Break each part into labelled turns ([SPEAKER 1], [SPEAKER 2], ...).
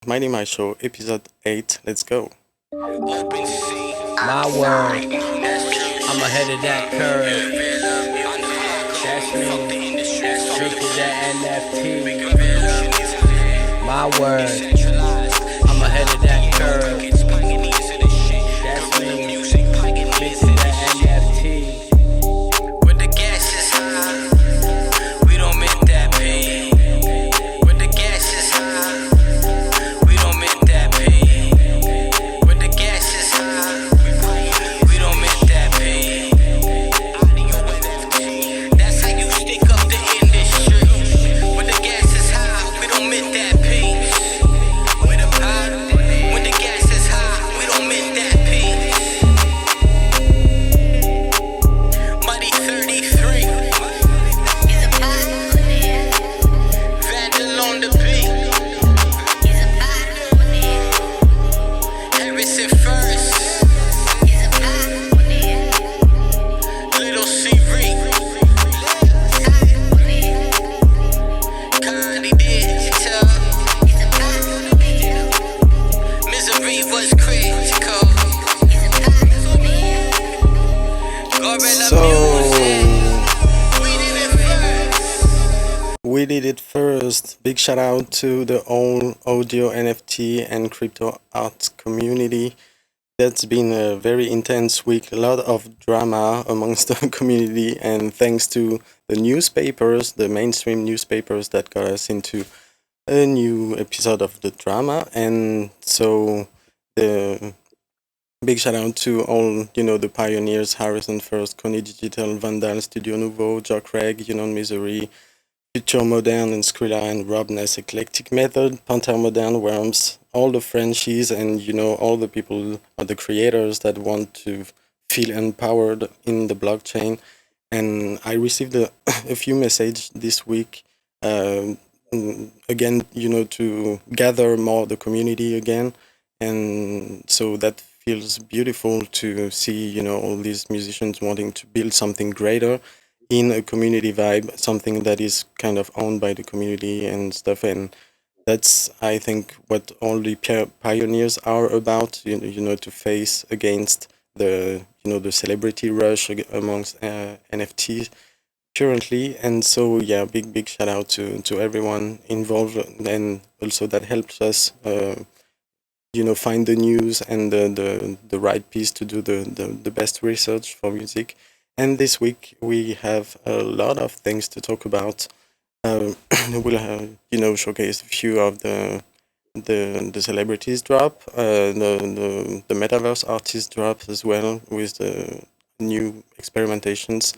[SPEAKER 1] MightyMai Show, episode 8. Let's go.
[SPEAKER 2] My word, I'm ahead of that curve. That's me. Drinking that NFT. My word, I'm ahead of that curve. That's me. Mixing that NFT. When the gas is high, we don't make that pay. When the gas is high, we don't make that pay. When the gas is high, we don't make that pay. Audio NFT, that's how you stick up the industry. When the gas is high, we don't make that pay. When the gas is high, we don't make that pay. Mighty33 Vandal on the beat. Harrison first. Little Siri. Connie digital. Misery was critical.
[SPEAKER 1] We did it first. Big shout out to the whole audio NFT and crypto art community. That's been a very intense week, a lot of drama amongst the community, and thanks to the newspapers, the mainstream newspapers that got us into a new episode of the drama. And so the big shout out to all, the pioneers: Harrison First, Connie Digital, Vandal, Studio Nouveau, Jock Reg, Misery, Future Modern, and Scrilla, and Robness, Eclectic Method, Panther Modern, Worms, all the Frenchies, and all the people, or the creators that want to feel empowered in the blockchain. And I received a few messages this week, again, to gather more the community again. And so that feels beautiful to see, all these musicians wanting to build something greater in a community vibe, something that is kind of owned by the community and stuff. And that's, I think, what all the pioneers are about, to face against the, the celebrity rush amongst NFTs currently. And so, yeah, big shout out to everyone involved, and also that helps us find the news and the right piece to do the best research for music. And this week we have a lot of things to talk about. We'll showcase a few of the celebrities drop, the metaverse artists drop as well, with the new experimentations.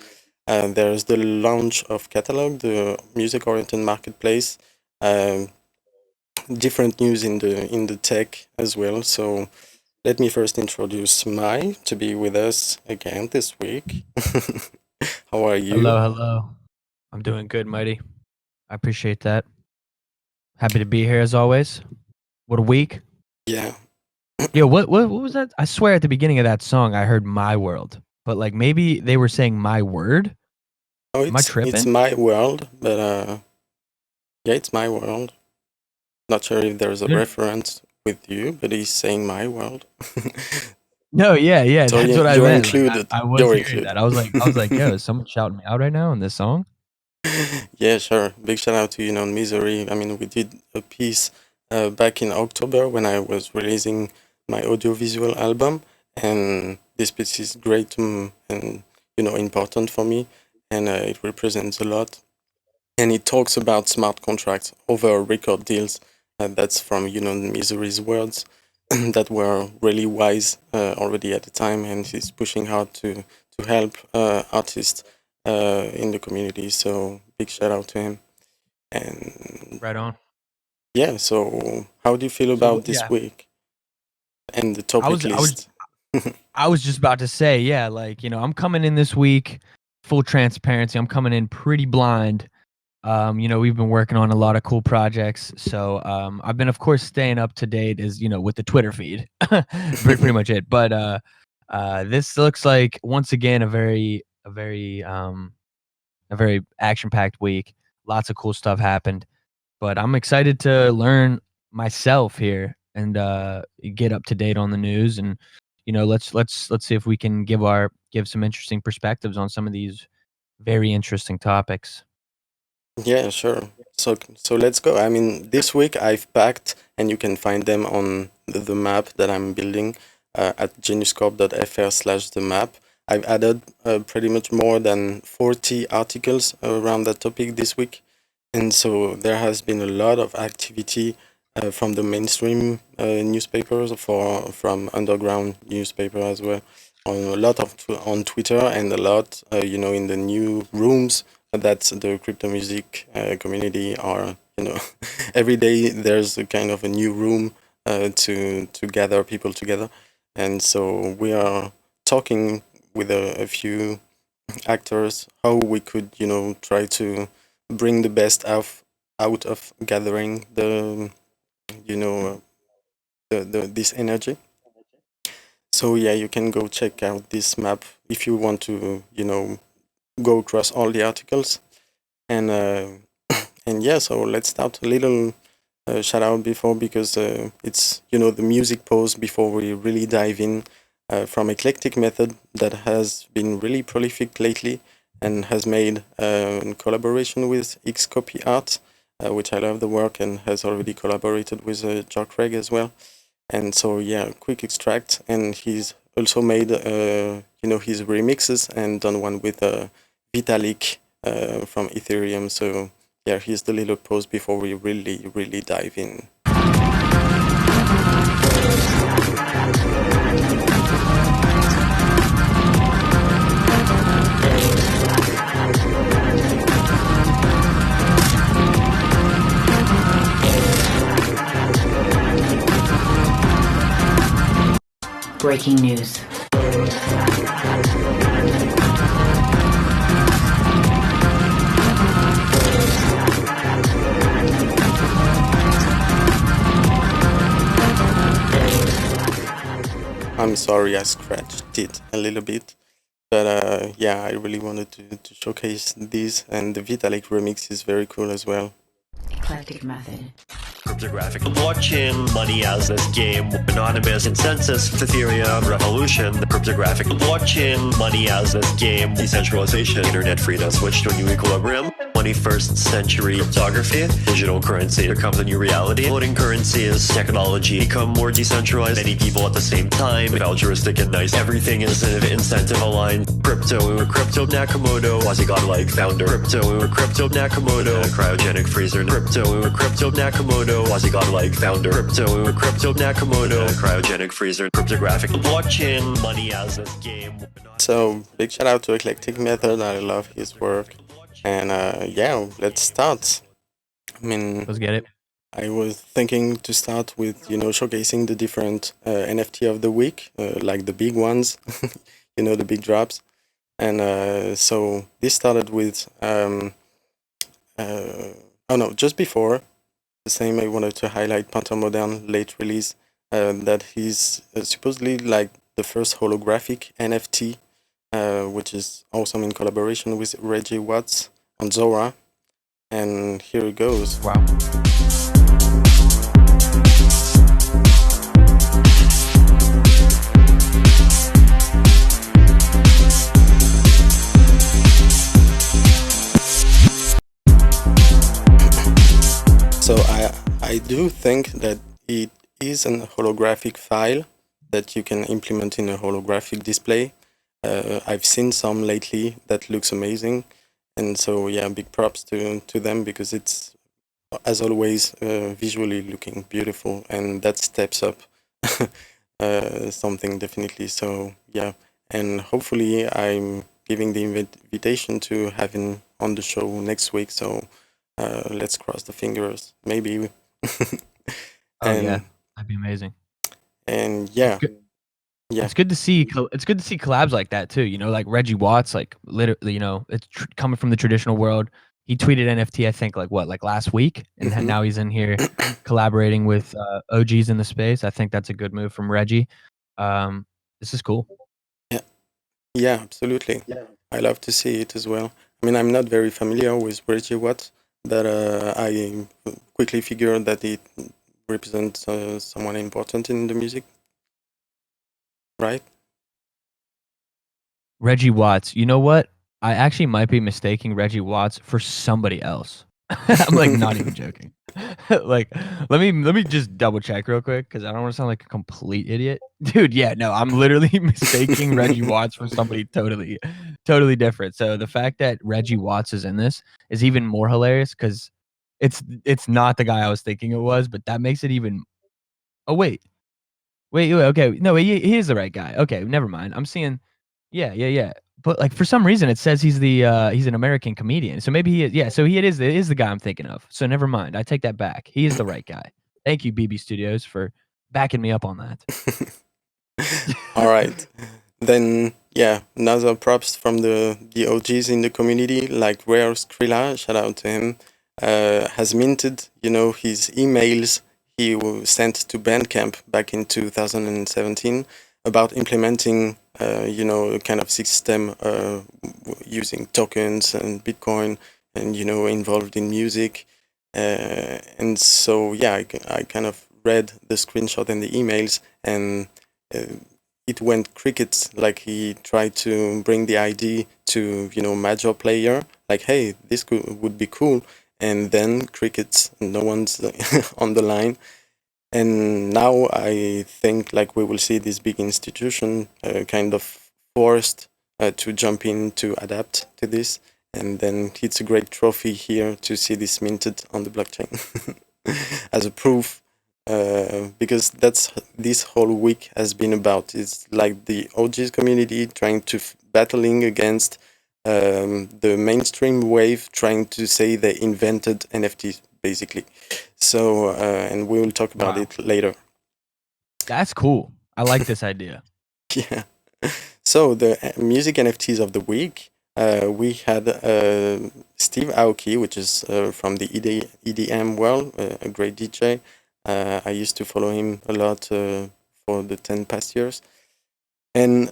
[SPEAKER 1] There's the launch of Catalog, the music-oriented marketplace. Different news in the tech as well. So let me first introduce Mai to be with us again this week. How are you?
[SPEAKER 2] Hello. I'm doing good, Mighty. I appreciate that. Happy to be here as always. What a week.
[SPEAKER 1] Yeah.
[SPEAKER 2] Yo, what was that? I swear at the beginning of that song I heard My World, but like maybe they were saying My Word.
[SPEAKER 1] Oh,
[SPEAKER 2] Am I tripping?
[SPEAKER 1] it's My World, but yeah, it's My World. Not sure if there's a reference with you, but he's saying My World.
[SPEAKER 2] No, yeah,
[SPEAKER 1] So
[SPEAKER 2] that's what I
[SPEAKER 1] you're
[SPEAKER 2] meant.
[SPEAKER 1] included.
[SPEAKER 2] I was
[SPEAKER 1] You're
[SPEAKER 2] hearing
[SPEAKER 1] included.
[SPEAKER 2] that. I was like, yo, is someone shouting me out right now in this song?
[SPEAKER 1] Yeah, sure. Big shout out to Misery. I mean, we did a piece back in October when I was releasing my audiovisual album, and this piece is great and important for me, and it represents a lot. And it talks about smart contracts over record deals. That's from Misery's words that were really wise already at the time, and he's pushing hard to help artists in the community. So big shout out to him. And
[SPEAKER 2] Right on.
[SPEAKER 1] yeah, so how do you feel about this week and the topic list?
[SPEAKER 2] I was just about to say, yeah, like, I'm coming in this week, full transparency. I'm coming in pretty blind. We've been working on a lot of cool projects. So I've been, of course, staying up to date with the Twitter feed. pretty much it. But this looks like, once again, a very action-packed week. Lots of cool stuff happened. But I'm excited to learn
[SPEAKER 3] myself here and get up to date on the news, and let's see if we can give some interesting perspectives on some of these very interesting topics.
[SPEAKER 1] Yeah, sure. So let's go. I mean, this week I've packed, and you can find them on the map that I'm building at geniuscorp.fr/the map. I've added pretty much more than 40 articles around that topic this week. And so there has been a lot of activity from the mainstream newspapers, from underground newspaper as well, on a lot of on Twitter, and a lot, in the new rooms that the crypto music community are, every day there's a kind of a new room to gather people together. And so we are talking with a few actors how we could, try to bring the best out of gathering this energy. So yeah, you can go check out this map if you want to, go across all the articles. And and yeah, so let's start. A little shout out before, because it's, the music pause before we really dive in, from Eclectic Method, that has been really prolific lately and has made collaboration with XCOPY Art, which I love the work, and has already collaborated with Jock Reg as well. And so yeah, quick extract, and he's also made his remixes and done one with Vitalik from Ethereum. So yeah, here's the little pause before we really dive in.
[SPEAKER 4] Breaking news.
[SPEAKER 1] I'm sorry I scratched it a little bit, but yeah, I really wanted to showcase this, and the Vitalik remix is very cool as well.
[SPEAKER 4] Eclectic Method.
[SPEAKER 5] Cryptographic blockchain, money as this game, anonymous consensus, Ethereum revolution, the cryptographic blockchain, money as this game, decentralization, internet freedom, switch to a new equilibrium, 21st century cryptography, digital currency becomes a new reality, floating currencies, technology become more decentralized, many people at the same time, altruistic and nice, everything is incentive aligned, crypto Nakamoto, quasi-godlike founder, crypto Nakamoto, cryogenic freezer, crypto Nakamoto, quasi-godlike founder, crypto Nakamoto, cryogenic freezer, cryptographic blockchain, money as this game.
[SPEAKER 1] So big shout out to Eclectic Method. I love his work, and yeah, let's start. I mean,
[SPEAKER 3] Let's get it.
[SPEAKER 1] I was thinking to start with, showcasing the different NFT of the week, like the big ones, the big drops. And so this started with, just before, the same, I wanted to highlight Panther Modern late release, that he's supposedly like the first holographic NFT, which is awesome, in collaboration with Reggie on Zora. And here it goes.
[SPEAKER 3] Wow.
[SPEAKER 1] So I do think that it is a holographic file that you can implement in a holographic display. I've seen some lately that looks amazing, and so yeah, big props to them, because it's, as always, visually looking beautiful, and that steps up something definitely. So yeah, and hopefully I'm giving the invitation to have him on the show next week. So let's cross the fingers. Maybe.
[SPEAKER 3] Yeah, that'd be amazing.
[SPEAKER 1] And yeah. Yeah,
[SPEAKER 3] it's good to see collabs like that too. Like Reggie Watts, like literally, it's coming from the traditional world. He tweeted NFT, I think, like last week, and now he's in here collaborating with OGs in the space. I think that's a good move from Reggie. This is cool.
[SPEAKER 1] Yeah, absolutely. Yeah. I love to see it as well. I mean, I'm not very familiar with Reggie Watts, but I quickly figured that it represent someone important in the music, right?
[SPEAKER 3] Reggie Watts. You know what? I actually might be mistaking Reggie Watts for somebody else. I'm like not even joking. Like, let me just double check real quick because I don't want to sound like a complete idiot, dude. Yeah, no, I'm literally mistaking Reggie Watts for somebody totally different. So the fact that Reggie Watts is in this is even more hilarious because it's not the guy I was thinking it was, but that makes it even. Oh wait, okay, no, he is the right guy. Okay, never mind. I'm seeing, yeah. But like for some reason it says he's an American comedian. So maybe he is. Yeah, so it is the guy I'm thinking of. So never mind. I take that back. He is the right guy. Thank you, BB Studios, for backing me up on that.
[SPEAKER 1] All right. Then, yeah, another props from the OGs in the community, like Rare Scrilla, shout out to him, has minted, his emails he sent to BandCamp back in 2017 about implementing, a kind of system using tokens and Bitcoin and, involved in music. And so, yeah, I kind of read the screenshot and the emails, and it went crickets. Like he tried to bring the idea to major player, like, hey, this would be cool, and then crickets. No one's on the line. And now I think like we will see this big institution kind of forced to jump in to adapt to this, and then it's a great trophy here to see this minted on the blockchain as a proof. Because that's this whole week has been about. It's like the OGs community trying to battling against the mainstream wave, trying to say they invented NFTs basically. So and we will talk about it later.
[SPEAKER 3] That's cool. I like this idea.
[SPEAKER 1] Yeah. So the music NFTs of the week, we had Steve Aoki, which is from the EDM world, a great DJ. I used to follow him a lot for the 10 past years, and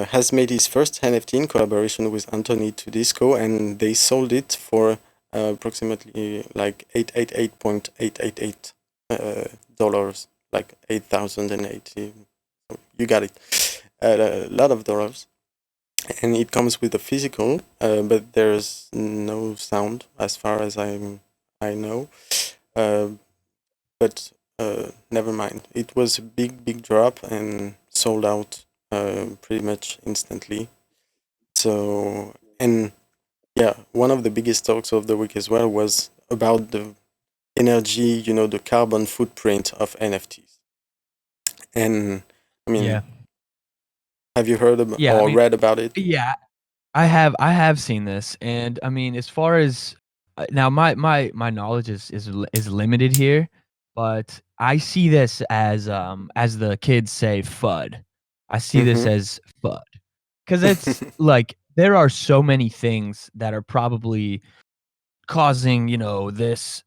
[SPEAKER 1] has made his first NFT in collaboration with Anthony Tudisco, and they sold it for approximately like $888.888 dollars, like 8,080. You got it. A lot of dollars. And it comes with a physical, but there's no sound as far as I know. But never mind. It was a big drop and sold out pretty much instantly. So, and yeah, one of the biggest talks of the week as well was about the energy, the carbon footprint of NFTs. And I mean, have you heard about read about it?
[SPEAKER 3] Yeah, I have seen this, and I mean, as far as now, my knowledge is limited here, but I see this as the kids say FUD. I see this as FUD because it's like there are so many things that are probably causing this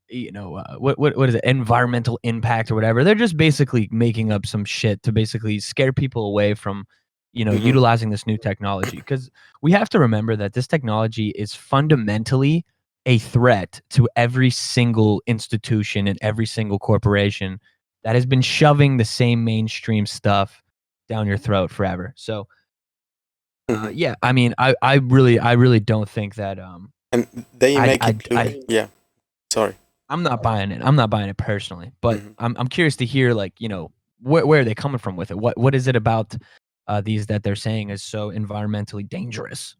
[SPEAKER 3] what is it, environmental impact or whatever. They're just basically making up some shit to basically scare people away from utilizing this new technology, because we have to remember that this technology is fundamentally a threat to every single institution and every single corporation that has been shoving the same mainstream stuff down your throat forever. So yeah, I mean, I really don't think that
[SPEAKER 1] and they make it yeah, sorry,
[SPEAKER 3] I'm not buying it. I'm not buying it personally, but I'm curious to hear, like, where are they coming from with it? What is it about these that they're saying is so environmentally dangerous?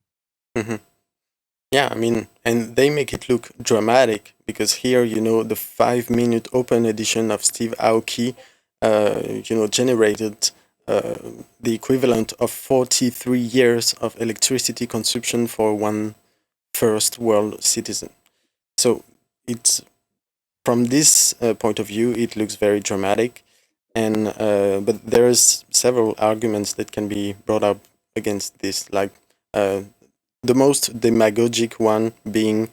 [SPEAKER 1] Yeah, I mean, and they make it look dramatic because here, the 5-minute open edition of Steve Aoki, generated the equivalent of 43 years of electricity consumption for one first world citizen. So it's from this point of view, it looks very dramatic, and but there's several arguments that can be brought up against this, like the most demagogic one being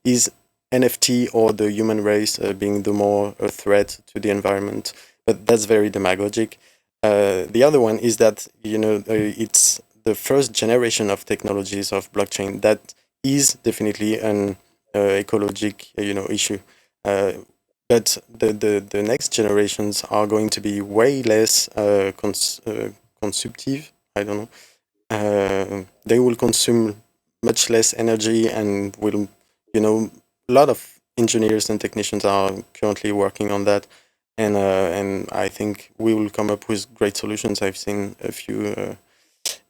[SPEAKER 1] is NFT or the human race being the more a threat to the environment, but that's very demagogic. The other one is that it's the first generation of technologies of blockchain that is definitely an ecologic issue. But the next generations are going to be way less consumptive. I don't know. They will consume much less energy and will, a lot of engineers and technicians are currently working on that. And I think we will come up with great solutions. I've seen a few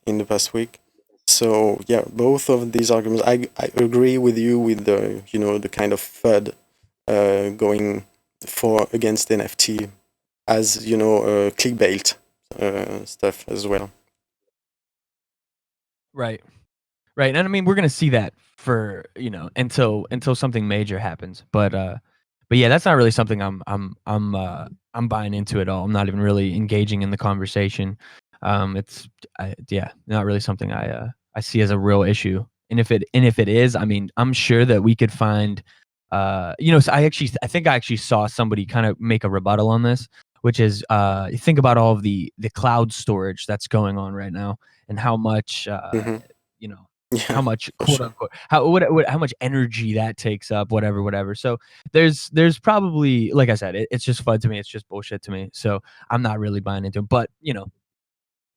[SPEAKER 1] in the past week. So yeah, both of these arguments, I agree with you with the the kind of FUD going for against NFT as clickbait stuff as well.
[SPEAKER 3] Right. And I mean, we're gonna see that for until something major happens. But yeah, that's not really something I'm buying into at all. I'm not even really engaging in the conversation. It's not really something I see as a real issue. And if it is, I mean, I'm sure that we could find so I think I actually saw somebody kind of make a rebuttal on this, which is think about all of the cloud storage that's going on right now and how much how much quote unquote how much energy that takes up, whatever. So there's probably, like I said, it's just FUD to me. It's just bullshit to me. So I'm not really buying into it. But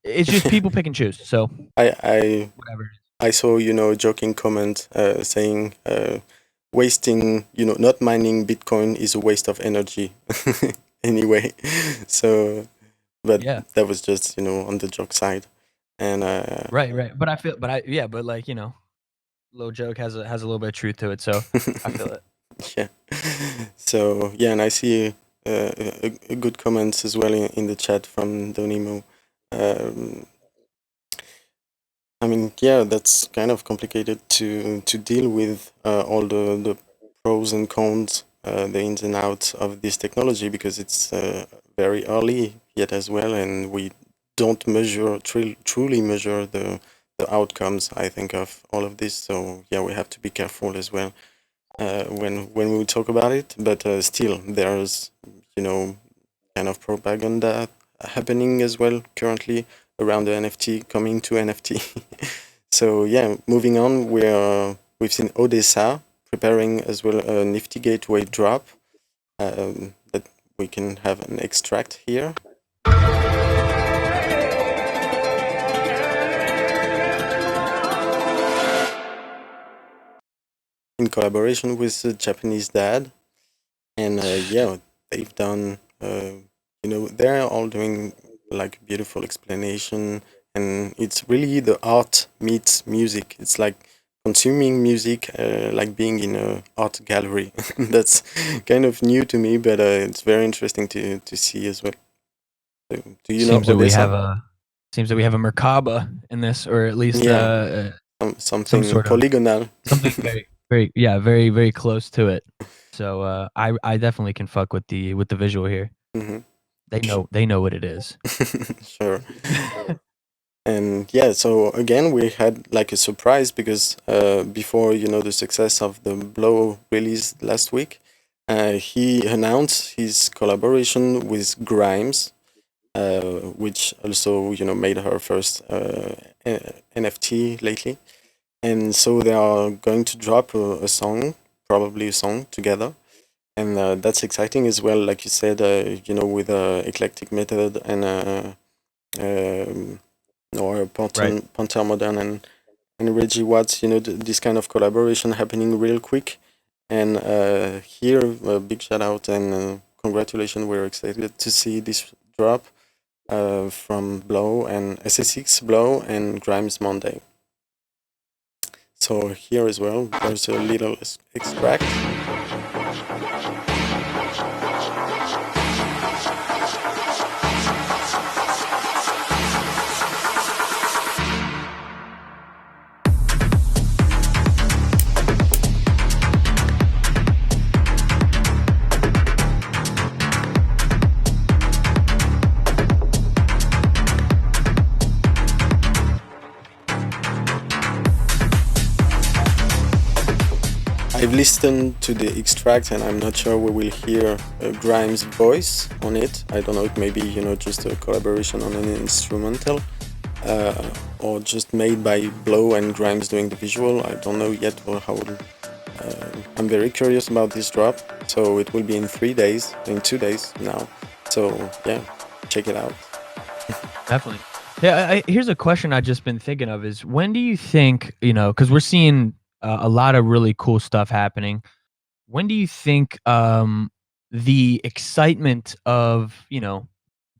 [SPEAKER 3] it's just people pick and choose. So
[SPEAKER 1] I
[SPEAKER 3] whatever.
[SPEAKER 1] I saw a joking comment saying wasting not mining Bitcoin is a waste of energy anyway. So but that was just on the joke side. And
[SPEAKER 3] right. But I feel, but like little joke has a little bit of truth to it, so I feel it.
[SPEAKER 1] Yeah. So yeah, and I see a good comments as well in the chat from Donimo. I mean, yeah, that's kind of complicated to deal with all the pros and cons, the ins and outs of this technology, because it's very early yet as well, and we don't measure truly measure the outcomes, I think, of all of this. So yeah, we have to be careful as well when we talk about it. But still, there's kind of propaganda happening as well currently around the NFT, coming to NFT. So yeah, moving on, we've seen Odesza preparing as well a NiftyGateway drop that we can have an extract here. In collaboration with the Japanese dad, and yeah, they've done they're all doing like beautiful explanation, and it's really the art meets music. It's like consuming music, like being in a art gallery. That's kind of new to me, but it's very interesting to see as well. So, do you
[SPEAKER 3] seems
[SPEAKER 1] know
[SPEAKER 3] that seems that we have a Merkaba in this, or at least
[SPEAKER 1] something
[SPEAKER 3] some sort
[SPEAKER 1] polygonal,
[SPEAKER 3] something very very close to it. So I definitely can fuck with the visual here.
[SPEAKER 1] Mm-hmm.
[SPEAKER 3] They know what it is.
[SPEAKER 1] Sure. And yeah, so again, we had like a surprise because before the success of the Blow release last week, he announced his collaboration with Grimes, which also made her first NFT lately, and so they are going to drop a song, probably a song together. And that's exciting as well, like you said, with Eclectic method and or Panther Modern and Reggie Watts, this kind of collaboration happening real quick. And here, a big shout out and congratulations. We're excited to see this drop from Blow and SSX Blow and Grimes Monday. So here as well, there's a little extract. I've listened to the extract and I'm not sure we will hear Grimes' voice on it. I don't know, it may be just a collaboration on an instrumental or just made by Blow and Grimes doing the visual. I don't know yet how I'm very curious about this drop. So it will be in 3 days, in 2 days now. So yeah, check it out.
[SPEAKER 3] Definitely. Yeah, here's a question I've just been thinking of is when do you think, because we're seeing a lot of really cool stuff happening. When do you think the excitement of,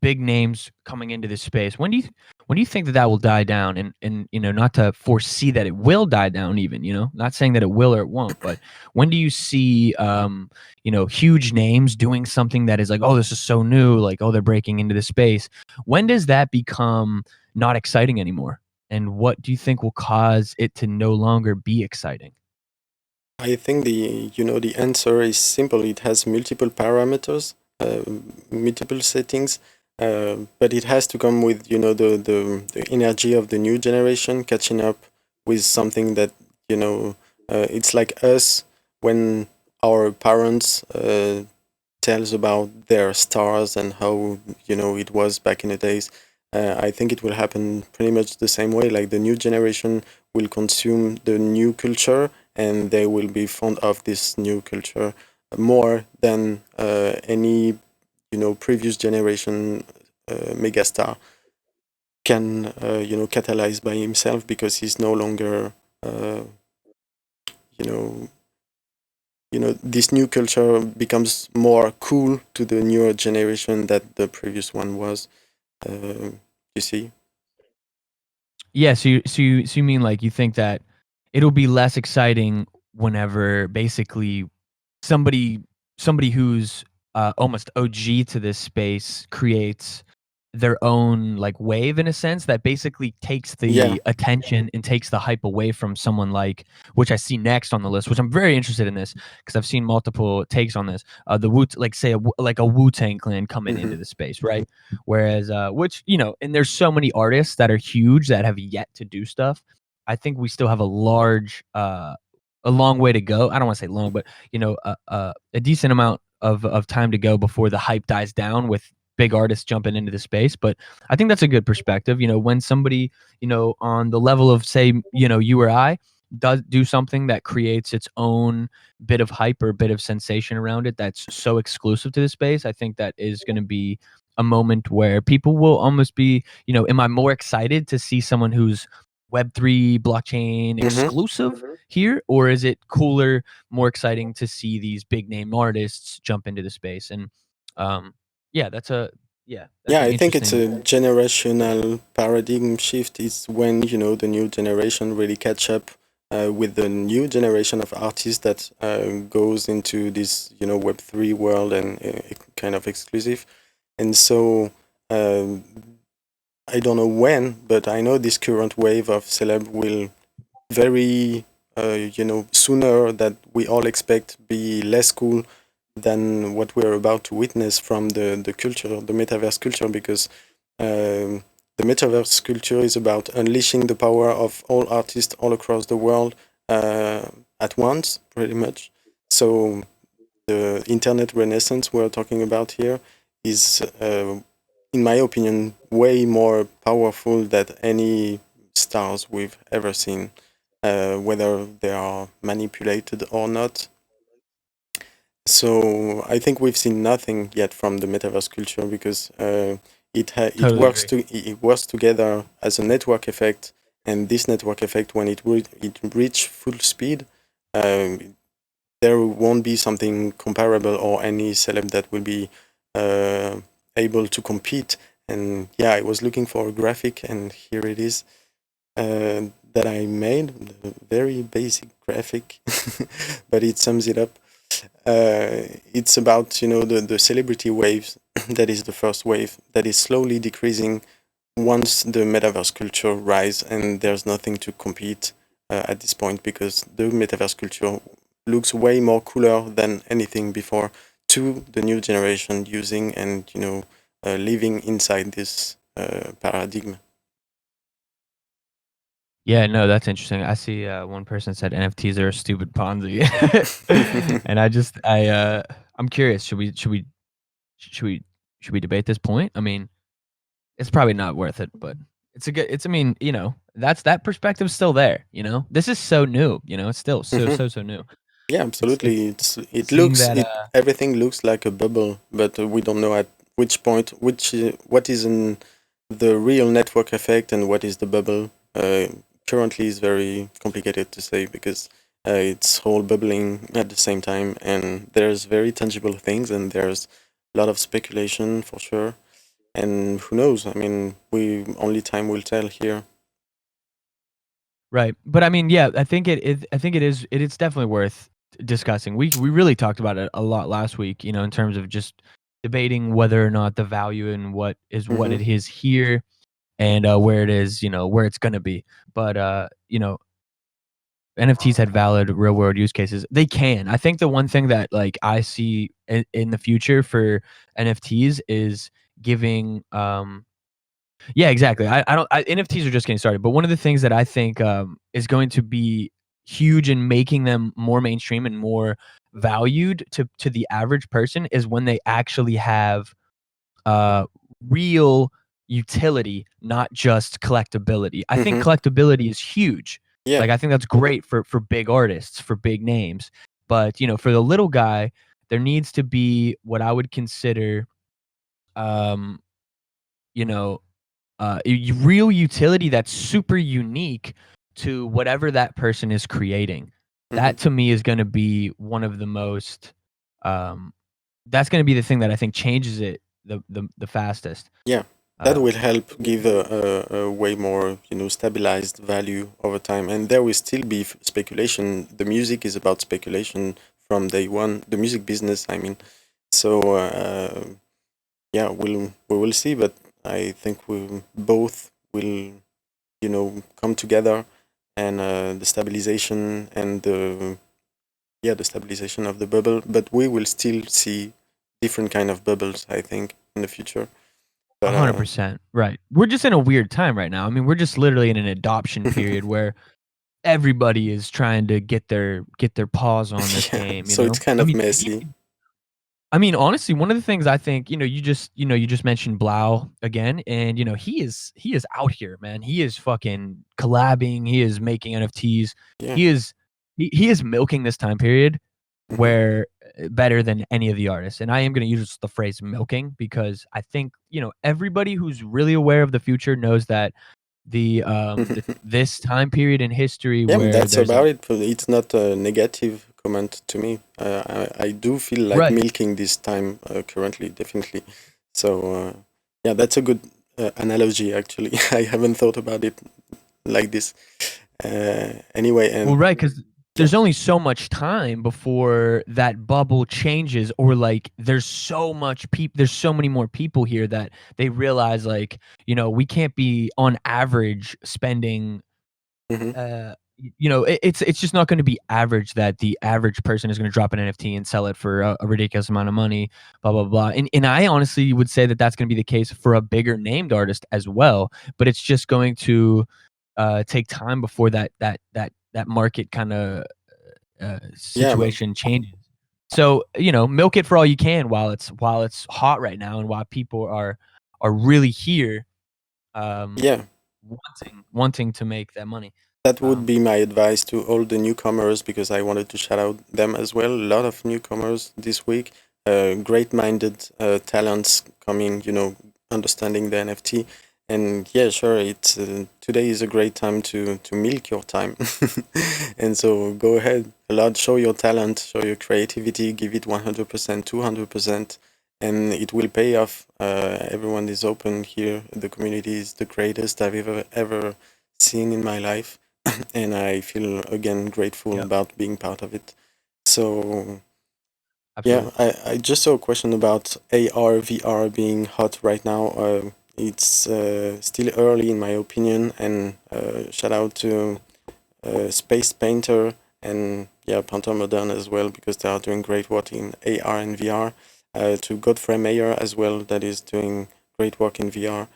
[SPEAKER 3] big names coming into this space, when do you think that that will die down? And not to foresee that it will die down even, not saying that it will or it won't, but when do you see huge names doing something that is like, oh, this is so new, like, oh, they're breaking into the space. When does that become not exciting anymore? And what do you think will cause it to no longer be exciting?
[SPEAKER 1] I think the answer is simple. It has multiple parameters, multiple settings, but it has to come with the energy of the new generation catching up with something that it's like us when our parents tells about their stars and how it was back in the days. I think it will happen pretty much the same way. Like the new generation will consume the new culture and they will be fond of this new culture more than any previous generation megastar can catalyze by himself, because he's no longer you know this new culture becomes more cool to the newer generation that the previous one was. You see?
[SPEAKER 3] Yeah, so you mean like you think that it'll be less exciting whenever basically somebody somebody who's almost OG to this space creates their own like wave in a sense that basically takes
[SPEAKER 1] Yeah.
[SPEAKER 3] the attention and takes the hype away from someone like, which I see next on the list, which I'm very interested in this because I've seen multiple takes on this. The Wu, like say like a Wu-Tang clan coming into the space, right? Whereas which and there's so many artists that are huge that have yet to do stuff. I think we still have a long way to go. I don't want to say long, but a decent amount of time to go before the hype dies down with big artists jumping into the space. But I think that's a good perspective. When somebody, on the level of say, you or I does do something that creates its own bit of hype or bit of sensation around it that's so exclusive to the space, I think that is going to be a moment where people will almost be, am I more excited to see someone who's Web3 blockchain exclusive here, or is it cooler, more exciting to see these big name artists jump into the space? And yeah, that's
[SPEAKER 1] Yeah,
[SPEAKER 3] an
[SPEAKER 1] I think it's a
[SPEAKER 3] interesting.
[SPEAKER 1] generational paradigm shift. It's when the new generation really catch up with the new generation of artists that goes into this Web3 world and kind of exclusive. And so I don't know when, but I know this current wave of celeb will very sooner that we all expect be less cool than what we're about to witness from the culture, the metaverse culture, because the metaverse culture is about unleashing the power of all artists all across the world at once, pretty much. So the internet renaissance we're talking about here is, in my opinion, way more powerful than any stars we've ever seen, whether they are manipulated or not. So I think we've seen nothing yet from the metaverse culture, because it
[SPEAKER 3] Totally
[SPEAKER 1] works
[SPEAKER 3] agree.
[SPEAKER 1] it works together as a network effect, and this network effect, when it reach full speed, um, there won't be something comparable or any celeb that will be uh, able to compete. And yeah, I was looking for a graphic, and here it is, that I made, a very basic graphic, but it sums it up. It's about the celebrity waves. That is the first wave that is slowly decreasing once the metaverse culture rise, and there's nothing to compete at this point, because the metaverse culture looks way more cooler than anything before to the new generation using and living inside this paradigm.
[SPEAKER 3] Yeah, no, that's interesting. I see one person said NFTs are a stupid Ponzi, and I'm curious. Should we should we debate this point? I mean, it's probably not worth it, but it's a good. It's I mean, that perspective's still there. This is so new. It's still so
[SPEAKER 1] Mhm.
[SPEAKER 3] so so new.
[SPEAKER 1] Yeah, absolutely. It
[SPEAKER 3] seeing
[SPEAKER 1] looks
[SPEAKER 3] that.
[SPEAKER 1] it everything looks like a bubble, but we don't know at which point what is in the real network effect and what is the bubble. Currently is very complicated to say because it's all bubbling at the same time, and there's very tangible things and there's a lot of speculation for sure. And who knows? I mean, we only time will tell here.
[SPEAKER 3] Right. But I mean, yeah, I think I think it's definitely worth discussing. We really talked about it a lot last week, in terms of just debating whether or not the value in what
[SPEAKER 1] Mm-hmm.
[SPEAKER 3] it is here and where it is, where it's gonna be. But NFTs had valid real world use cases. They can. I think the one thing that like I see in the future for NFTs is giving yeah, exactly. I don't. NFTs are just getting started, but one of the things that I think is going to be huge in making them more mainstream and more valued to the average person is when they actually have uh, real utility, not just collectability. I think
[SPEAKER 1] Mm-hmm.
[SPEAKER 3] collectability is huge.
[SPEAKER 1] Yeah.
[SPEAKER 3] Like I think that's great for big artists, for big names, but for the little guy, there needs to be what I would consider, um, you know real utility that's super unique to whatever that person is creating.
[SPEAKER 1] Mm-hmm.
[SPEAKER 3] That to me is going to be one of the most um that's going to be the thing that I think changes it the fastest.
[SPEAKER 1] Yeah, that
[SPEAKER 3] uh
[SPEAKER 1] will help give a way more, stabilized value over time. And there will still be speculation. The music is about speculation from day one. The music business, I mean. So yeah, we will see. But I think we both will, come together, and the stabilization and the stabilization of the bubble. But we will still see different kind of bubbles, I think, in the future. But
[SPEAKER 3] 100% right. We're just in a weird time right now. I mean, we're just literally in an adoption period where everybody is trying to get their paws on this
[SPEAKER 1] yeah,
[SPEAKER 3] game,
[SPEAKER 1] so it's kind
[SPEAKER 3] I
[SPEAKER 1] of
[SPEAKER 3] mean,
[SPEAKER 1] messy.
[SPEAKER 3] I mean, honestly, one of the things I think, you just mentioned Blau again, and he is out here, man. He is fucking collabing. He is making NFTs.
[SPEAKER 1] Yeah.
[SPEAKER 3] He is milking this time period
[SPEAKER 1] Hmm.
[SPEAKER 3] where better than any of the artists. And I am going to use the phrase milking because I think everybody who's really aware of the future knows that this time period in history
[SPEAKER 1] Yeah,
[SPEAKER 3] where
[SPEAKER 1] that's
[SPEAKER 3] there's a
[SPEAKER 1] about it. But it's not a negative comment to me. I do feel like
[SPEAKER 3] right.
[SPEAKER 1] milking this time currently, definitely. So yeah, that's a good analogy. Actually, I haven't thought about it like this. Anyway,
[SPEAKER 3] Well,
[SPEAKER 1] and
[SPEAKER 3] right, because
[SPEAKER 1] yeah,
[SPEAKER 3] there's only so much time before that bubble changes, or like there's so many more people here that they realize like, we can't be on average spending
[SPEAKER 1] hmm,
[SPEAKER 3] it's just not going to be average that the average person is going to drop an NFT and sell it for a ridiculous amount of money, blah blah blah. And I honestly would say that that's going to be the case for a bigger named artist as well, but it's just going to take time before that market kind of
[SPEAKER 1] yeah,
[SPEAKER 3] situation changes. So milk it for all you can while it's hot right now, and while people are really here, um,
[SPEAKER 1] yeah.
[SPEAKER 3] wanting to make that money.
[SPEAKER 1] That would
[SPEAKER 3] Um,
[SPEAKER 1] be my advice to all the newcomers, because I wanted to shout out them as well. A lot of newcomers this week, great-minded talents coming, understanding the NFT. And yeah, sure, it's today is a great time to milk your time. And so go ahead, a lot, show your talent, show your creativity, give it 100%, 200%, and it will pay off. Everyone is open here. The community is the greatest I've ever seen in my life. And I feel again grateful
[SPEAKER 3] Yep.
[SPEAKER 1] about being part of it. So yeah,
[SPEAKER 3] Absolutely.
[SPEAKER 1] I just saw a question about AR VR being hot right now. It's still early in my opinion, and shout out to Space Painter and yeah, Panther Modern as well, because they are doing great work in AR and VR. To Godfrey Mayer as well, that is doing great work in VR.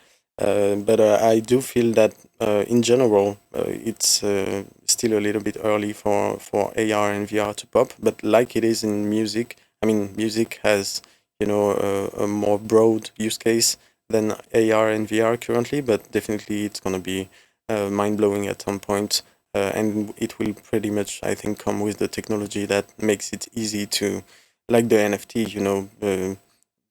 [SPEAKER 1] But I do feel that in general, it's still a little bit early for AR and VR to pop. But like it is in music, I mean, music has a more broad use case than AR and VR currently, but definitely it's gonna be mind blowing at some point. and it will pretty much, I think, come with the technology that makes it easy to, like the NFT,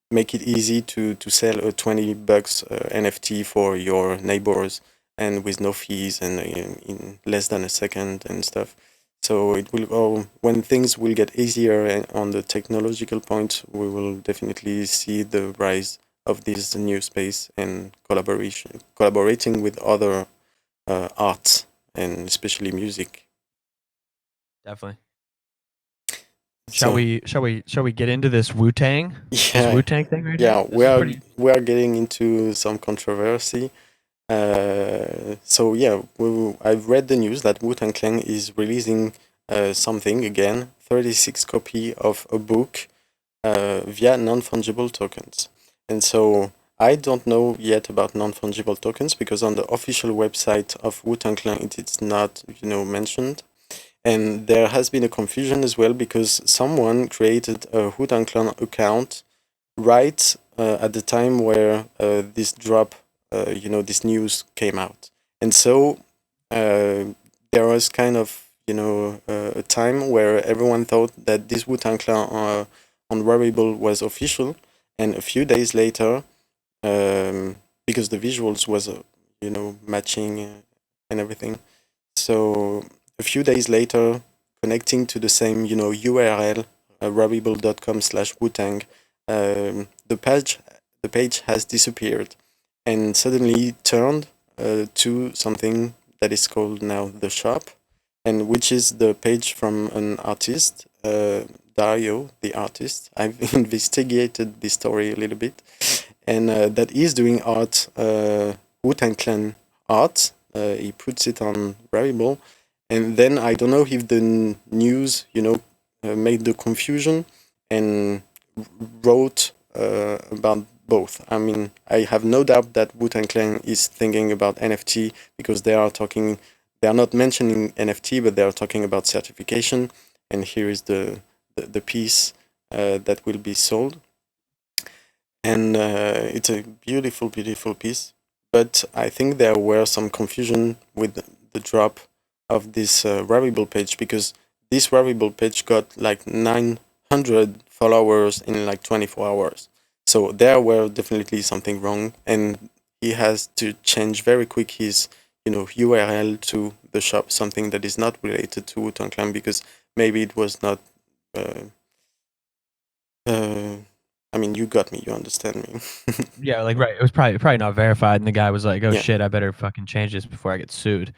[SPEAKER 1] make it easy to sell a $20 NFT for your neighbors and with no fees and in less than a second and stuff. So it will go when things will get easier on the technological point. We will definitely see the rise of this new space and collaborating with other arts and especially music.
[SPEAKER 3] Definitely.
[SPEAKER 1] So,
[SPEAKER 3] Shall we get into this WuTang? This
[SPEAKER 1] yeah,
[SPEAKER 3] WuTang thing right
[SPEAKER 1] yeah,
[SPEAKER 3] now?
[SPEAKER 1] we are getting into some controversy. So yeah, I've read the news that WuTang Clan is releasing something again, 36 copy of a book via non-fungible tokens. And so I don't know yet about non-fungible tokens because on the official website of WuTang Clan it's not mentioned. And there has been a confusion as well because someone created a WuTang Clan account right at the time where this drop, this news came out. And so there was kind of, a time where everyone thought that this WuTang Clan on Rarible was official. And a few days later, because the visuals was, matching and everything. So a few days later, connecting to the same, URL, rarible.com/WuTang, the page has disappeared and suddenly turned to something that is called now the shop, and which is the page from an artist, Dario, the artist. I've investigated this story a little bit, and that is doing art, WuTang Clan art. He puts it on Rarible, and then I don't know if the news, made the confusion and wrote about both. I mean, I have no doubt that WuTang Clan is thinking about NFT because they are not mentioning NFT, but they are talking about certification. And here is the piece that will be sold. And it's a beautiful, beautiful piece. But I think there were some confusion with the drop of this Rarible page because this Rarible page got like 900 followers in like 24 hours. So there were definitely something wrong, and he has to change very quick his URL to the shop, something that is not related to WuTang Clan because maybe it was not. I mean, you got me. You understand me.
[SPEAKER 3] Yeah, like right. It was probably not verified, and the guy was like, "Oh
[SPEAKER 1] Yeah.
[SPEAKER 3] shit, I better fucking change this before I get sued."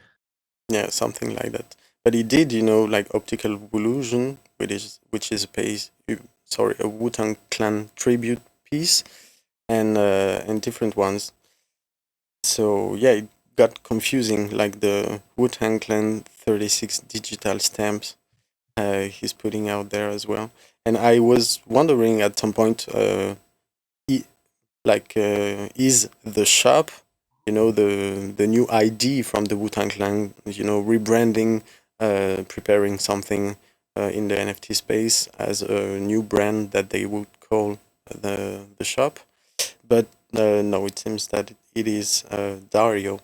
[SPEAKER 1] Yeah, something like that. But he did, like Optical Illusion, which is a WuTang Clan tribute piece, and different ones. So yeah, it got confusing, like the WuTang Clan 36 digital stamps he's putting out there as well. And I was wondering at some point, is the shop, the new ID from the WuTang Clan, rebranding, preparing something in the NFT space as a new brand that they would call the shop. But no, it seems that it is Dario.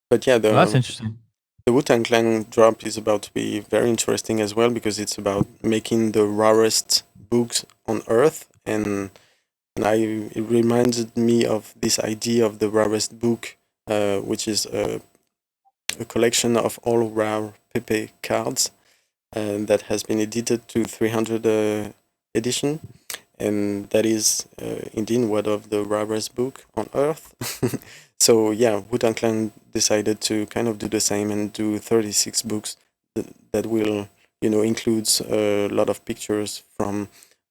[SPEAKER 1] But yeah,
[SPEAKER 3] Well, that's interesting.
[SPEAKER 1] the WuTang Clan drop is about to be very interesting as well because it's about making the rarest books on Earth, and it reminded me of this idea of the rarest book, which is a collection of all rare Pepe cards that has been edited to 300 edition, and that is indeed one of the rarest book on Earth. So yeah, WuTang Clan decided to kind of do the same and do 36 books that will, includes a lot of pictures from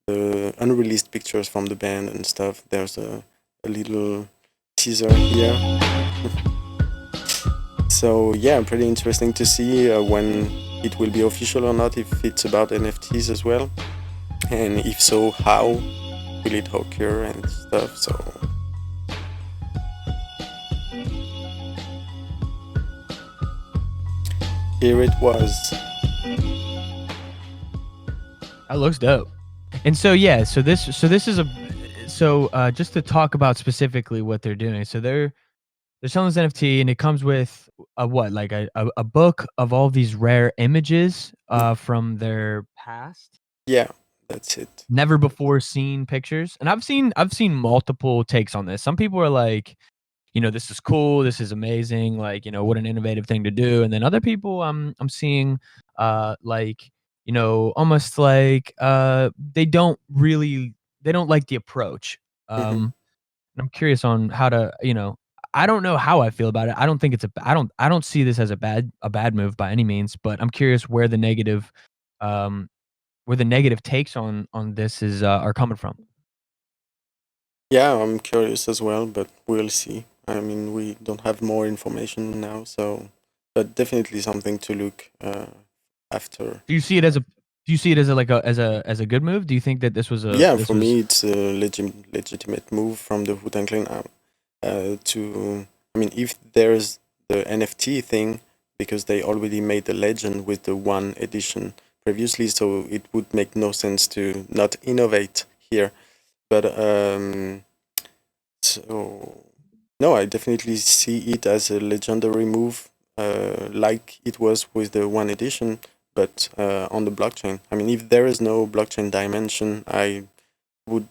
[SPEAKER 1] the unreleased pictures from the band and stuff. There's a little teaser here. So yeah, pretty interesting to see when it will be official or not, if it's about NFTs as well. And if so, how will it occur and stuff. So here it was.
[SPEAKER 3] That looks dope. And so yeah, so this is just to talk about specifically what they're doing. So they're selling this NFT, and it comes with a what, like a book of all these rare images from their past.
[SPEAKER 1] Yeah, that's it.
[SPEAKER 3] Never before seen pictures. And I've seen multiple takes on this. Some people are like, this is cool, this is amazing, like, what an innovative thing to do. And then other people I'm seeing like, almost like they don't like the approach.
[SPEAKER 1] Hmm.
[SPEAKER 3] And I'm curious on how to, I don't know how I feel about it. I don't think I don't see this as a bad move by any means, but I'm curious um where the negative takes on this is are coming from.
[SPEAKER 1] Yeah, I'm curious as well, but we'll see. I mean, we don't have more information now, so but definitely something to look after.
[SPEAKER 3] Do you see it as a good move? Do you think that
[SPEAKER 1] Yeah,
[SPEAKER 3] this
[SPEAKER 1] for
[SPEAKER 3] was
[SPEAKER 1] me, it's a legitimate move from the WuTang Clan to. I mean, if there's the NFT thing, because they already made the legend with the one edition previously, so it would make no sense to not innovate here. But so no, I definitely see it as a legendary move, like it was with the one edition, but on the blockchain. I mean, if there is no blockchain dimension, I would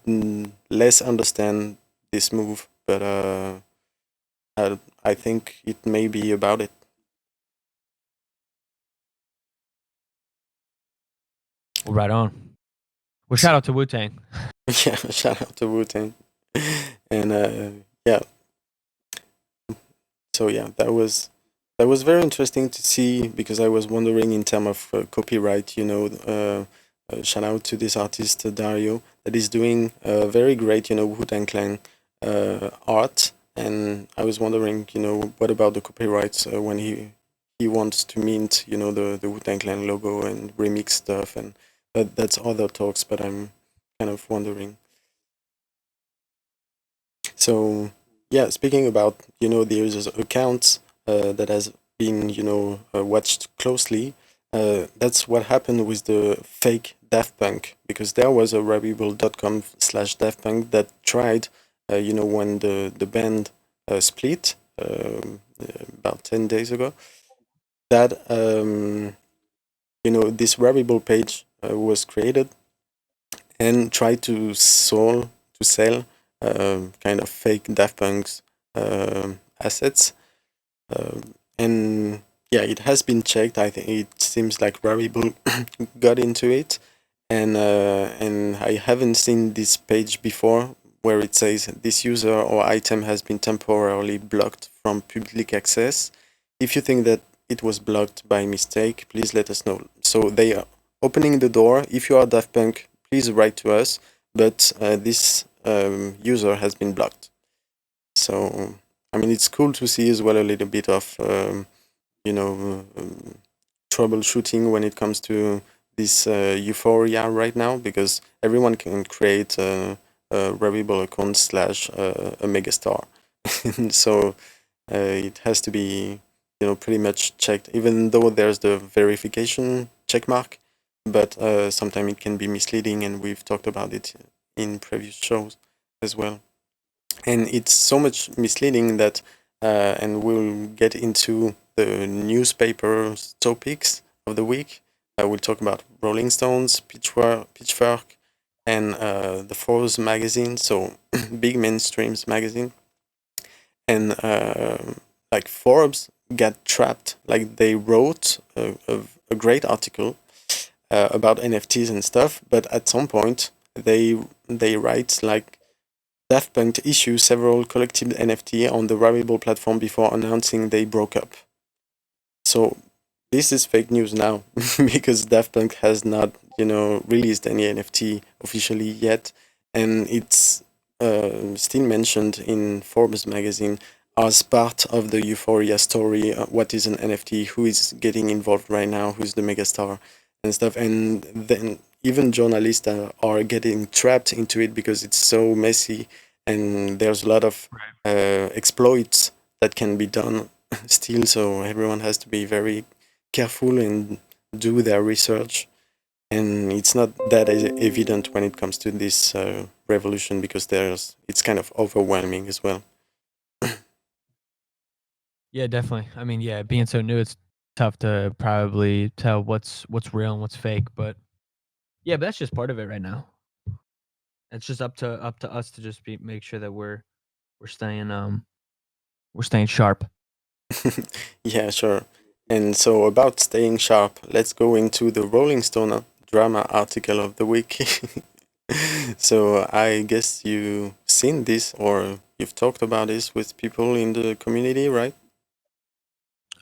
[SPEAKER 1] less understand this move, but I think it may be about it.
[SPEAKER 3] right on? Well, shout out to WuTang.
[SPEAKER 1] Yeah, shout out to WuTang. And yeah, so yeah, that was very interesting to see because I was wondering in terms of copyright. Shout out to this artist Dario that is doing very great, Wu-Tang Clan art, and I was wondering, what about the copyrights when he wants to mint, the Wu-Tang Clan logo and remix stuff, and that's other talks, but I'm kind of wondering. So yeah, speaking about the users' accounts that has been watched closely, that's what happened with the fake Daft Punk, because there was a Rarible.com/Daft Punk that tried, when the band split about 10 days ago, that this Rarible page was created and tried to sell kind of fake Daft Punk's assets. And yeah, it has been checked. I think it seems like Rarible got into it, and I haven't seen this page before where it says this user or item has been temporarily blocked from public access. If you think that it was blocked by mistake, please let us know. So they are opening the door. If you are Daft Punk, please write to us. But this user has been blocked. So, I mean, it's cool to see as well a little bit of, troubleshooting when it comes to this euphoria right now, because everyone can create a Rarible account / a megastar. So it has to be, pretty much checked, even though there's the verification check mark, but sometimes it can be misleading, and we've talked about it in previous shows as well. And it's so much misleading that, and we'll get into the newspapers topics of the week. We'll talk about Rolling Stones, Pitchfork, and the Forbes magazine, so big mainstreams magazine. And like Forbes got trapped, like they wrote a great article about NFTs and stuff, but at some point they write like Daft Punk issue several collective NFT on the Rarible platform before announcing they broke up. So this is fake news now because Daft Punk has not, released any NFT officially yet, and it's still mentioned in Forbes magazine as part of the euphoria story. What is an NFT? Who is getting involved right now? Who's the megastar and stuff? And then even journalists are getting trapped into it because it's so messy, and there's a lot of exploits that can be done still. So everyone has to be very careful and do their research. And it's not that evident when it comes to this revolution, because it's kind of overwhelming as well.
[SPEAKER 3] Yeah, definitely. I mean, yeah, being so new, it's tough to probably tell what's real and what's fake. But yeah, but that's just part of it right now. It's just up to us to just make sure that we're staying we're staying sharp.
[SPEAKER 1] Yeah, sure. And so about staying sharp, let's go into the Rolling Stone drama article of the week. So I guess you've seen this or you've talked about this with people in the community, right?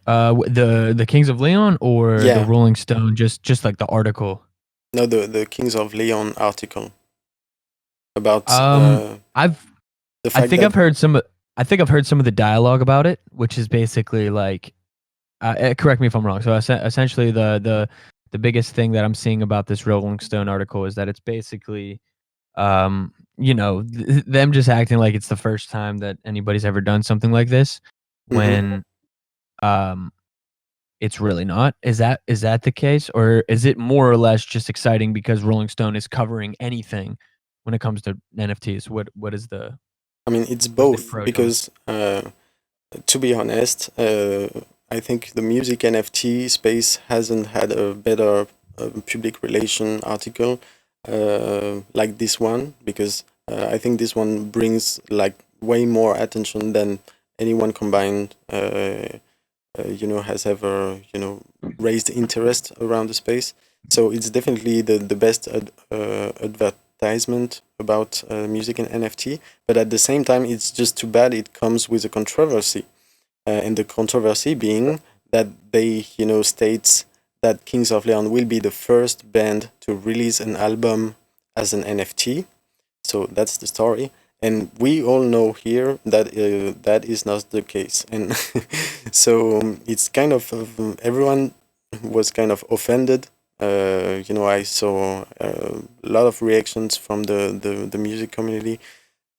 [SPEAKER 3] The Kings of Leon or the
[SPEAKER 1] Yeah,
[SPEAKER 3] Rolling Stone, just like the article.
[SPEAKER 1] no, the Kings of Leon article about
[SPEAKER 3] I've
[SPEAKER 1] the
[SPEAKER 3] I
[SPEAKER 1] fact
[SPEAKER 3] think
[SPEAKER 1] that.
[SPEAKER 3] I've heard some. I think I've heard some of the dialogue about it, which is basically like, correct me if I'm wrong. So essentially, the biggest thing that I'm seeing about this Rolling Stone article is that it's basically, them just acting like it's the first time that anybody's ever done something like this,
[SPEAKER 1] Mhm.
[SPEAKER 3] when um, it's really not. Is that the case, or is it more or less just exciting because Rolling Stone is covering anything when it comes to NFTs? What is the
[SPEAKER 1] I mean, it's
[SPEAKER 3] what's the
[SPEAKER 1] both
[SPEAKER 3] approach on it?
[SPEAKER 1] because, to be honest, I think the music NFT space hasn't had a better public relation article like this one because I think this one brings like way more attention than anyone combined, has ever, raised interest around the space. So it's definitely the best advertisement about music and NFT. But at the same time, it's just too bad it comes with a controversy. And the controversy being that they, states that Kings of Leon will be the first band to release an album as an NFT. So that's the story. And we all know here that that is not the case. And so it's kind of, everyone was kind of offended. I saw a lot of reactions from the music community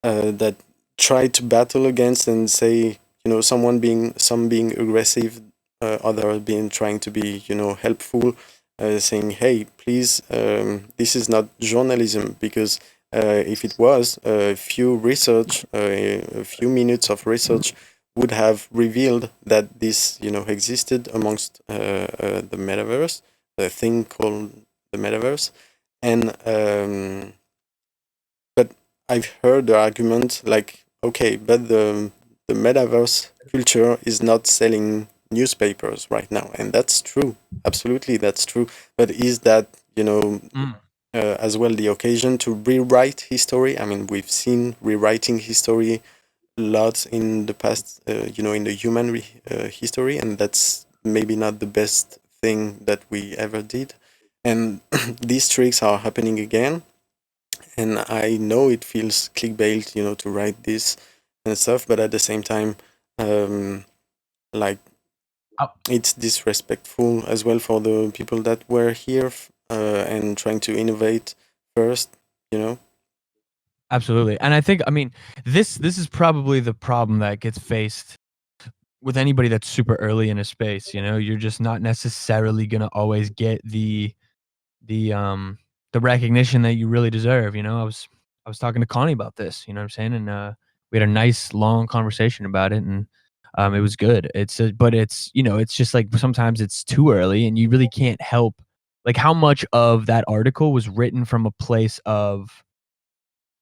[SPEAKER 1] that try to battle against and say, some being aggressive, other being trying to be, helpful, saying, hey, please, this is not journalism, because if it was, a few minutes of research would have revealed that this, existed amongst the metaverse, the thing called the metaverse, and but I've heard the argument like, okay, but the metaverse culture is not selling newspapers right now, and that's true. Absolutely, that's true. But is that,
[SPEAKER 3] Mm.
[SPEAKER 1] as well the occasion to rewrite history? I mean, we've seen rewriting history a lot in the past, in the human history, and that's maybe not the best thing that we ever did. And these tricks are happening again, and I know it feels clickbait, to write this and stuff, but at the same time, um, like,
[SPEAKER 3] Oh,
[SPEAKER 1] it's disrespectful as well for the people that were here and trying to innovate first, you know.
[SPEAKER 3] absolutely. And I mean, this is probably the problem that gets faced with anybody that's super early in a space. You're just not necessarily gonna always get the um the recognition that you really deserve. I was talking to Connie about this, you know what I'm saying? And we had a nice long conversation about it, and it was good. But it's just like sometimes it's too early and you really can't help, like, how much of that article was written from a place of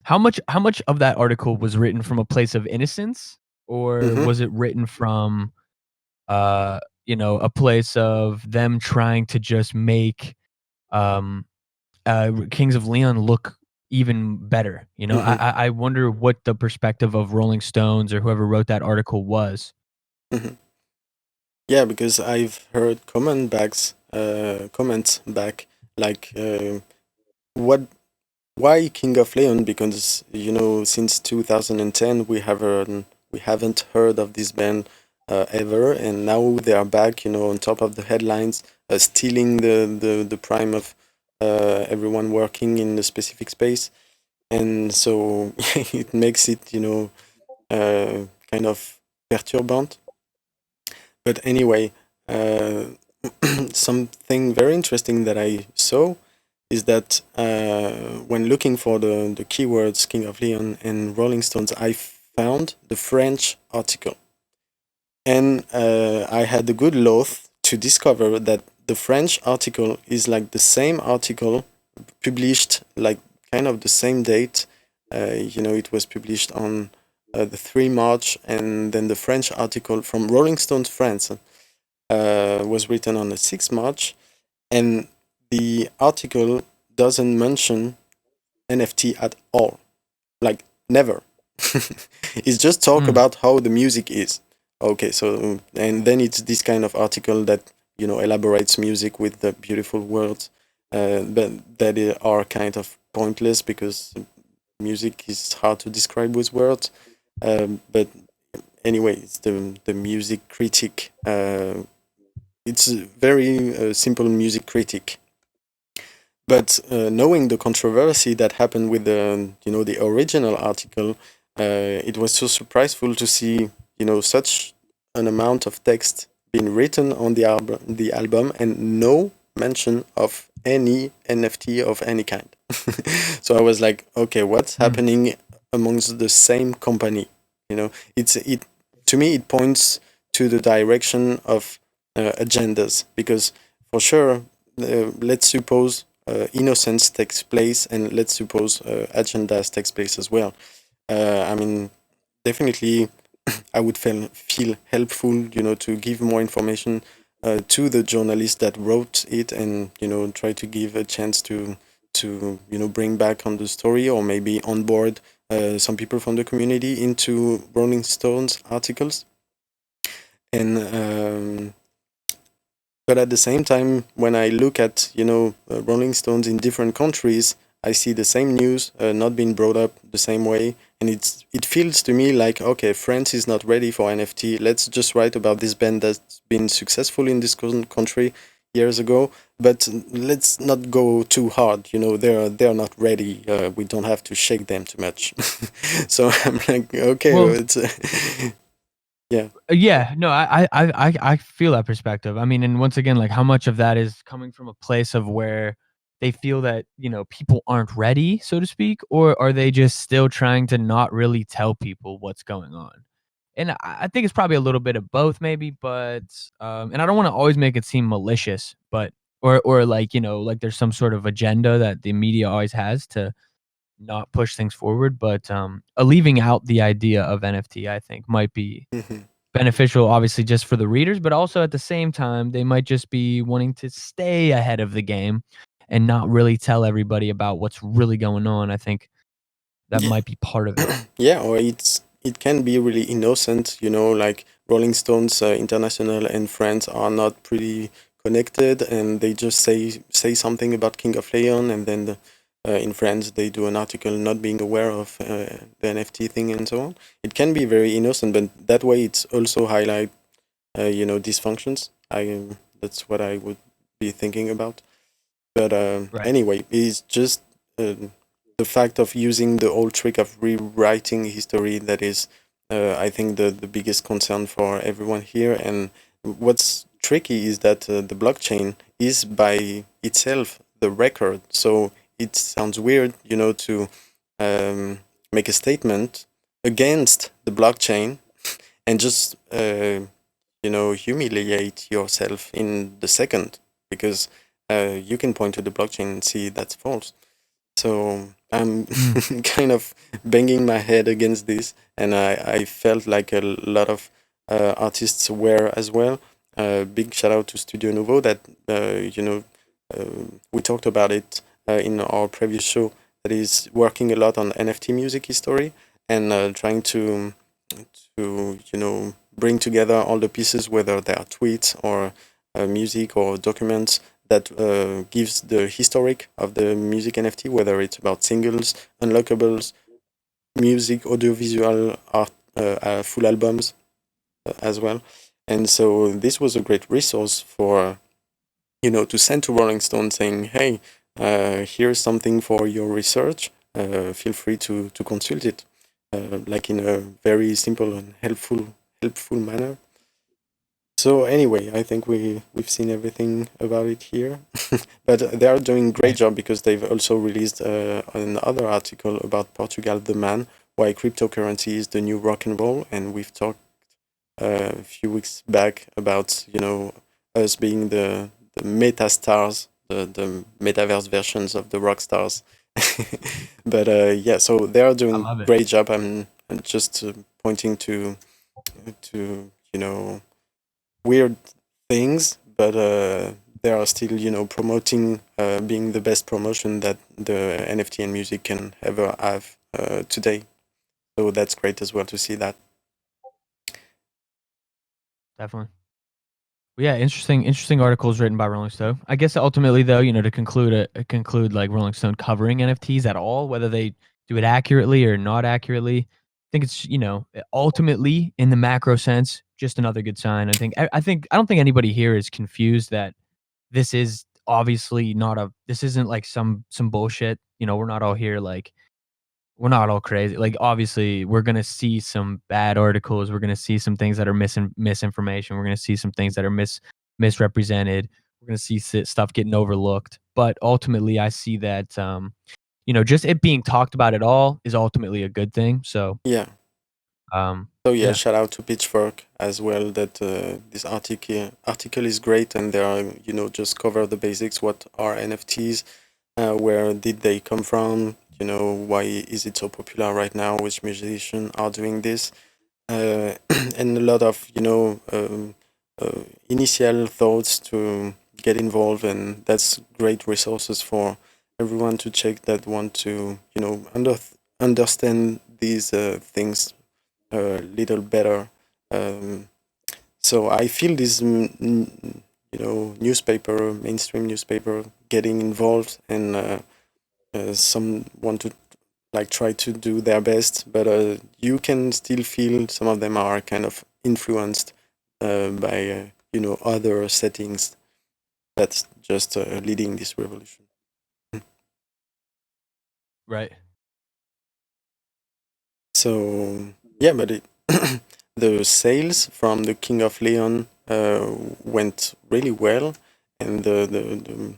[SPEAKER 3] how much of that article was written from a place of innocence, or
[SPEAKER 1] Mm-hmm.
[SPEAKER 3] was it written from a place of them trying to just make um Kings of Leon look even better. I
[SPEAKER 1] Mm-hmm.
[SPEAKER 3] I I wonder what the perspective of Rolling Stones or whoever wrote that article was.
[SPEAKER 1] Mm-hmm. Yeah, because I've heard comments back like, what why King of Leon? Because, since 2010 we haven't heard of this band ever, and now they are back, on top of the headlines, stealing the prime of everyone working in a specific space, and so it makes it, kind of perturbant. But anyway, uh, something very interesting that I saw is that when looking for the keywords King of Leon and Rolling Stones, I found the French article. And I had the good luck to discover that the French article is like the same article published like kind of the same date. It was published on the 3 March, and then the French article from Rolling Stones France was written on the 6 March, and the article doesn't mention NFT at all, like never. It's just talk about how the music is. Okay, so and then it's this kind of article that elaborates music with the beautiful words, but that are kind of pointless because music is hard to describe with words. But anyway, it's the music critic. It's a very simple music critic. But knowing the controversy that happened with the original article, it was so surpriseful to see such an amount of text being written on the album and no mention of any NFT of any kind. So I was like, okay, what's happening amongst the same company? It to me it points to the direction of agendas, because for sure, let's suppose innocence takes place, and let's suppose agendas takes place as well. I mean, definitely, I would feel helpful, to give more information to the journalist that wrote it, and try to give a chance to bring back on the story, or maybe onboard some people from the community into Rolling Stones articles. And but at the same time, when I look at Rolling Stones in different countries, I see the same news not being brought up the same way, and it feels to me like, okay, France is not ready for NFT. Let's just write about this band that's been successful in this country years ago, but let's not go too hard. They're not ready. We don't have to shake them too much. So I'm like, okay,
[SPEAKER 3] Well,
[SPEAKER 1] it's yeah.
[SPEAKER 3] Yeah, no, I feel that perspective. I mean, and once again, like how much of that is coming from a place of where they feel that, people aren't ready, so to speak, or are they just still trying to not really tell people what's going on? And I think it's probably a little bit of both, maybe, but and I don't want to always make it seem malicious, but or like, like there's some sort of agenda that the media always has to not push things forward, but leaving out the idea of NFT, I think, might be
[SPEAKER 1] Mhm.
[SPEAKER 3] beneficial, obviously, just for the readers, but also at the same time, they might just be wanting to stay ahead of the game and not really tell everybody about what's really going on. I think that
[SPEAKER 1] Yeah.
[SPEAKER 3] might be part of it.
[SPEAKER 1] Yeah, or it can be really innocent, like Rolling Stones International and France are not pretty connected, and they just say something about King of Leon, and then in France they do an article not being aware of the NFT thing and so on. It can be very innocent, but that way it's also highlight dysfunctions. That's what I would be thinking about. But
[SPEAKER 3] Right.
[SPEAKER 1] anyway, it's just the fact of using the old trick of rewriting history that is, I think, the biggest concern for everyone here. And what's tricky is that the blockchain is by itself the record. So it sounds weird, to make a statement against the blockchain and just, humiliate yourself in the second, because you can point to the blockchain and see that's false. So I'm kind of banging my head against this, and I felt like a lot of artists were as well. Big shout out to Studio Nouveau that we talked about it in our previous show. That is working a lot on NFT music history and trying to bring together all the pieces, whether they are tweets or music or documents that gives the historic of the music NFT, whether it's about singles, unlockables, music, audiovisual art, full albums as well. And so this was a great resource for to send to Rolling Stone saying, hey, here's something for your research. Feel free to consult it, like in a very simple and helpful manner. So anyway, I think we've seen everything about it here, but they are doing a great
[SPEAKER 3] Right.
[SPEAKER 1] job because they've also released another article about Portugal the Man, why cryptocurrency is the new rock and roll, and we've talked a few weeks back about us being the meta stars, the metaverse versions of the rock stars. But yeah, so they are doing
[SPEAKER 3] love it.
[SPEAKER 1] great job. I'm just pointing to weird things, but they are still promoting being the best promotion that the NFT and music can ever have today. So that's great as well to see that.
[SPEAKER 3] Definitely. Well, yeah, interesting articles written by Rolling Stone. I guess ultimately, though, to conclude like Rolling Stone covering NFTs at all, whether they do it accurately or not accurately, I think it's ultimately in the macro sense just another good sign. I don't think anybody here is confused that this is obviously this isn't like some bullshit. We're not all here like we're not all crazy. Like, obviously, we're gonna see some bad articles. We're gonna see some things that are misinformation. We're gonna see some things that are misrepresented. We're gonna see stuff getting overlooked. But ultimately, I see that just it being talked about at all is ultimately a good thing. So
[SPEAKER 1] Yeah.
[SPEAKER 3] um,
[SPEAKER 1] So yeah,
[SPEAKER 3] yeah.
[SPEAKER 1] shout out to Pitchfork as well. That this article is great, and they are just cover the basics. What are NFTs? Where did they come from? Why is it so popular right now? Which musicians are doing this? And a lot of initial thoughts to get involved, and that's great resources for everyone to check that want to understand these things a little better. So I feel this newspaper, mainstream newspaper, getting involved, and some want to try to do their best, but you can still feel some of them are kind of influenced by other settings that's just leading this revolution.
[SPEAKER 3] Right.
[SPEAKER 1] So yeah, but the sales from the King of Leon went really well, and the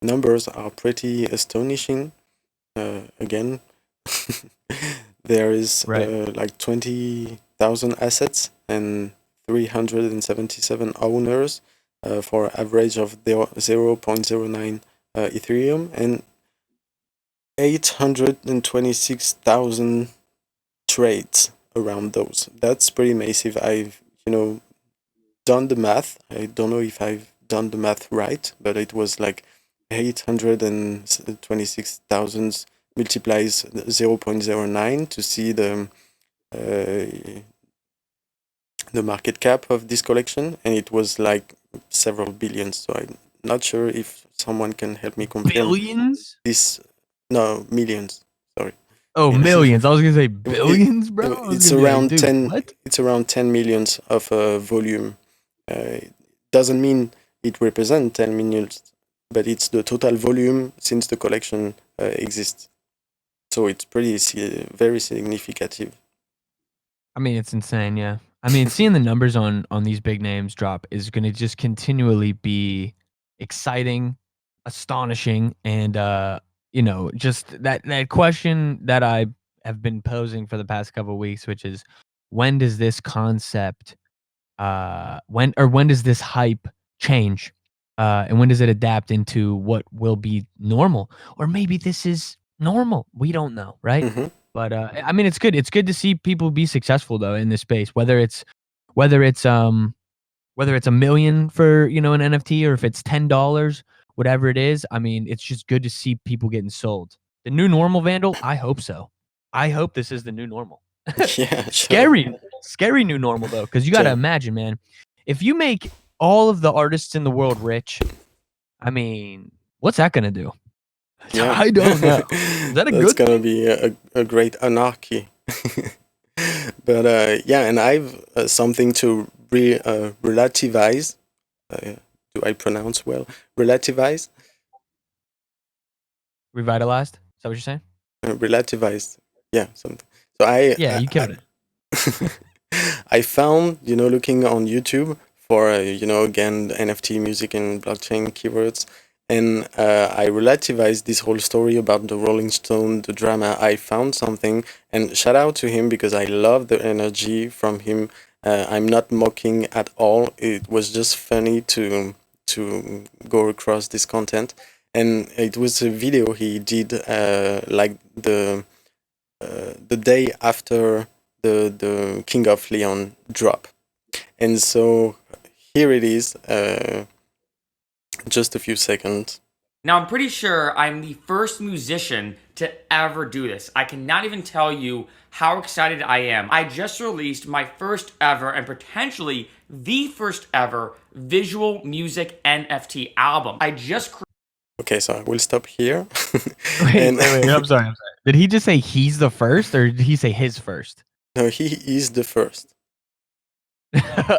[SPEAKER 1] numbers are pretty astonishing. Again, there is
[SPEAKER 3] Right.
[SPEAKER 1] 20,000 assets and 377 owners for average of 0.09 Ethereum and 826,000 trades around those. That's pretty massive. I've done the math. I don't know if I've done the math right, but it was like 826,000 multiplies 0.09 to see the market cap of this collection, and it was like several billions. So I'm not sure if someone can help me confirm
[SPEAKER 3] Billions?
[SPEAKER 1] this. No, millions. Sorry.
[SPEAKER 3] Oh,
[SPEAKER 1] Yeah.
[SPEAKER 3] millions. I was gonna say billions, bro. I was
[SPEAKER 1] It's
[SPEAKER 3] gonna be like,
[SPEAKER 1] around
[SPEAKER 3] dude,
[SPEAKER 1] 10.
[SPEAKER 3] what?
[SPEAKER 1] It's around 10 millions of volume. It doesn't mean it represents 10 millions, but it's the total volume since the collection exists. So it's pretty very significant.
[SPEAKER 3] I mean, it's insane, yeah. I mean, seeing the numbers on these big names drop is going to just continually be exciting, astonishing, and just that question that I have been posing for the past couple of weeks, which is when does this concept when does this hype change? And when does it adapt into what will be normal? Or maybe this is normal. We don't know, right?
[SPEAKER 1] Mm-hmm.
[SPEAKER 3] But I mean, it's good. It's good to see people be successful though in this space. Whether it's a million for an NFT or if it's $10, whatever it is. I mean, it's just good to see people getting sold. The new normal, Vandal. I hope so. I hope this is the new normal.
[SPEAKER 1] Yeah, sure.
[SPEAKER 3] Scary new normal though, because you got to
[SPEAKER 1] Yeah.
[SPEAKER 3] imagine, man. If you make all of the artists in the world rich, I mean, what's that gonna do?
[SPEAKER 1] Yeah.
[SPEAKER 3] I don't know. Is that a
[SPEAKER 1] That's
[SPEAKER 3] good
[SPEAKER 1] gonna
[SPEAKER 3] thing?
[SPEAKER 1] be a great anarchy. But yeah, and I've something to relativize. Do I pronounce well? Relativize?
[SPEAKER 3] Revitalized? Is that what you're saying?
[SPEAKER 1] Relativize. Yeah, something. So I,
[SPEAKER 3] Yeah,
[SPEAKER 1] I,
[SPEAKER 3] you killed it.
[SPEAKER 1] I found, looking on YouTube for, again, the NFT music and blockchain keywords. And I relativized this whole story about the Rolling Stone, the drama. I found something, and shout out to him because I love the energy from him. I'm not mocking at all. It was just funny to go across this content, and it was a video he did like the day after the King of Leon drop, and so here it is. Just a few seconds.
[SPEAKER 6] Now, I'm pretty sure I'm the first musician to ever do this. I cannot even tell you how excited I am. I just released my first ever and potentially the first ever visual music NFT album. I just
[SPEAKER 1] Okay, so I will stop here.
[SPEAKER 3] Wait, I'm sorry. Did he just say he's the first, or did he say his first?
[SPEAKER 1] No, he is the first.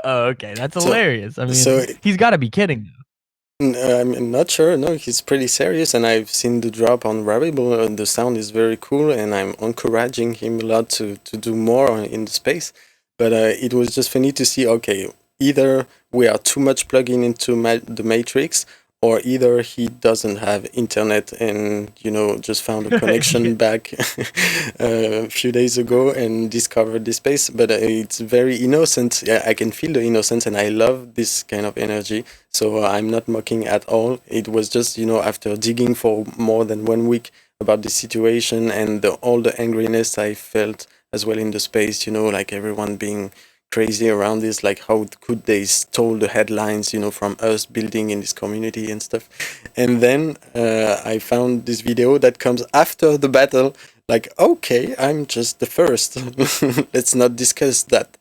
[SPEAKER 3] Oh, okay, that's hilarious. I mean,
[SPEAKER 1] so
[SPEAKER 3] he's got to be kidding.
[SPEAKER 1] I'm not sure. No, he's pretty serious, and I've seen the drop on Rarible, and the sound is very cool, and I'm encouraging him a lot to do more in the space. But it was just funny to see, okay, either we are too much plugging into the Matrix, or either he doesn't have internet and, just found a connection back a few days ago and discovered this space. But it's very innocent. Yeah, I can feel the innocence, and I love this kind of energy. So I'm not mocking at all. It was just, after digging for more than 1 week about the situation and all the angriness I felt as well in the space, like everyone being crazy around this, like how could they stole the headlines, from us building in this community and stuff. And then I found this video that comes after the battle, like, okay, I'm just the first. Let's not discuss that.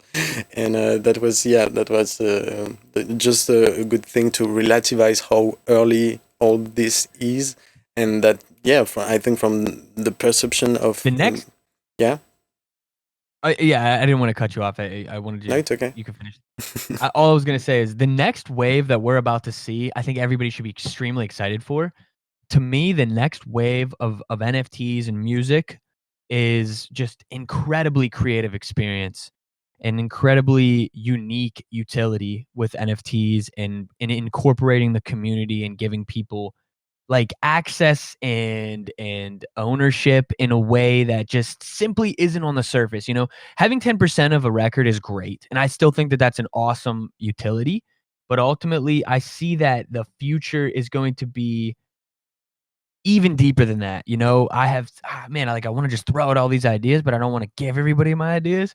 [SPEAKER 1] And that was just a good thing to relativize how early all this is. And that, I think from the perception of
[SPEAKER 3] the next...
[SPEAKER 1] Yeah?
[SPEAKER 3] I didn't want to cut you off. I wanted you.
[SPEAKER 1] No, it's okay.
[SPEAKER 3] You can finish. All I was gonna say is the next wave that we're about to see, I think everybody should be extremely excited for. To me, the next wave of NFTs and music is just incredibly creative experience, an incredibly unique utility with NFTs and incorporating the community and giving people like access and ownership in a way that just simply isn't on the surface. Having 10% of a record is great, and I still think that that's an awesome utility, but ultimately I see that the future is going to be even deeper than that. I have I want to just throw out all these ideas, but I don't want to give everybody my ideas.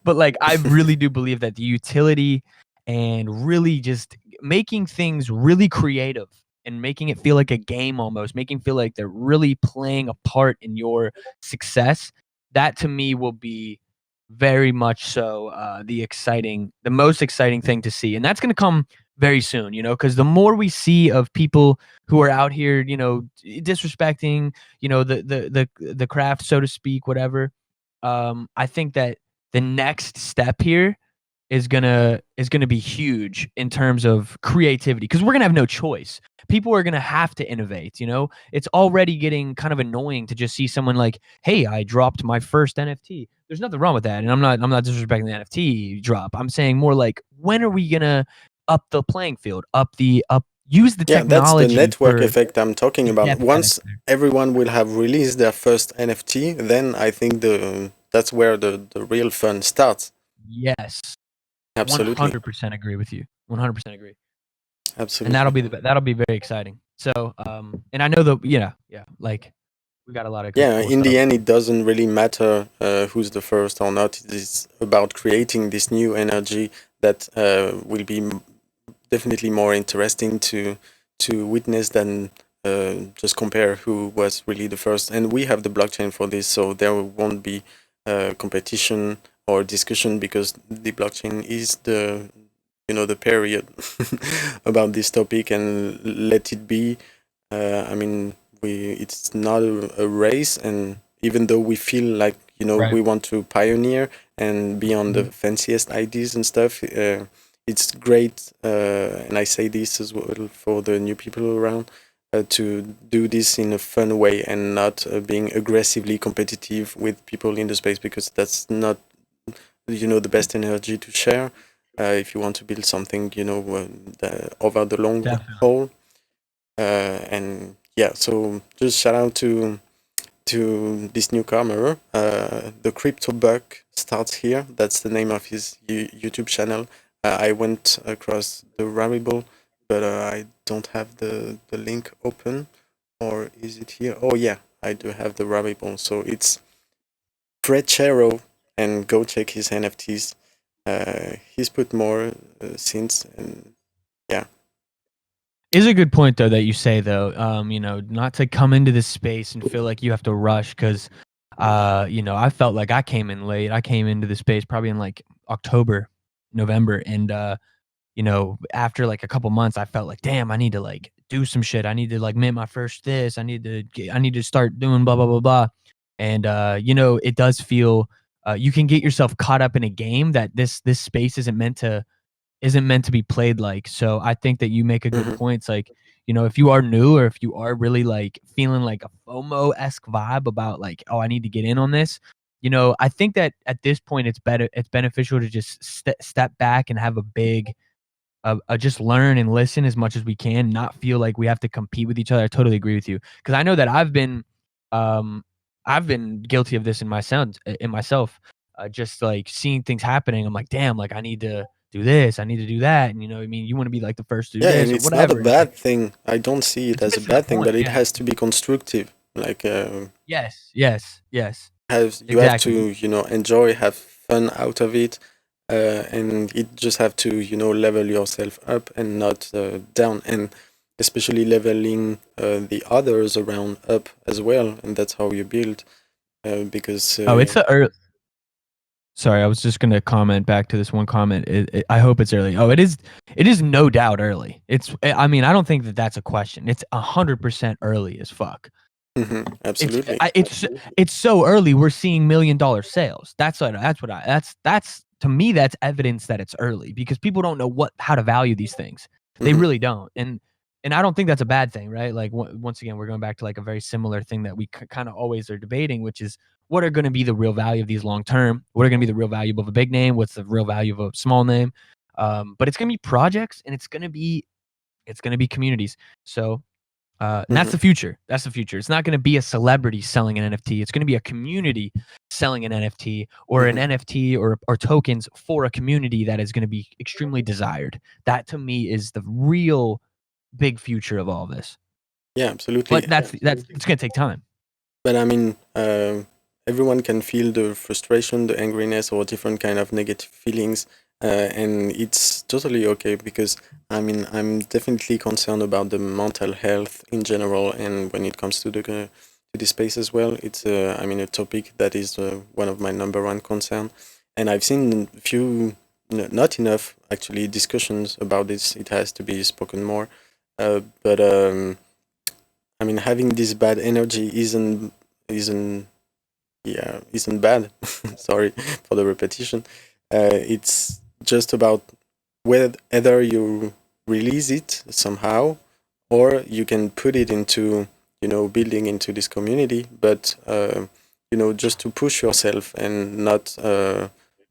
[SPEAKER 3] But like, I really do believe that the utility and really just making things really creative and making it feel like a game, almost making feel like they're really playing a part in your success, that to me will be very much so the most exciting thing to see. And that's going to come very soon, because the more we see of people who are out here, disrespecting, the craft, so to speak, whatever, I think that the next step here is gonna be huge in terms of creativity, because we're gonna have no choice. People are gonna have to innovate. It's already getting kind of annoying to just see someone like, hey, I dropped my first NFT. There's nothing wrong with that, and I'm not disrespecting the NFT drop. I'm saying more like, when are we gonna up the playing field, use the technology?
[SPEAKER 1] That's the network effect I'm talking about. Once everyone will have released their first NFT, then I think that's where the real fun starts.
[SPEAKER 3] Yes.
[SPEAKER 1] Absolutely.
[SPEAKER 3] 100% agree with you. 100% agree.
[SPEAKER 1] Absolutely.
[SPEAKER 3] And that'll be very exciting. So, and I know like, we got a lot of
[SPEAKER 1] in the end, it doesn't really matter who's the first or not. It is about creating this new energy that will be definitely more interesting to witness than just compare who was really the first. And we have the blockchain for this, so there won't be competition or discussion, because the blockchain is the period about this topic, and let it be. It's not a race, and even though we feel like
[SPEAKER 3] Right.
[SPEAKER 1] we want to pioneer and be on the fanciest ideas and stuff, it's great, and I say this as well for the new people around, to do this in a fun way and not being aggressively competitive with people in the space, because that's not the best energy to share if you want to build something over the long haul. And yeah, so just shout out to this newcomer. The Crypto Buck starts here. That's the name of his YouTube channel. I went across the Rarible, but I don't have the link open. Or is it here? Oh yeah, I do have the Rarible. So it's Freccero, and go check his NFTs. He's put more since, and yeah.
[SPEAKER 3] Is a good point though that you say though, you know, not to come into this space and feel like you have to rush because, you know, I felt like I came in late. I came into the space probably in like October, November, and you know, after like a couple months, I felt like, damn, I need to like do some shit. I need to like mint my first this. I need to start doing blah blah blah blah, and you know, it does feel you can get yourself caught up in a game that this space isn't meant to be played like. So I think that you make a good
[SPEAKER 1] Mhm.
[SPEAKER 3] point. It's like, you know, if you are new or if you are really like feeling like a FOMO-esque vibe about like, oh, I need to get in on this, you know, I think that at this point it's beneficial to just step back and have a big just learn and listen as much as we can, not feel like we have to compete with each other. I totally agree with you because I know that um, I've been guilty of this in myself, just like seeing things happening. I'm like, damn, like I need to do this, I need to do that, and you know, what I mean, you want to be like the first to do
[SPEAKER 1] Yeah, and
[SPEAKER 3] this or
[SPEAKER 1] it's not a
[SPEAKER 3] whatever. And it's like
[SPEAKER 1] bad thing. I don't see it
[SPEAKER 3] it's
[SPEAKER 1] as a
[SPEAKER 3] missing the
[SPEAKER 1] bad thing,
[SPEAKER 3] point.
[SPEAKER 1] but it
[SPEAKER 3] Yeah.
[SPEAKER 1] has to be constructive. Like
[SPEAKER 3] Yes. Yes. Yes.
[SPEAKER 1] you have
[SPEAKER 3] Exactly.
[SPEAKER 1] to enjoy, have fun out of it, and it just have to level yourself up and not down, and especially leveling the others around up as well, and that's how you build. Because
[SPEAKER 3] Oh, it's the early. Sorry, I was just gonna comment back to this one comment. I hope it's early. Oh, it is. It is no doubt early. I mean, I don't think that that's a question. It's 100% early as fuck. It's
[SPEAKER 1] absolutely.
[SPEAKER 3] it's so early. We're seeing $1 million sales. That's to me that's evidence that it's early because people don't know how to value these things. They
[SPEAKER 1] Mhm.
[SPEAKER 3] really don't. And I don't think that's a bad thing, right? Like once again, we're going back to like a very similar thing that we kind of always are debating, which is what are going to be the real value of these long term? What are going to be the real value of a big name? What's the real value of a small name? But it's going to be projects and it's going to be communities. So and that's
[SPEAKER 1] Mhm.
[SPEAKER 3] the future. That's the future. It's not going to be a celebrity selling an NFT. It's going to be a community selling an NFT or an
[SPEAKER 1] Mhm.
[SPEAKER 3] NFT or tokens for a community that is going to be extremely desired. That to me is the real big future of all this.
[SPEAKER 1] Yeah, absolutely.
[SPEAKER 3] But that's it's going to take time.
[SPEAKER 1] But I mean, everyone can feel the frustration, the angriness, or different kind of negative feelings, and it's totally okay because I mean, I'm definitely concerned about the mental health in general, and when it comes to the space as well, it's I mean a topic that is one of my number one concern, and I've seen a few, not enough actually discussions about this. It has to be spoken more, but. I mean, having this bad energy isn't isn't bad. Sorry for the repetition. It's just about whether you release it somehow, or you can put it into building into this community. But just to push yourself and not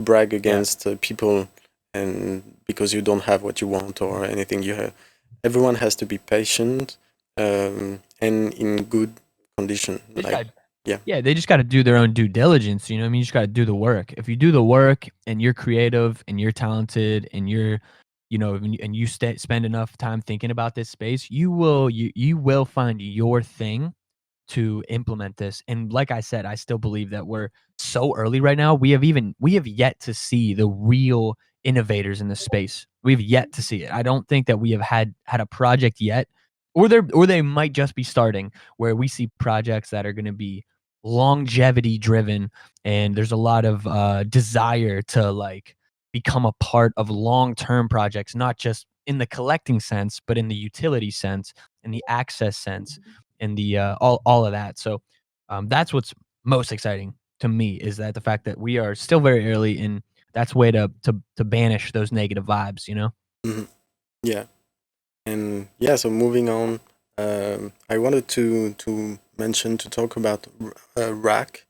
[SPEAKER 1] brag
[SPEAKER 3] Yeah.
[SPEAKER 1] against people, and because you don't have what you want or anything. Everyone has to be patient and in good condition.
[SPEAKER 3] They just
[SPEAKER 1] Like,
[SPEAKER 3] got
[SPEAKER 1] yeah.
[SPEAKER 3] Yeah, they just got to do their own due diligence. You know what I mean? You just got to do the work. If you do the work and you're creative and you're talented and you're, you know, and you spend enough time thinking about this space, you will find your thing to implement this. And like I said, I still believe that we're so early right now. We have yet to see the real innovators in this space. We've yet to see it. I don't think that we have had a project yet, or they might just be starting where we see projects that are going to be longevity driven, and there's a lot of desire to like become a part of long term projects, not just in the collecting sense, but in the utility sense, in the access sense, and the all of that. So that's what's most exciting to me is that the fact that we are still very early, and that's way to banish those negative vibes. You know.
[SPEAKER 1] Mhm. Yeah. And yeah, so moving on, I wanted to mention to talk about Rack,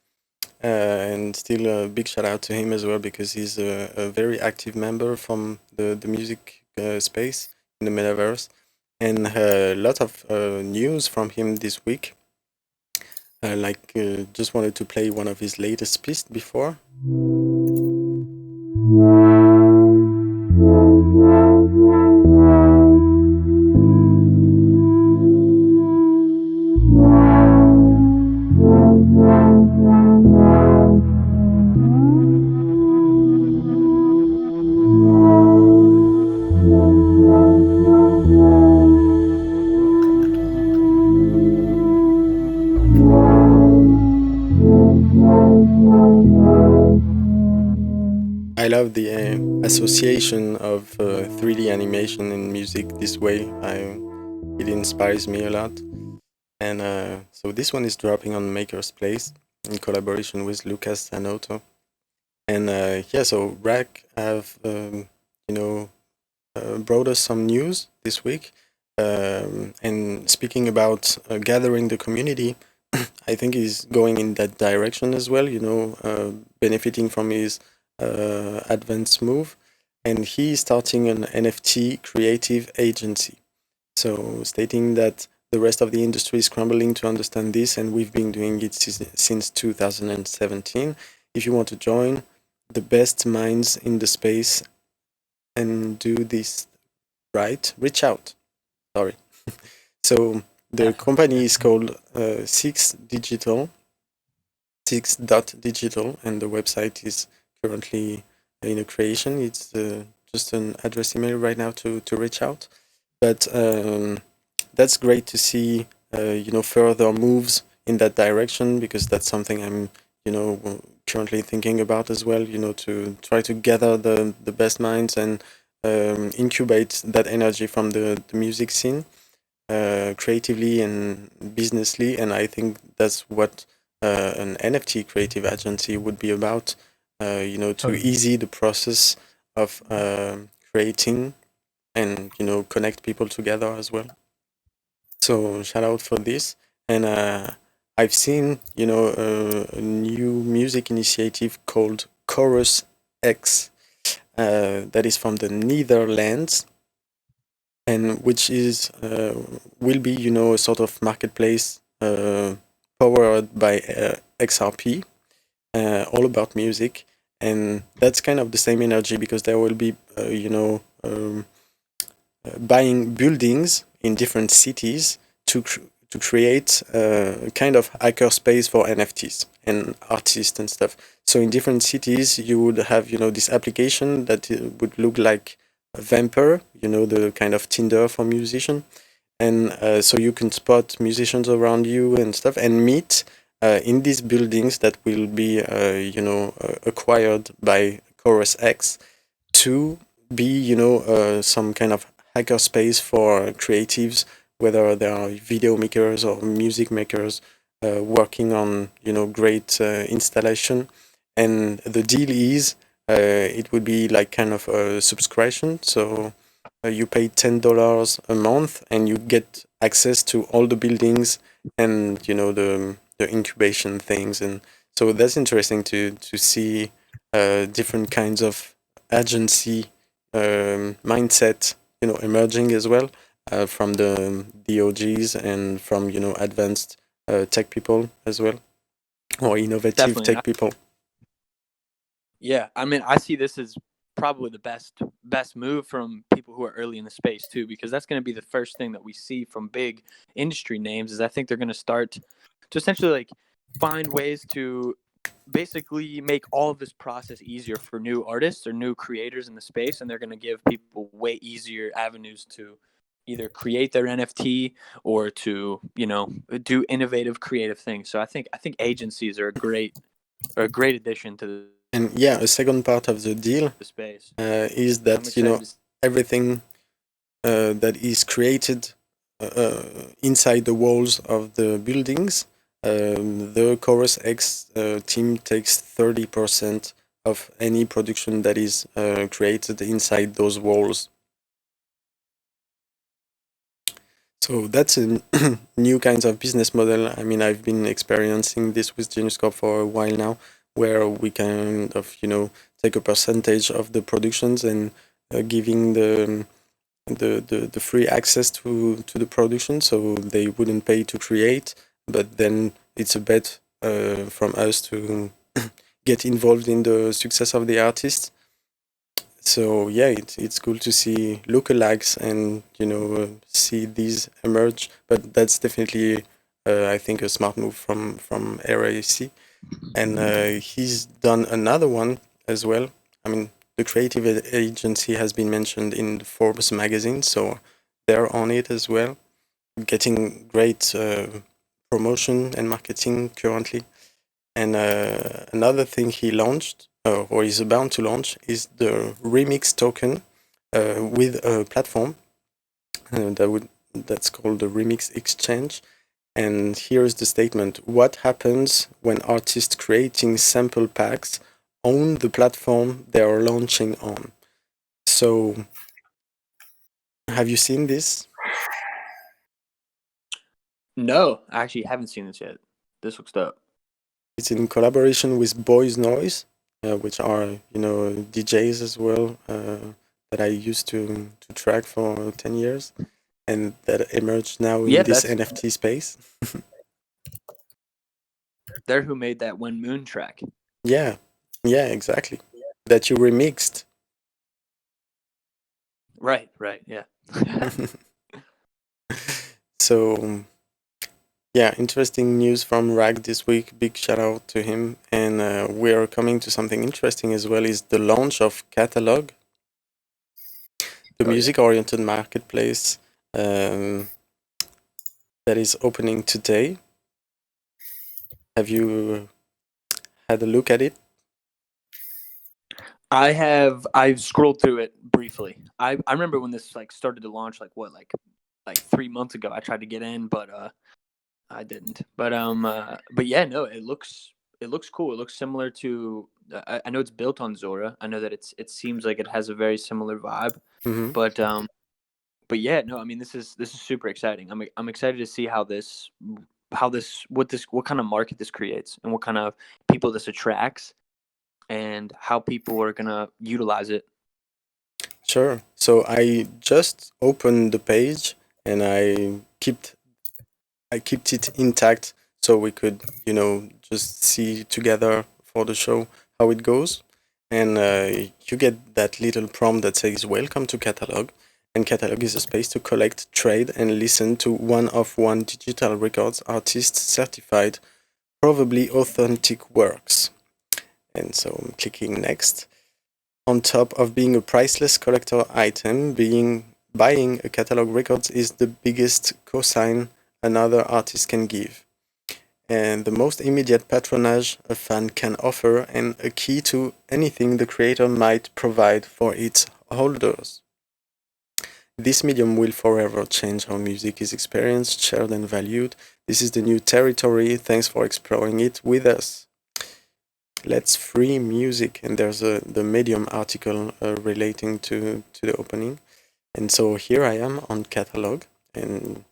[SPEAKER 1] and still a big shout out to him as well because he's a very active member from the music space in the metaverse, and a lot of news from him this week. Just wanted to play one of his latest pieces before. I love the association of 3D animation and music this way. It inspires me a lot. And so this one is dropping on Maker's Place in collaboration with Lucas Sanoto. And so Rack have brought us some news this week. And speaking about gathering the community, I think he's going in that direction as well. Benefiting from his advanced move, and he's starting an NFT creative agency. So stating that the rest of the industry is scrambling to understand this, and we've been doing it since 2017. If you want to join the best minds in the space and do this right, reach out. Sorry. So the company is called Six Digital, Six.digital, and the website is currently in a creation. It's just an address email right now to reach out. But that's great to see further moves in that direction, because that's something I'm currently thinking about as well, to try to gather the best minds and incubate that energy from the music scene creatively and businessly. And I think that's what an NFT creative agency would be about. To easy the process of creating and connect people together as well. So shout out for this. And I've seen a new music initiative called Chorus X that is from the Netherlands, and which is will be a sort of marketplace powered by XRP, all about music. And that's kind of the same energy, because there will be buying buildings in different cities to create a kind of hackerspace for NFTs and artists and stuff. So in different cities you would have this application that would look like a Vamper, the kind of Tinder for musician, and so you can spot musicians around you and stuff, and meet in these buildings that will be acquired by Chorus X to be some kind of hackerspace for creatives, whether they are video makers or music makers working on great installation. And the deal is it would be like kind of a subscription, so you pay $10 a month and you get access to all the buildings and the incubation things. And so that's interesting to see different kinds of agency mindset emerging as well from the OGs and from advanced tech people as well, or innovative
[SPEAKER 7] Definitely.
[SPEAKER 1] tech people.
[SPEAKER 7] Yeah, I mean, I see this as probably the best move from people who are early in the space too, because that's going to be the first thing that we see from big industry names. Is I think they're going to start to essentially like find ways to basically make all of this process easier for new artists or new creators in the space, and they're going to give people way easier avenues to either create their NFT or to do innovative creative things. So I think agencies are a great addition to the
[SPEAKER 1] And yeah, a second part of the deal
[SPEAKER 7] space.
[SPEAKER 1] is that everything that is created inside the walls of the buildings, the Chorus X team takes 30% of any production that is created inside those walls. So that's a new kinds of business model. I mean, I've been experiencing this with geniuscorp for a while now, where we kind of take a percentage of the productions and giving the the free access to the production, so they wouldn't pay to create, but then it's a bet from us to get involved in the success of the artist. So yeah, it's cool to see lookalikes and see these emerge. But that's definitely I think a smart move from RAC, and he's done another one as well. I mean, the creative agency has been mentioned in the Forbes magazine, so they're on it as well, getting great promotion and marketing currently. And another thing he launched, or is about to launch, is the Remix token with a platform that's called the Remix Exchange. And here's the statement: what happens when artists creating sample packs own the platform they are launching on? So, have you seen this?
[SPEAKER 7] No, I actually haven't seen this yet. This looks dope.
[SPEAKER 1] It's in collaboration with Boys Noise, which are DJs as well, that I used to track for 10 years, and that emerged now in this NFT space.
[SPEAKER 7] They're who made that When Moon track.
[SPEAKER 1] Yeah, exactly. That you remixed.
[SPEAKER 7] Right, yeah.
[SPEAKER 1] So, yeah, interesting news from Rag this week. Big shout out to him. And we're coming to something interesting as well, is the launch of Catalog, the music-oriented marketplace that is opening today. Have you had a look at it?
[SPEAKER 7] I've scrolled through it briefly. I remember when this started to launch, like 3 months ago. I tried to get in, but I didn't. But yeah, no, it looks cool. It looks similar to I know it's built on Zora. I know that it seems like it has a very similar vibe.
[SPEAKER 1] Mm-hmm.
[SPEAKER 7] But yeah, no, I mean this is super exciting. I'm excited to see what kind of market this creates and what kind of people this attracts and how people are gonna utilize it.
[SPEAKER 1] Sure. So I just opened the page and I kept it intact so we could just see together for the show how it goes. And you get that little prompt that says welcome to Catalog. And Catalog is a space to collect, trade, and listen to one-of-one digital records, artists certified, probably authentic works. And so I'm clicking next. On top of being a priceless collector item, buying a catalog records is the biggest cosign another artist can give, and the most immediate patronage a fan can offer, and a key to anything the creator might provide for its holders. This medium will forever change how music is experienced, shared, and valued. This is the new territory. Thanks for exploring it with us. Let's free music. And there's the Medium article relating to the opening. And so here I am on Catalog, and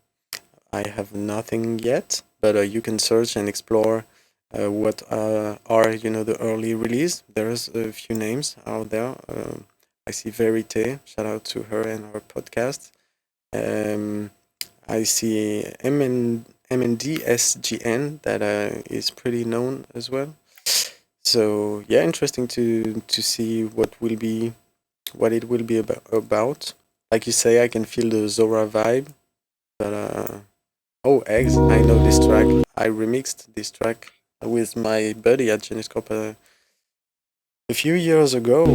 [SPEAKER 1] I have nothing yet, but you can search and explore what are the early release. There's a few names out there. I see Verite, shout out to her and her podcast. I see MNDSGN that is pretty known as well. So yeah, interesting to see what it will be about. Like you say, I can feel the Zora vibe, but Eggs, I know this track. I remixed this track with my buddy at geniuscorp a few years ago.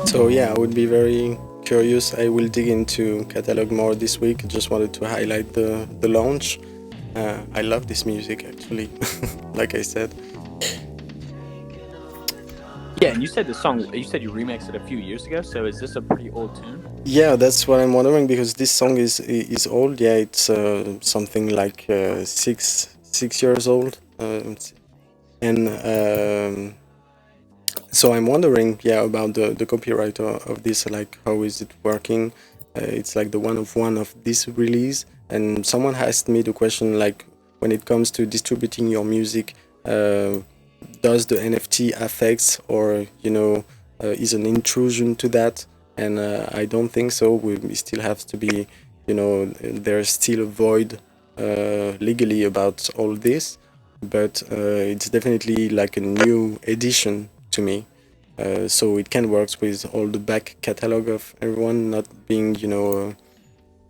[SPEAKER 1] So yeah, I would be very curious. I will dig into Catalog more this week. Just wanted to highlight the launch. I love this music actually, like I said.
[SPEAKER 7] Yeah, and you said the song. You said you remixed it a few years ago. So is this a pretty old tune?
[SPEAKER 1] Yeah, that's what I'm wondering because this song is old. Yeah, it's something like 6 years old, and so I'm wondering, yeah, about the copyright of this. Like, how is it working? It's like the one of this release, and someone asked me the question like, when it comes to distributing your music, does the NFT affects or is an intrusion to that? And I don't think so. We still have to be, there's still a void legally about all this, but it's definitely like a new edition to me. So it can work with all the back catalog of everyone not being,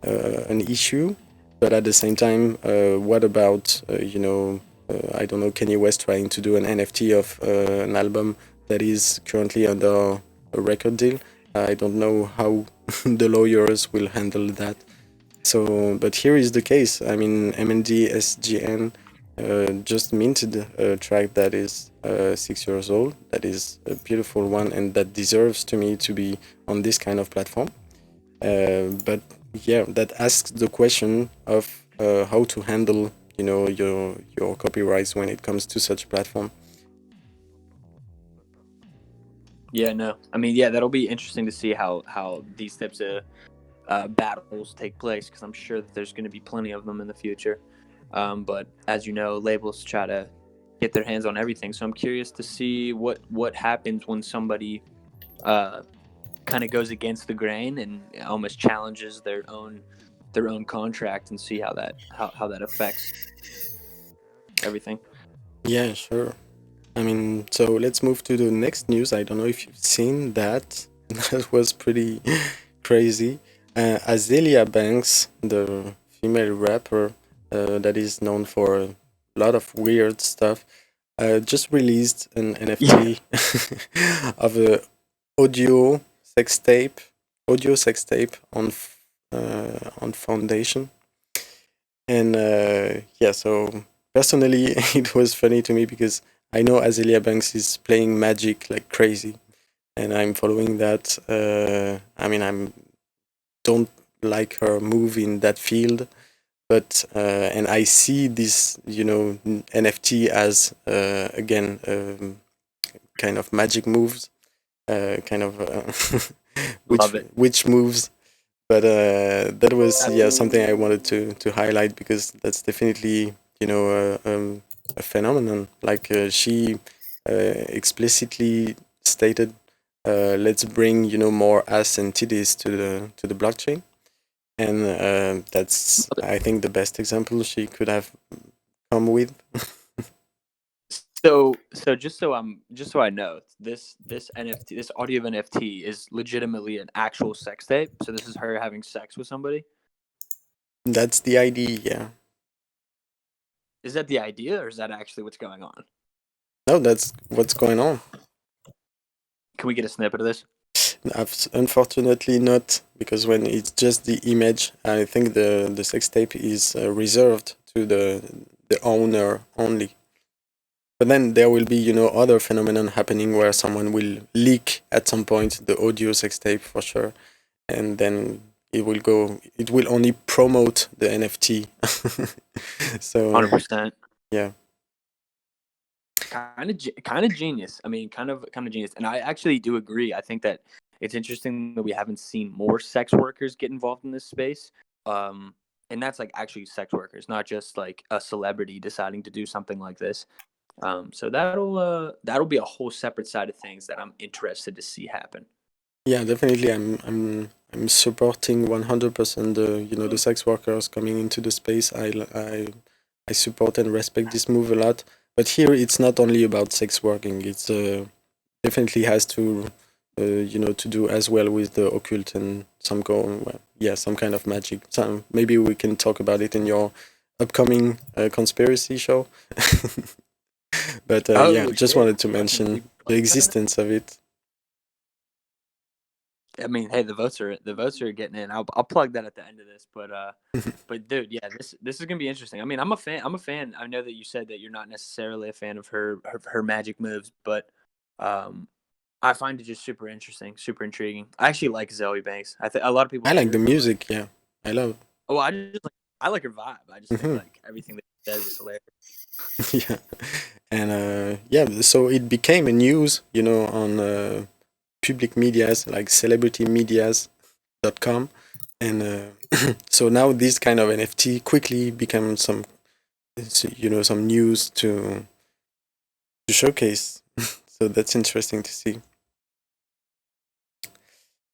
[SPEAKER 1] an issue. But at the same time, what about, I don't know, Kanye West trying to do an NFT of an album that is currently under a record deal? I don't know how the lawyers will handle that. So, but here is the case. I mean, MND just minted a track that is 6 years old. That is a beautiful one, and that deserves to me to be on this kind of platform. But yeah, that asks the question of how to handle, your copyrights when it comes to such a platform.
[SPEAKER 7] Yeah, no. I mean, yeah, that'll be interesting to see how these types of battles take place, because I'm sure that there's going to be plenty of them in the future. But as you know, labels try to get their hands on everything. So I'm curious to see what happens when somebody kind of goes against the grain and almost challenges their own contract, and see how that affects everything.
[SPEAKER 1] Yeah, sure. I mean, so let's move to the next news. I don't know if you've seen that. That was pretty crazy. Azealia Banks, the female rapper that is known for a lot of weird stuff, just released an NFT of a audio sextape, on Foundation. And yeah, so personally, it was funny to me because I know Azealia Banks is playing Magic like crazy, and I'm following that. I mean, I don't like her move in that field, but and I see this, NFT as again kind of magic moves, kind of
[SPEAKER 7] Love it.
[SPEAKER 1] which moves. But that was something I wanted to highlight because that's definitely a phenomenon. Like she explicitly stated, let's bring more ass and titties to the blockchain, and that's I think the best example she could have come with.
[SPEAKER 7] So just so I know, this NFT, this audio NFT is legitimately an actual sex tape. So this is her having sex with somebody.
[SPEAKER 1] That's the idea. Yeah.
[SPEAKER 7] Is that the idea, or is that actually what's going on?
[SPEAKER 1] No, that's what's going on.
[SPEAKER 7] Can we get a snippet of this?
[SPEAKER 1] Unfortunately not, because when it's just the image, I think the sex tape is reserved to the owner only. But then there will be, other phenomenon happening where someone will leak at some point the audio sex tape for sure, and then it will only promote the NFT. So
[SPEAKER 7] 100%.
[SPEAKER 1] yeah.
[SPEAKER 7] Kind of genius. I mean, kind of genius. And I actually do agree. I think that it's interesting that we haven't seen more sex workers get involved in this space. And that's like actually sex workers, not just like a celebrity deciding to do something like this. So that'll be a whole separate side of things that I'm interested to see happen.
[SPEAKER 1] Yeah, definitely. I'm supporting 100% the sex workers coming into the space. I support and respect this move a lot. But here it's not only about sex working. It's definitely has to to do as well with the occult and some kind of magic. Maybe we can talk about it in your upcoming conspiracy show. But just wanted to mention the existence of it.
[SPEAKER 7] I mean, hey, the votes are getting in. I'll plug that at the end of this, but dude, yeah, this is gonna be interesting. I mean, I'm a fan. I know that you said that you're not necessarily a fan of her magic moves, but I find it just super interesting, super intriguing. I actually like Azealia Banks. I think a lot of people
[SPEAKER 1] I like
[SPEAKER 7] hate
[SPEAKER 1] the
[SPEAKER 7] her, but, like,
[SPEAKER 1] music. Yeah, I love.
[SPEAKER 7] oh, I like her vibe. I just think
[SPEAKER 1] Hmm.
[SPEAKER 7] like everything that she says is hilarious.
[SPEAKER 1] Yeah, and yeah, so it became a news, on public medias like celebritymedias.com, and so now this kind of NFT quickly become some news to showcase. So that's interesting to see.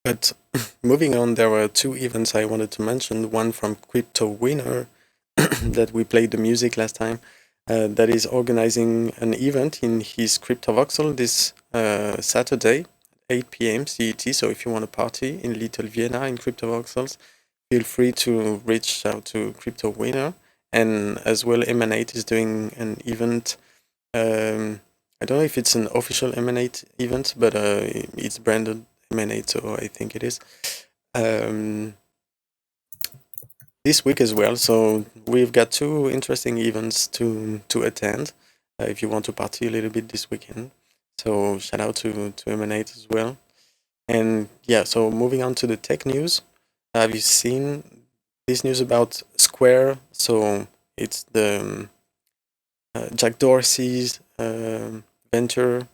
[SPEAKER 1] But moving on, there were two events I wanted to mention. One from Crypto Winner that we played the music last time. That is organizing an event in his Crypto Voxel this Saturday, 8 p.m. CET. So if you want to party in Little Vienna in Crypto Voxels, feel free to reach out to Crypto Winner. And as well, MAi is doing an event. I don't know if it's an official MAi event, but it's branded MAi, so I think it is. This week as well, so we've got two interesting events to attend if you want to party a little bit this weekend. So shout out to MAi as well. And yeah, so moving on to the tech news. Have you seen this news about Square? So it's the Jack Dorsey's venture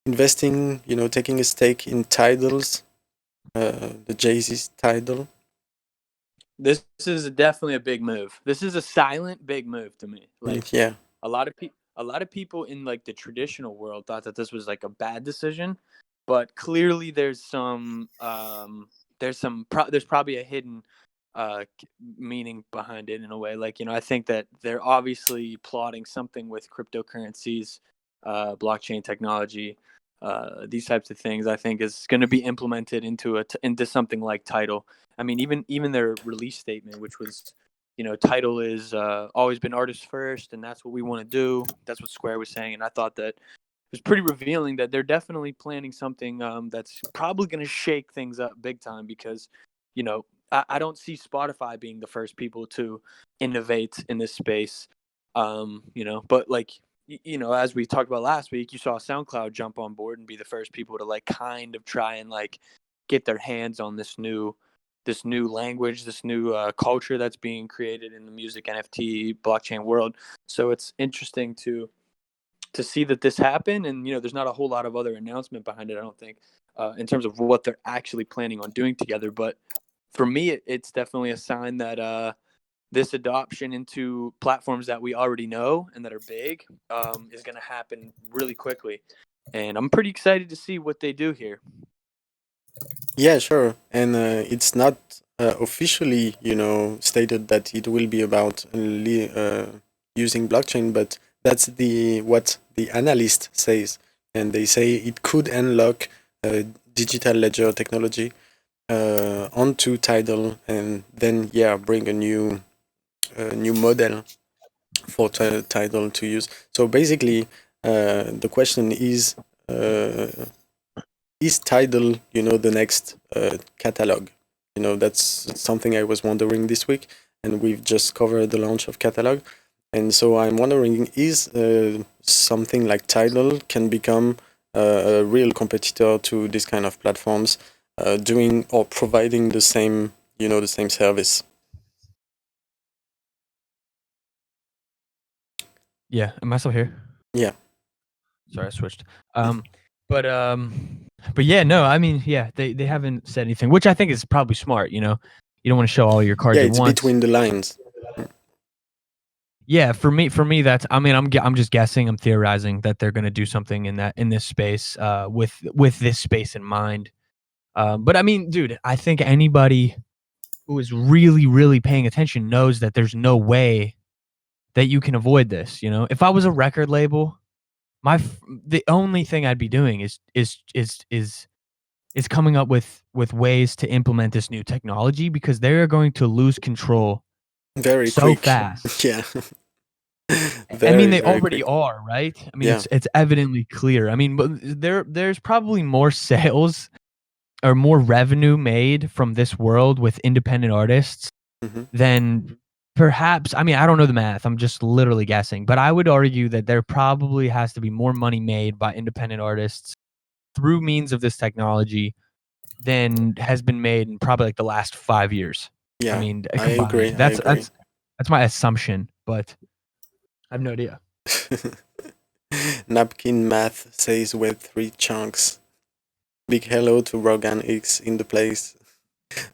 [SPEAKER 1] investing, taking a stake in Tidal's, the Jay-Z's Tidal.
[SPEAKER 7] This is definitely a big move. This is a silent big move to me. Like,
[SPEAKER 1] Yeah,
[SPEAKER 7] a lot of people in like the traditional world thought that this was like a bad decision, but clearly there's probably a hidden meaning behind it in a way. Like, I think that they're obviously plotting something with cryptocurrencies, blockchain technology, these types of things. I think is going to be implemented into something like Tidal. I mean, even their release statement, which was, Tidal is always been artists first, and that's what we want to do. That's what Square was saying, and I thought that it was pretty revealing that they're definitely planning something that's probably going to shake things up big time because, I don't see Spotify being the first people to innovate in this space. But like, as we talked about last week, you saw SoundCloud jump on board and be the first people to like kind of try and like get their hands on this new language, this new culture that's being created in the music NFT blockchain world. So it's interesting to see that this happened, and there's not a whole lot of other announcement behind it, I don't think, in terms of what they're actually planning on doing together. But for me, it's definitely a sign that this adoption into platforms that we already know and that are big is going to happen really quickly, and I'm pretty excited to see what they do here.
[SPEAKER 1] Yeah, sure. And it's not officially, stated that it will be about using blockchain, but that's what the analyst says, and they say it could unlock digital ledger technology onto Tidal, and then bring a new model for Tidal to use. So basically, the question is Tidal, the next catalog? That's something I was wondering this week, and we've just covered the launch of catalog. And so I'm wondering, is something like Tidal can become a real competitor to this kind of platforms, doing or providing the same, the same service?
[SPEAKER 3] Yeah, am I still here?
[SPEAKER 1] Yeah.
[SPEAKER 3] Sorry, I switched. But yeah, no, I mean, yeah, they haven't said anything, which I think is probably smart. You don't want to show all your cards
[SPEAKER 1] Yeah,
[SPEAKER 3] at
[SPEAKER 1] it's
[SPEAKER 3] once.
[SPEAKER 1] between the lines.
[SPEAKER 3] Yeah, for me, that's. I mean, I'm just guessing. I'm theorizing that they're going to do something in this space, with this space in mind. But I mean, dude, I think anybody who is really, really paying attention knows that there's no way that you can avoid this. If I was a record label, the only thing I'd be doing is coming up with ways to implement this new technology, because they're going to lose control
[SPEAKER 1] Very
[SPEAKER 3] so
[SPEAKER 1] quick.
[SPEAKER 3] fast.
[SPEAKER 1] Yeah.
[SPEAKER 3] I mean, they
[SPEAKER 1] very
[SPEAKER 3] already
[SPEAKER 1] quick.
[SPEAKER 3] are, right? I mean,
[SPEAKER 1] Yeah.
[SPEAKER 3] it's evidently clear. I mean, but there's probably more sales or more revenue made from this world with independent artists
[SPEAKER 1] Mm-hmm.
[SPEAKER 3] than perhaps. I mean, I don't know the math. I'm just literally guessing, but I would argue that there probably has to be more money made by independent artists through means of this technology than has been made in probably like the last 5 years.
[SPEAKER 1] Yeah,
[SPEAKER 3] I mean,
[SPEAKER 1] I
[SPEAKER 3] combined.
[SPEAKER 1] agree.
[SPEAKER 3] That's my assumption, but I have no idea.
[SPEAKER 1] Napkin Math says with 3 chunks. Big hello to Rogan X in the place.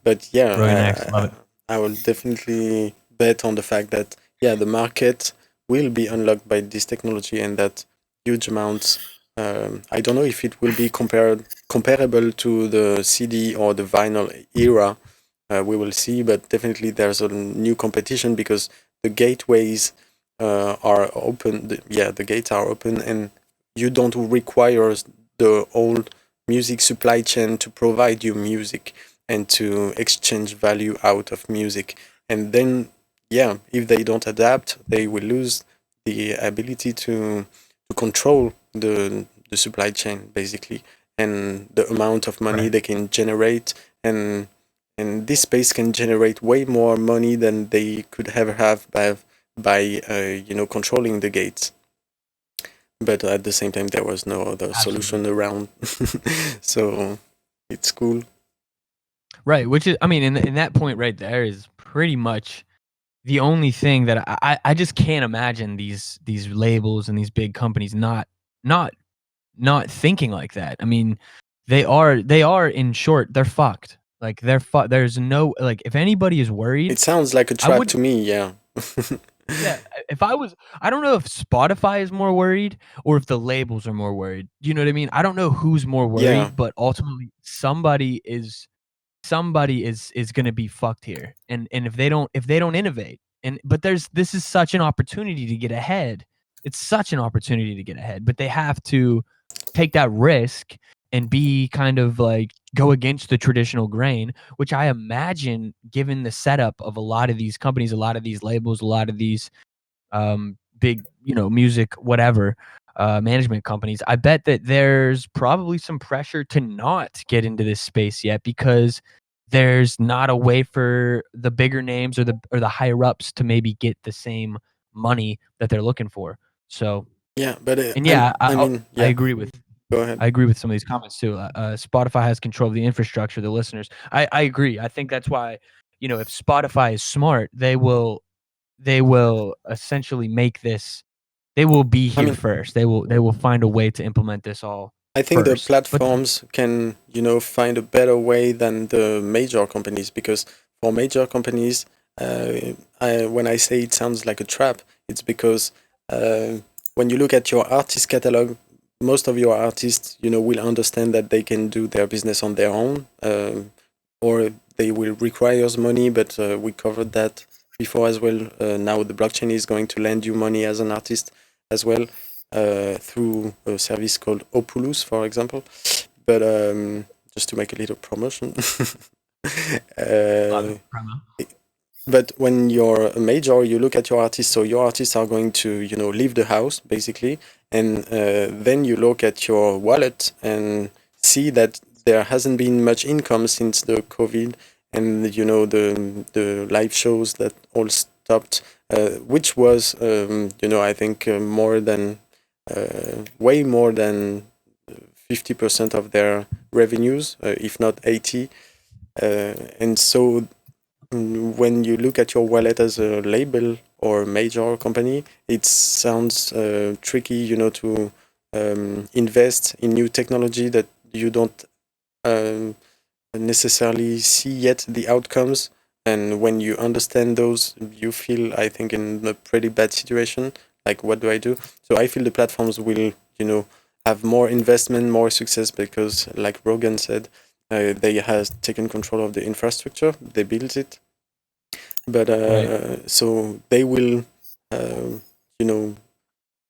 [SPEAKER 1] But yeah,
[SPEAKER 3] Rogan X, love it.
[SPEAKER 1] I will definitely bet on the fact that the market will be unlocked by this technology, and that huge amounts. I don't know if it will be comparable to the CD or the vinyl era. We will see, but definitely there's a new competition because the gateways are open. The gates are open, and you don't require the old music supply chain to provide you music and to exchange value out of music. And then, if they don't adapt, they will lose the ability to control the supply chain, basically, and the amount of money they can generate. And this space can generate way more money than they could ever have by controlling the gates. But at the same time, there was no other solution around. So it's cool.
[SPEAKER 3] Right, which is, I mean, in that point right there is pretty much the only thing that I just can't imagine these labels and these big companies not thinking like that. I mean, they are in short, they're fucked. Like there's no, like, if anybody is worried,
[SPEAKER 1] It sounds like a trap to me. Yeah.
[SPEAKER 3] yeah, if I don't know if Spotify is more worried or if the labels are more worried. You know what I mean? I don't know who's more worried, but ultimately somebody is going to be fucked here. And if they don't innovate, but this is such an opportunity to get ahead. It's such an opportunity to get ahead, but they have to take that risk and be kind of like go against the traditional grain, which I imagine, given the setup of a lot of these companies, a lot of these labels, a lot of these big, music, whatever, management companies, I bet that there's probably some pressure to not get into this space yet because there's not a way for the bigger names or the higher ups to maybe get the same money that they're looking for. So I agree with.
[SPEAKER 1] Go ahead.
[SPEAKER 3] I agree with some of these comments too. Spotify has control of the infrastructure, the listeners. I agree. I think that's why, if Spotify is smart, they will essentially make this. They will be here first. They will find a way to implement this all.
[SPEAKER 1] I think
[SPEAKER 3] first.
[SPEAKER 1] the platforms can, find a better way than the major companies, because for major companies, when I say it sounds like a trap, it's because when you look at your artist catalog, most of your artists, will understand that they can do their business on their own, or they will require money, but we covered that before as well. Now the blockchain is going to lend you money as an artist as well, through a service called Opulus, for example. But just to make a little promotion. But when you're a major, you look at your artists, so your artists are going to, leave the house, basically, and then you look at your wallet and see that there hasn't been much income since the COVID, and, the live shows that all stopped, which was, I think more than, way more than 50% of their revenues, if not 80%. And so when you look at your wallet as a label or major company, it sounds tricky, to invest in new technology that you don't necessarily see yet the outcomes. And when you understand those, you feel, I think, in a pretty bad situation. Like, what do I do? So I feel the platforms will, have more investment, more success, because, like Rogan said, they have taken control of the infrastructure. They built it. But so they will,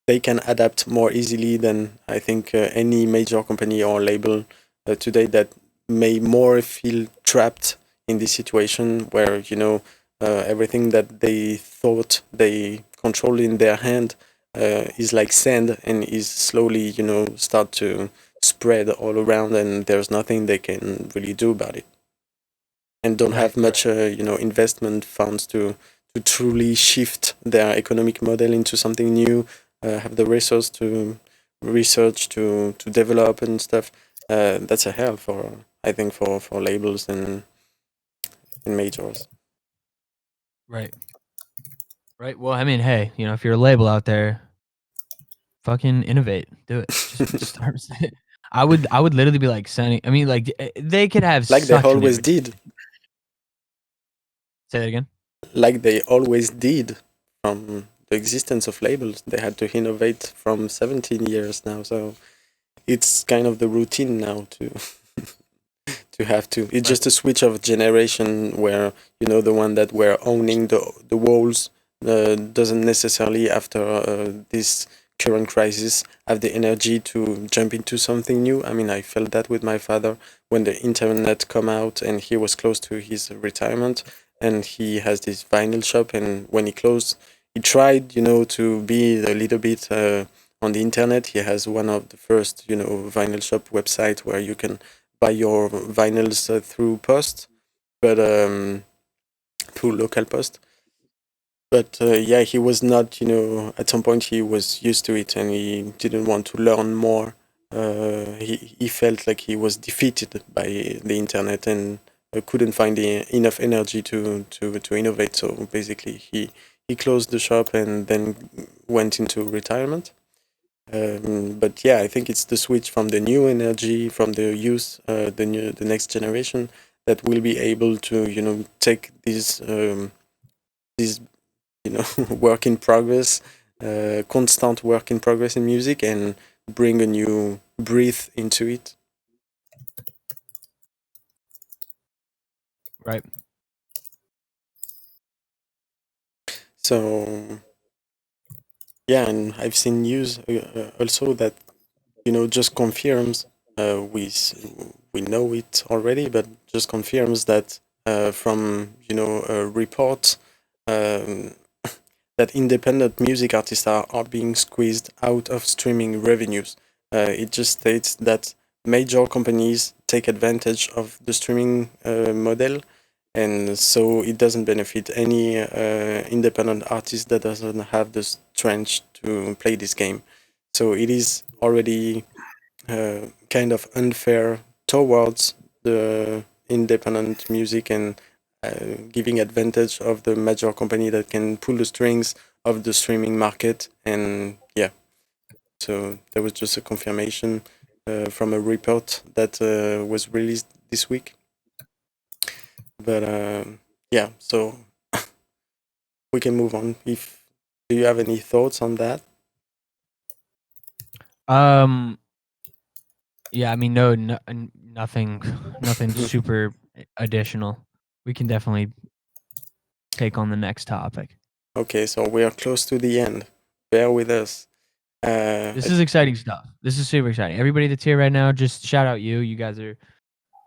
[SPEAKER 1] they can adapt more easily than, I think, any major company or label today that may more feel trapped in this situation where, everything that they thought they control in their hand is like sand and is slowly, start to spread all around, and there's nothing they can really do about it. And don't have much, investment funds to truly shift their economic model into something new, have the resource to research, to develop and stuff. that's a hell for, I think, for labels and majors.
[SPEAKER 3] Right. Right. Well, I mean, hey, you know, if you're a label out there, fucking innovate. Do it. Just start. I would literally be like sending. I mean, like they could have
[SPEAKER 1] Like they
[SPEAKER 3] such an
[SPEAKER 1] always
[SPEAKER 3] image.
[SPEAKER 1] did.
[SPEAKER 3] Say that again.
[SPEAKER 1] Like they always did from the existence of labels. They had to innovate from 17 years now, so it's kind of the routine now to to have to. It's just a switch of generation where, you know, the one that were owning the walls doesn't necessarily, after this current crisis, have the energy to jump into something new. I mean, I felt that with my father when the internet come out and he was close to his retirement, and he has this vinyl shop, and when he closed, he tried, you know, to be a little bit on the internet. He has one of the first, you know, vinyl shop website where you can buy your vinyls through post, but through local post. But yeah, he was not, you know, at some point he was used to it and he didn't want to learn more. He felt like he was defeated by the internet and couldn't find enough energy to innovate. So basically, he closed the shop and then went into retirement. But yeah, I think it's the switch from the new energy, from the youth, the next generation, that will be able to, you know, take these you know, work in progress, constant work in progress in music, and bring a new breath into it.
[SPEAKER 3] Right.
[SPEAKER 1] So yeah, and I've seen news also that, you know, just confirms, we know it already, but just confirms that from, you know, a report, that independent music artists are being squeezed out of streaming revenues. It just states that major companies take advantage of the streaming model, and so it doesn't benefit any independent artist that doesn't have the strength to play this game. So it is already kind of unfair towards the independent music, and giving advantage of the major company that can pull the strings of the streaming market. And yeah, so there was just a confirmation from a report that was released this week. But yeah, so we can move on. If do you have any thoughts on that?
[SPEAKER 3] Yeah, I mean, nothing super additional. We can definitely take on the next topic.
[SPEAKER 1] Okay, so we are close to the end. Bear with us.
[SPEAKER 3] This is exciting stuff. This is super exciting. Everybody that's here right now, just shout out you. You guys are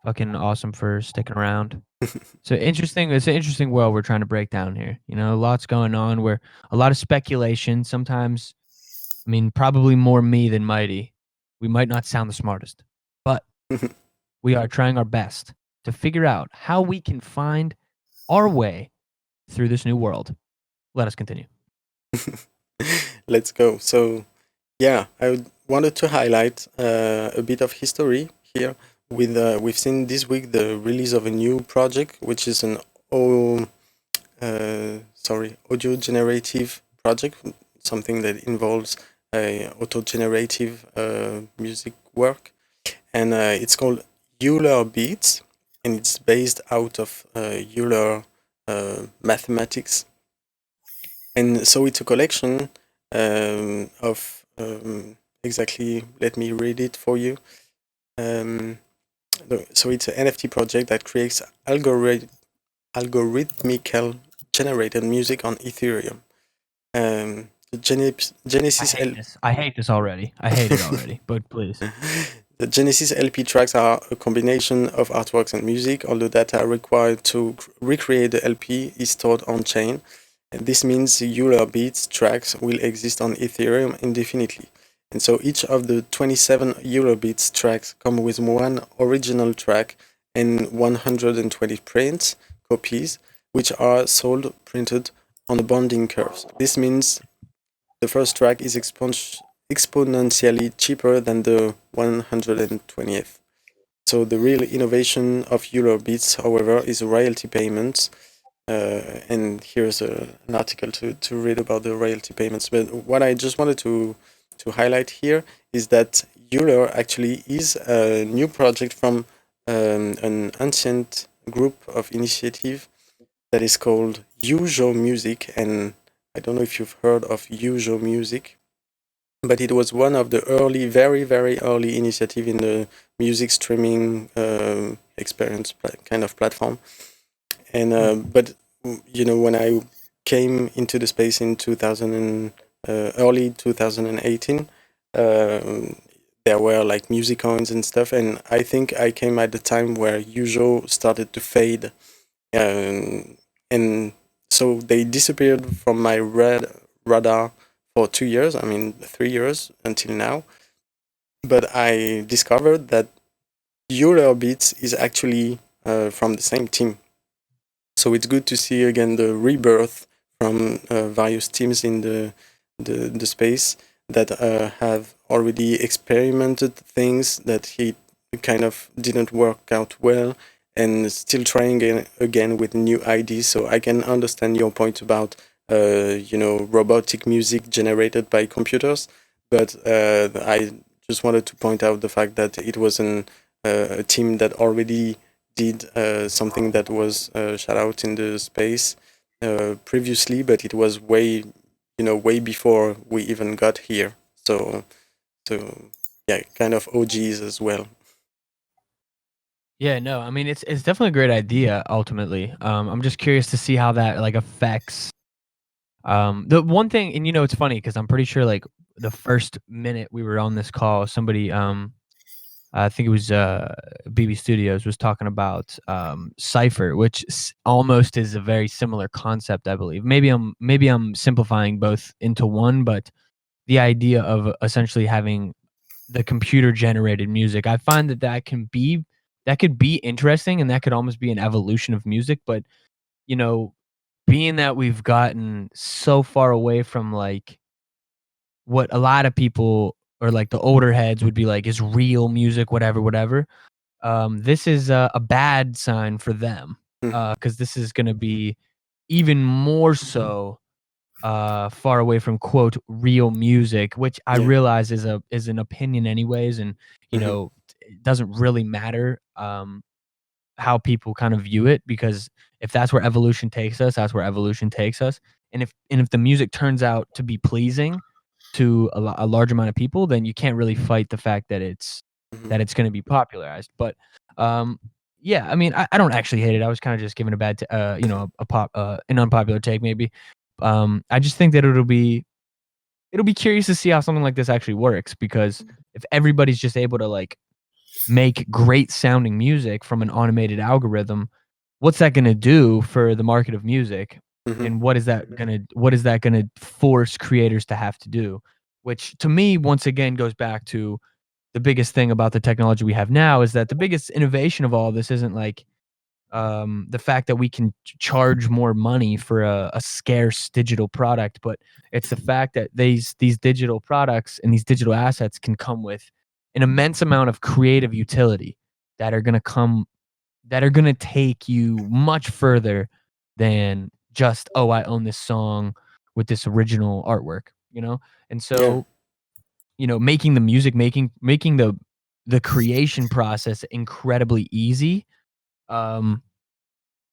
[SPEAKER 3] fucking awesome for sticking around. So interesting. It's an interesting world we're trying to break down here. You know, lots going on. Where a lot of speculation. Sometimes, I mean, probably more me than Mighty. We might not sound the smartest, but we are trying our best to figure out how we can find our way through this new world. Let us continue.
[SPEAKER 1] Let's go. So, yeah, wanted to highlight a bit of history here. We've seen this week the release of a new project, which is an audio generative project, something that involves auto-generative music work, and it's called Euler Beats, and it's based out of Euler mathematics. And so it's a collection of exactly. Let me read it for you. So it's an NFT project that creates algorithmical generated music on Ethereum. The Genesis
[SPEAKER 3] I hate this already. I hate it already. But please.
[SPEAKER 1] The Genesis LP tracks are a combination of artworks and music. All the data required to recreate the LP is stored on-chain. And this means the Euler Beats tracks will exist on Ethereum indefinitely. And so each of the 27 Euler Beats tracks come with one original track and 120 prints, copies, which are sold printed on the bonding curves. This means the first track is exponentially cheaper than the 120th. So the real innovation of Euler Beats, however, is royalty payments. And here's an article to read about the royalty payments. But what I just wanted to highlight here is that Euler actually is a new project from an ancient group of initiative that is called Ujo Music. And I don't know if you've heard of Ujo Music, but it was one of the early, very, very early initiative in the music streaming experience kind of platform. And but when I came into the space in early 2018, there were like music coins and stuff, and I think I came at the time where Ujo started to fade, and so they disappeared from my radar for 2 years. I mean 3 years until now. But I discovered that Euler Beats is actually from the same team. So it's good to see again the rebirth from various teams in the space that have already experimented things that he kind of didn't work out well, and still trying again with new ideas. So I can understand your point about robotic music generated by computers, but I just wanted to point out the fact that it was a team that already did something that was shout out in the space previously, but it was way before we even got here. So yeah, kind of OGs as well.
[SPEAKER 3] Yeah, no, I mean it's definitely a great idea ultimately. I'm just curious to see how that like affects the one thing. And it's funny because I'm pretty sure like the first minute we were on this call, somebody I think it was BB Studios was talking about Cypher, which almost is a very similar concept, I believe. Maybe I'm simplifying both into one, but the idea of essentially having the computer generated music, I find that could be interesting, and that could almost be an evolution of music. But being that we've gotten so far away from like what a lot of people or like the older heads would be like is real music, whatever. This is a bad sign for them, because this is going to be even more so far away from quote real music, which I realize is an opinion anyways, and it doesn't really matter how people kind of view it, because if that's where evolution takes us, that's where evolution takes us. And if the music turns out to be pleasing to a large amount of people, then you can't really fight the fact that it's going to be popularized. But yeah, I mean, I don't actually hate it. I was kind of just giving a bad an unpopular take maybe. I just think that it'll be curious to see how something like this actually works, because if everybody's just able to like make great sounding music from an automated algorithm, what's that going to do for the market of music? And what is that gonna force creators to have to do? Which to me, once again, goes back to the biggest thing about the technology we have now, is that the biggest innovation of all this isn't like the fact that we can charge more money for a scarce digital product, but it's the fact that these digital products and these digital assets can come with an immense amount of creative utility that are going to take you much further than just, oh, I own this song with this original artwork, and so making the music, making the creation process incredibly easy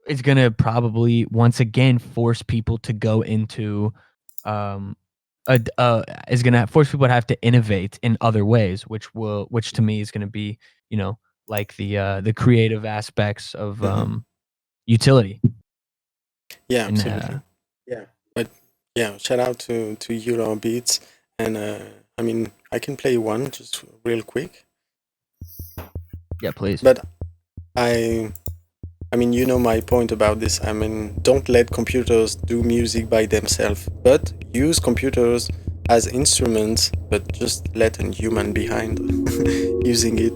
[SPEAKER 3] is going to probably once again force people to go into is going to force people to have to innovate in other ways, which to me is going to be like the creative aspects of utility.
[SPEAKER 1] Yeah, absolutely. But yeah, shout out to Euler Beats, and I mean I can play one just real quick.
[SPEAKER 3] Yeah, please.
[SPEAKER 1] But I mean, my point about this. I mean, don't let computers do music by themselves, but use computers as instruments, but just let a human behind using it.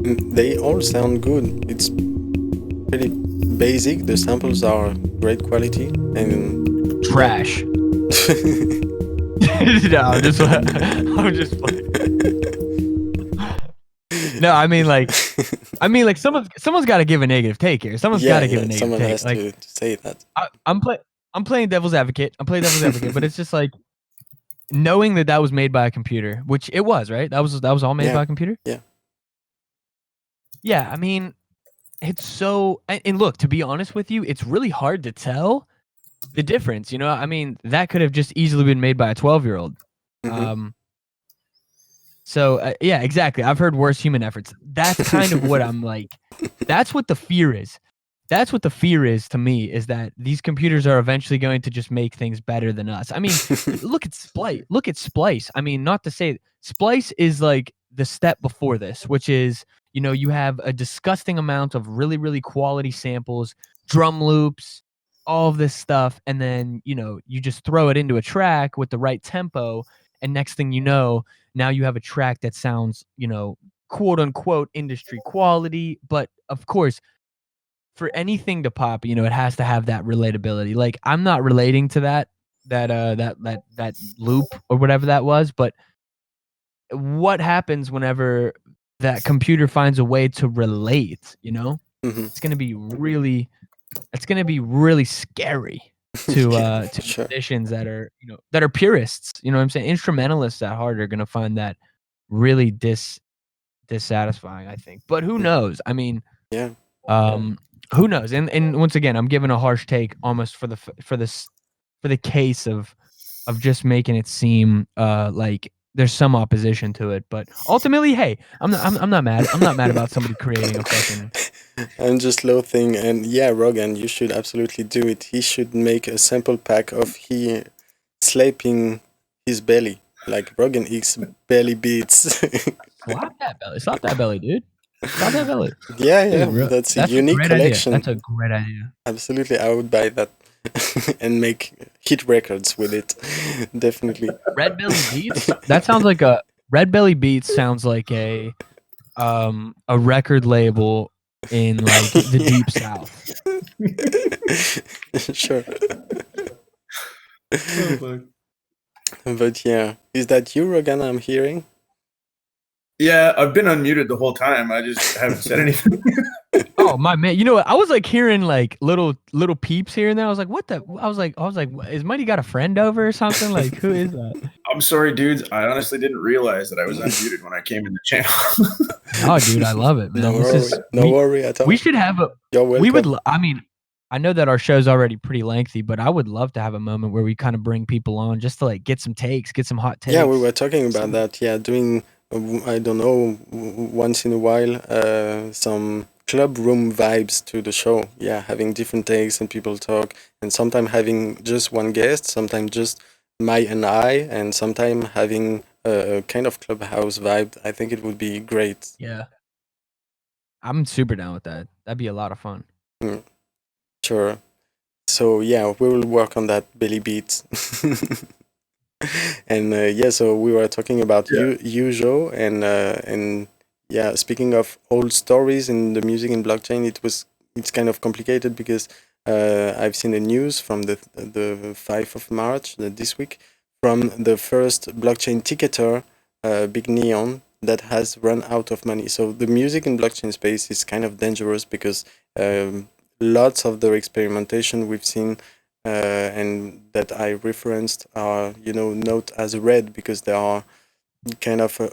[SPEAKER 1] They all sound good. It's pretty basic. The samples are great quality and
[SPEAKER 3] Trash. No, I'm just playing. No, I mean like someone's got to give a negative take here. Someone's got to give a negative
[SPEAKER 1] someone
[SPEAKER 3] take.
[SPEAKER 1] has
[SPEAKER 3] Like
[SPEAKER 1] to say that.
[SPEAKER 3] I'm playing devil's advocate. But it's just like knowing that was made by a computer, which it was, right? That was all made by a computer.
[SPEAKER 1] Yeah.
[SPEAKER 3] Yeah, I mean, it's so. And look, to be honest with you, it's really hard to tell the difference. You know, I mean, that could have just easily been made by a 12-year-old. So yeah, exactly. I've heard worse human efforts. That's kind of what I'm like. That's what the fear is. That's what the fear is to me, is that these computers are eventually going to just make things better than us. I mean, look at Splice. Look at Splice. I mean, not to say Splice is like the step before this, which is, you know, you have a disgusting amount of really, really quality samples, drum loops, all of this stuff, and then, you know, you just throw it into a track with the right tempo, and next thing you know, now you have a track that sounds, you know, quote unquote industry quality, but of course, for anything to pop, you know, it has to have that relatability. Like, I'm not relating to that loop or whatever that was, but what happens whenever that computer finds a way to relate, you know? It's going to be really scary to
[SPEAKER 1] Sure.
[SPEAKER 3] musicians that are, you know, that are purists, you know what I'm saying? Instrumentalists at heart are going to find that really dissatisfying, I think. But who knows? I mean,
[SPEAKER 1] Yeah.
[SPEAKER 3] Who knows? And once again, I'm giving a harsh take almost for the case of just making it seem like there's some opposition to it. But ultimately, hey, I'm not mad. I'm not mad about somebody creating a fucking.
[SPEAKER 1] I'm just loathing, and yeah, Rogan, you should absolutely do it. He should make a sample pack of he slapping his belly, like Rogan X belly beats.
[SPEAKER 3] Slap that belly, dude. Slap that belly.
[SPEAKER 1] Yeah,
[SPEAKER 3] Dude,
[SPEAKER 1] that's a unique
[SPEAKER 3] great
[SPEAKER 1] collection.
[SPEAKER 3] Idea. That's a great idea.
[SPEAKER 1] Absolutely, I would buy that and make hit records with it. Definitely.
[SPEAKER 3] Red Belly Beats. That sounds like a Red Belly Beats sounds like a record label in like the deep south.
[SPEAKER 1] Sure. But yeah, is that you, Rogan? I'm hearing.
[SPEAKER 8] Yeah, I've been unmuted the whole time. I just haven't said anything.
[SPEAKER 3] Oh my man, you know what? I was like hearing like little peeps here and there. I was like, what the? I was like, is Mighty got a friend over or something? Like, who is that?
[SPEAKER 8] I'm sorry, dudes. I honestly didn't realize that I was unmuted when I came in the channel.
[SPEAKER 3] Oh, dude, I love it, man.
[SPEAKER 1] No worry at all.
[SPEAKER 3] We should have a.
[SPEAKER 1] You're welcome.
[SPEAKER 3] We would. I mean, I know that our show's already pretty lengthy, but I would love to have a moment where we kind of bring people on just to like get some hot takes.
[SPEAKER 1] Yeah, we were talking about that. Yeah, doing I don't know, once in a while, some club room vibes to the show. Yeah, having different takes and people talk, and sometimes having just one guest, sometimes just MAi and I, and sometimes having a kind of clubhouse vibe. I think it would be great.
[SPEAKER 3] Yeah, I'm super down with that. That'd be a lot of fun.
[SPEAKER 1] Sure. So yeah, we will work on that belly beat. And yeah, so we were talking about Ujo, and yeah, speaking of old stories in the music and blockchain, it's kind of complicated because I've seen the news from the 5th of March, this week, from the first blockchain ticketer, Big Neon, that has run out of money. So the music and blockchain space is kind of dangerous because lots of the experimentation we've seen and that I referenced are, not as red because they are kind of not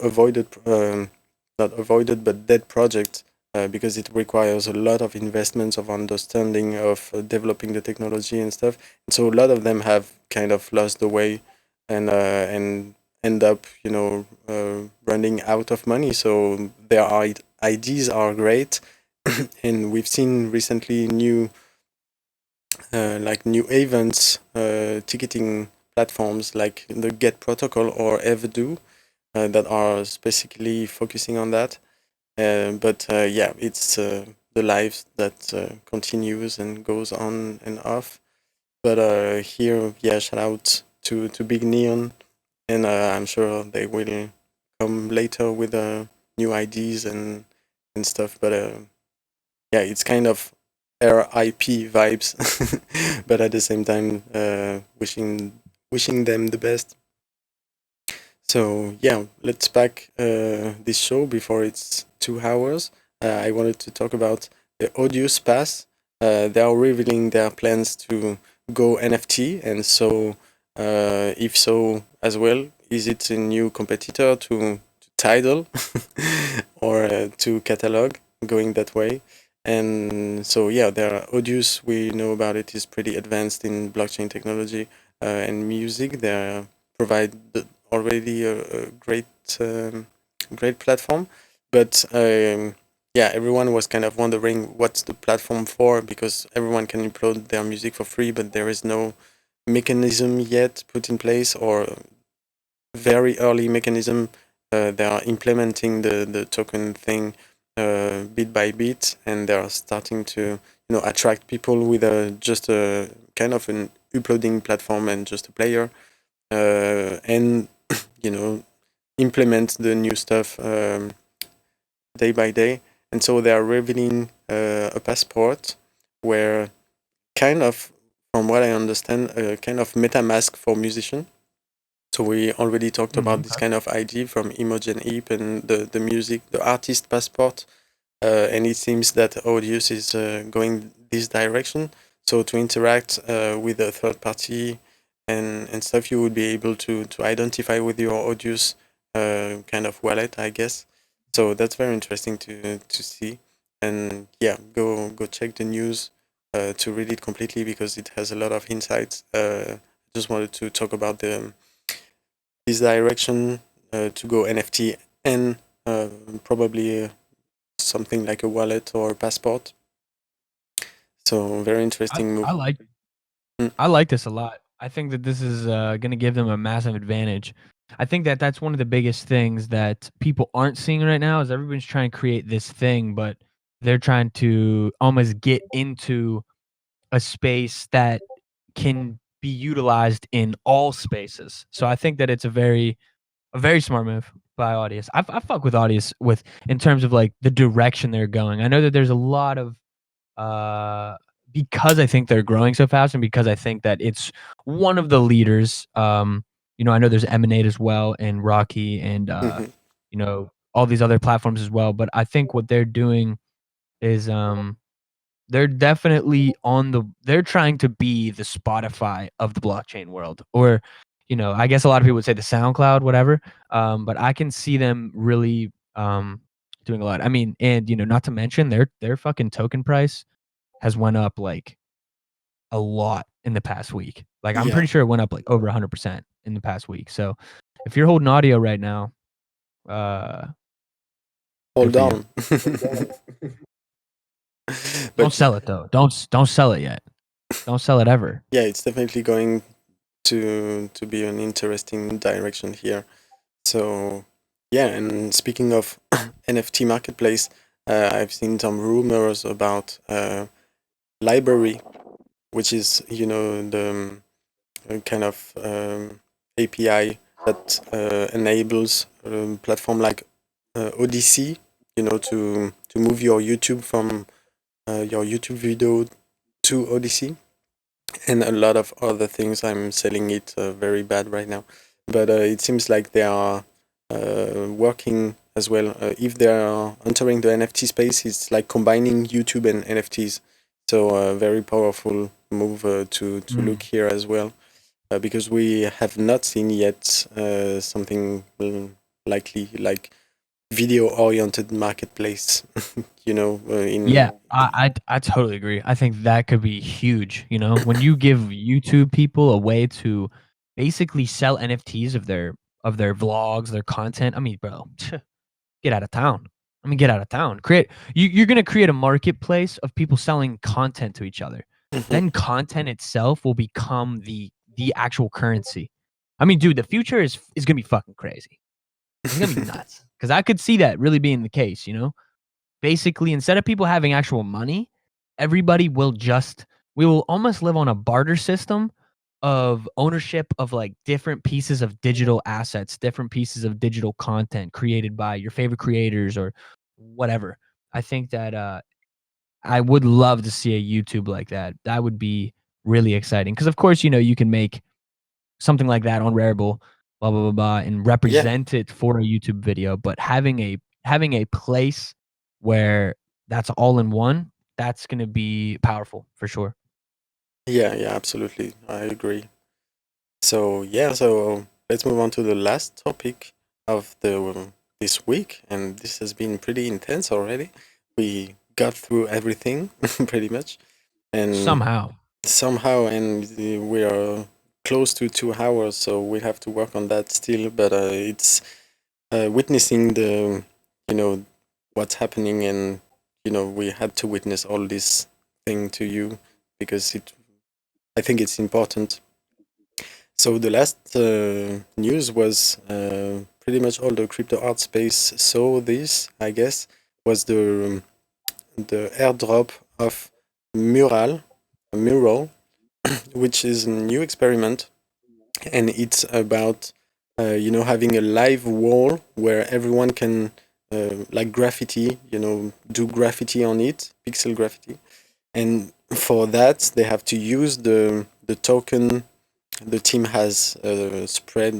[SPEAKER 1] avoided, but dead projects because it requires a lot of investments of understanding of developing the technology and stuff. And so a lot of them have kind of lost the way and end up, running out of money. So their ideas are great. And we've seen recently new events, ticketing platforms like the Get Protocol or Everdo that are specifically focusing on that. But yeah, it's the life that continues and goes on and off. But here, yeah, shout out to Big Neon, and I'm sure they will come later with new ideas and and stuff. But yeah, it's kind of RIP vibes, but at the same time, wishing them the best. So yeah, let's pack this show before it's 2 hours. I wanted to talk about the Audius Pass. They are revealing their plans to go NFT, and so if so as well, is it a new competitor to Tidal or to Catalog going that way? And so yeah, their Audius, we know about it, is pretty advanced in blockchain technology and music. They provide already a great great platform, but yeah, everyone was kind of wondering what's the platform for, because everyone can upload their music for free, but there is no mechanism yet put in place, or very early mechanism. They are implementing the token thing bit by bit, and they are starting to attract people with just a kind of an uploading platform and just a player, and implement the new stuff day by day. And so they are revealing a passport where, kind of, from what I understand, a kind of MetaMask for musician. So we already talked about this kind of idea from Imogen Heap and the music, the artist passport, and it seems that Audius is going this direction. So to interact with a third party and stuff, you would be able to identify with your Audius kind of wallet, I guess. So that's very interesting to see. And yeah, go check the news to read it completely, because it has a lot of insights. Just wanted to talk about this direction to go NFT and probably something like a wallet or a passport. So very interesting move.
[SPEAKER 3] I like this a lot. I think that this is going to give them a massive advantage. I think that that's one of the biggest things that people aren't seeing right now, is everyone's trying to create this thing, but they're trying to almost get into a space that can be utilized in all spaces. So I think that it's a very smart move by Audius. I fuck with Audius in terms of like the direction they're going. I know that there's a lot of because I think they're growing so fast, and because I think that it's one of the leaders. I know there's Emanate as well, and Rocky, and all these other platforms as well. But I think what they're doing is they're definitely they're trying to be the Spotify of the blockchain world, or I guess a lot of people would say the SoundCloud, whatever. But I can see them really doing a lot. I mean, and not to mention their fucking token price has went up like a lot in the past week. Like I'm pretty sure it went up like over 100% in the past week. So if you're holding audio right now,
[SPEAKER 1] hold on.
[SPEAKER 3] Don't sell it though. Don't sell it yet. Don't sell it ever.
[SPEAKER 1] Yeah, it's definitely going to be an interesting direction here. So yeah, and speaking of NFT marketplace, I've seen some rumors about library, which is the kind of API that enables a platform like Odesza, to move your YouTube from your YouTube video to Odesza, and a lot of other things. I'm selling it very bad right now, but it seems like they are working as well. If they are entering the NFT space, it's like combining YouTube and NFTs. So a very powerful move to look here as well, because we have not seen yet something likely like video-oriented marketplace.
[SPEAKER 3] I totally agree. I think that could be huge. When you give YouTube people a way to basically sell NFTs of their vlogs, their content. I mean, bro, get out of town. Get out of town. You're gonna create a marketplace of people selling content to each other. Then content itself will become the actual currency. I mean, dude, the future is gonna be fucking crazy. It's gonna be nuts. Because I could see that really being the case. Basically, instead of people having actual money, everybody will we will almost live on a barter system of ownership of like different pieces of digital assets, different pieces of digital content created by your favorite creators or whatever. I think that I would love to see a YouTube like that. That would be really exciting because, of course, you can make something like that on Rarible, blah blah blah blah, and
[SPEAKER 1] Yeah,
[SPEAKER 3] represent it for a YouTube video. But having a place where that's all in one, that's gonna be powerful for sure.
[SPEAKER 1] yeah, yeah, absolutely. I agree. So yeah, so let's move on to the last topic of the this week, and this has been pretty intense already. We got through everything pretty much, and
[SPEAKER 3] Somehow,
[SPEAKER 1] somehow, and we are close to 2 hours, so we have to work on that still. But it's witnessing the, you know, what's happening, and we had to witness all this thing to you because I think it's important. So the last news was pretty much all the crypto art space saw this, I guess, was the airdrop of MurAll, which is a new experiment, and it's about having a live wall where everyone can like graffiti, do graffiti on it, pixel graffiti, and for that they have to use the token the team has spread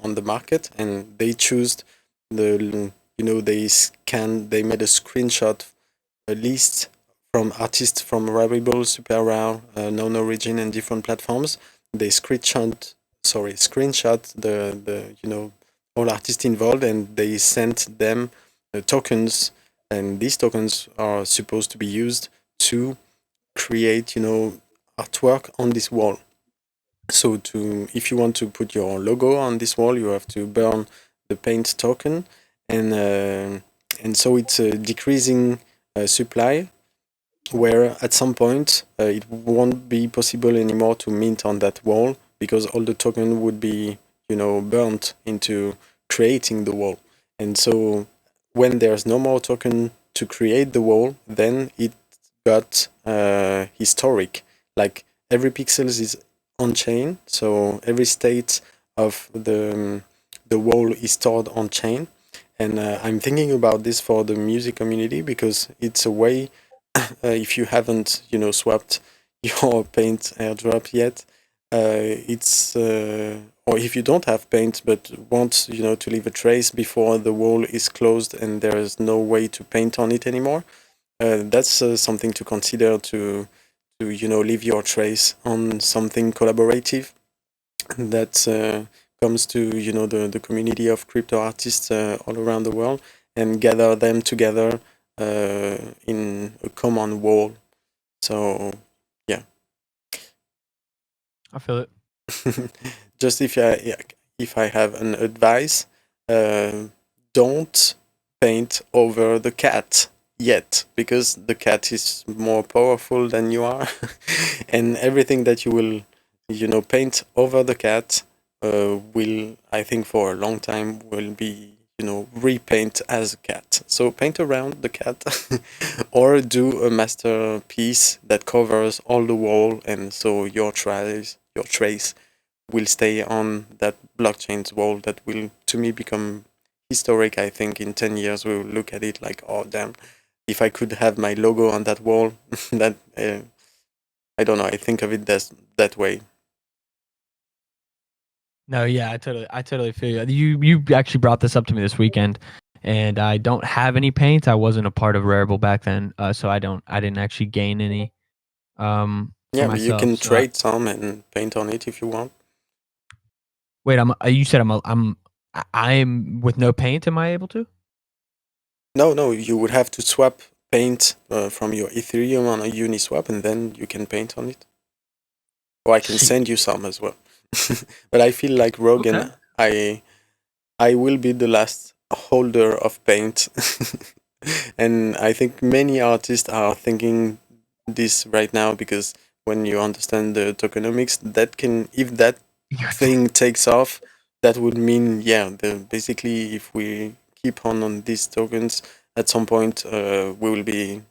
[SPEAKER 1] on the market, and they choose they made a screenshot, a list from artists from Rarible, Super Rare, Known Origin, and different platforms. They screenshot the all artists involved, and they sent them tokens, and these tokens are supposed to be used to create artwork on this wall. So if you want to put your logo on this wall, you have to burn the paint token, and so it's a decreasing supply, where at some point it won't be possible anymore to mint on that wall because all the token would be burnt into creating the wall. And so when there's no more token to create the wall, then it got historic. Like every pixel is on chain, so every state of the wall is stored on chain. And I'm thinking about this for the music community because it's a way, if you haven't swapped your paint airdrop yet, it's or if you don't have paint but want to leave a trace before the wall is closed and there is no way to paint on it anymore, that's something to consider, to leave your trace on something collaborative that comes to the community of crypto artists all around the world, and gather them together in a common wall. So yeah.
[SPEAKER 3] I feel it.
[SPEAKER 1] Just if I have an advice, don't paint over the cat yet, because the cat is more powerful than you are, and everything that you will paint over the cat will, I think, for a long time will be repaint as a cat. So paint around the cat or do a masterpiece that covers all the wall, and so your trace will stay on that blockchain's wall. That will, to me, become historic. I think in 10 years we will look at it like, oh damn, if I could have my logo on that wall, that I don't know, I think of it that way.
[SPEAKER 3] No, yeah, I totally feel you. You actually brought this up to me this weekend, and I don't have any paint. I wasn't a part of Rarible back then, so I didn't actually gain any for
[SPEAKER 1] Yeah, but you
[SPEAKER 3] myself.
[SPEAKER 1] can
[SPEAKER 3] So
[SPEAKER 1] trade some and paint on it if you want.
[SPEAKER 3] wait, you said I'm with no paint. Am I able to?
[SPEAKER 1] No, you would have to swap paint from your Ethereum on a Uniswap, and then you can paint on it. Or I can send you some as well. But I feel like Rogan,
[SPEAKER 3] Okay.
[SPEAKER 1] I will be the last holder of paint. And I think many artists are thinking this right now, because when you understand the tokenomics, if that thing takes off, that would mean, basically, if we keep on these tokens, at some point we will be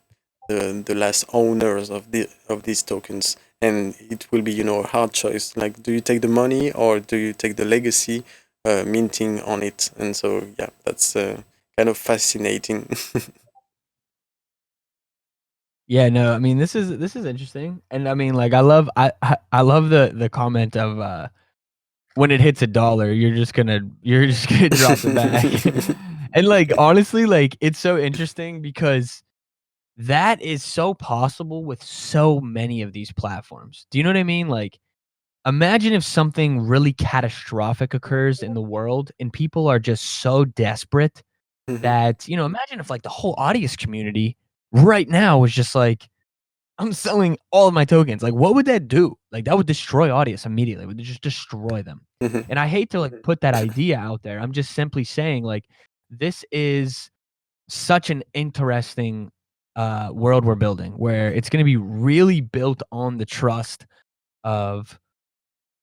[SPEAKER 1] the last owners of these tokens, and it will be a hard choice. Like, do you take the money or do you take the legacy minting on it? And so that's kind of fascinating.
[SPEAKER 3] Yeah, no, I mean this is interesting, and I mean like I love the comment of when it hits $1, you're just gonna drop the bag, and like honestly, like it's so interesting because that is so possible with so many of these platforms. Do you know what I mean? Like, imagine if something really catastrophic occurs in the world and people are just so desperate that, you know, imagine if like the whole Audius community right now was just like, I'm selling all of my tokens. Like, what would that do? Like, that would destroy Audius immediately. It would just destroy them. And I hate to like put that idea out there. I'm just simply saying, like, this is such an interesting world we're building where it's going to be really built on the trust of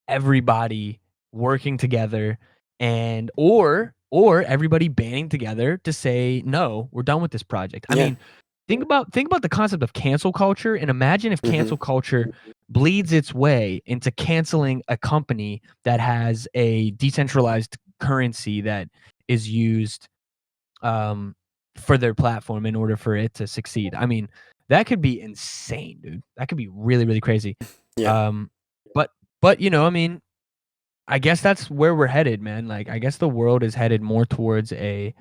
[SPEAKER 3] everybody working together and or everybody banding together to say no, we're done with this project. I
[SPEAKER 1] Yeah.
[SPEAKER 3] mean, think about the concept of cancel culture and imagine if cancel culture bleeds its way into canceling a company that has a decentralized currency that is used for their platform in order for it to succeed. I mean, that could be insane, dude. That could be really, really crazy.
[SPEAKER 1] Yeah.
[SPEAKER 3] But you know, I mean, I guess that's where we're headed, man. Like, I guess the world is headed more towards a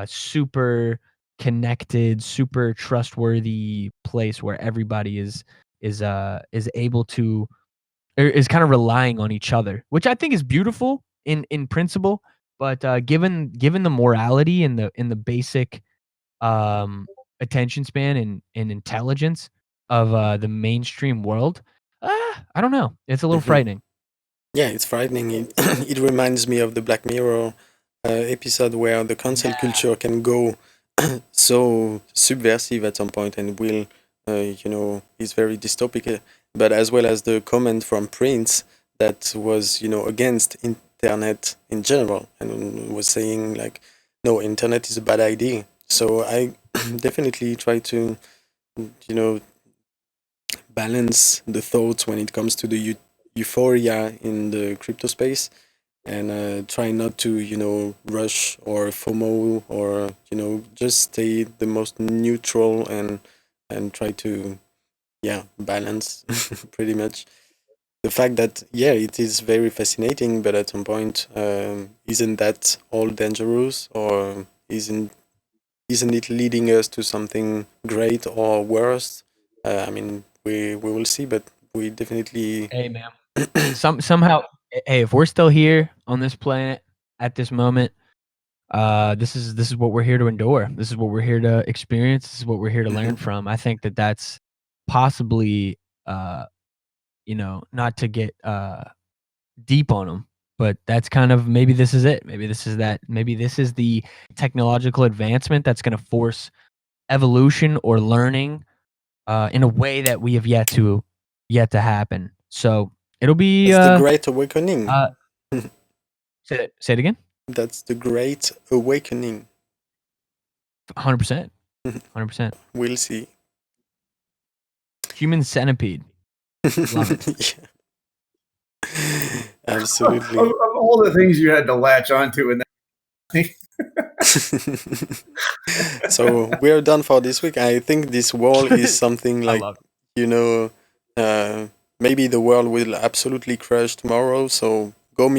[SPEAKER 3] super connected, super trustworthy place where everybody is able to is kind of relying on each other, which I think is beautiful in principle. But given the morality and the basic attention span and intelligence of the mainstream world, I don't know. It's a little frightening.
[SPEAKER 1] Yeah, it's frightening. It reminds me of the Black Mirror episode where the cancel culture can go so subversive at some point and will, is very dystopic. But as well as the comment from Prince that was, against internet in general and was saying like, no, internet is a bad idea. So I definitely try to, balance the thoughts when it comes to the euphoria in the crypto space and try not to rush or FOMO or just stay the most neutral and try to balance pretty much the fact that it is very fascinating, but at some point isn't that all dangerous, or isn't it leading us to something great or worse? I mean, we will see, but we definitely
[SPEAKER 3] Hey, man. Somehow, hey, if we're still here on this planet at this moment, this is what we're here to endure. This is what we're here to experience. This is what we're here to learn from. I think that that's possibly, not to get deep on them, but that's kind of maybe this is it. Maybe this is that. Maybe this is the technological advancement that's going to force evolution or learning in a way that we have yet to happen. So it'll be
[SPEAKER 1] it's the Great Awakening.
[SPEAKER 3] say it again.
[SPEAKER 1] That's the Great Awakening.
[SPEAKER 3] 100%. 100%.
[SPEAKER 1] We'll see.
[SPEAKER 3] Human centipede. Love it.
[SPEAKER 1] Yeah. Absolutely.
[SPEAKER 8] Of all the things you had to latch onto in that.
[SPEAKER 1] So we're done for this week. I think this wall is something like, maybe the world will absolutely crash tomorrow. So go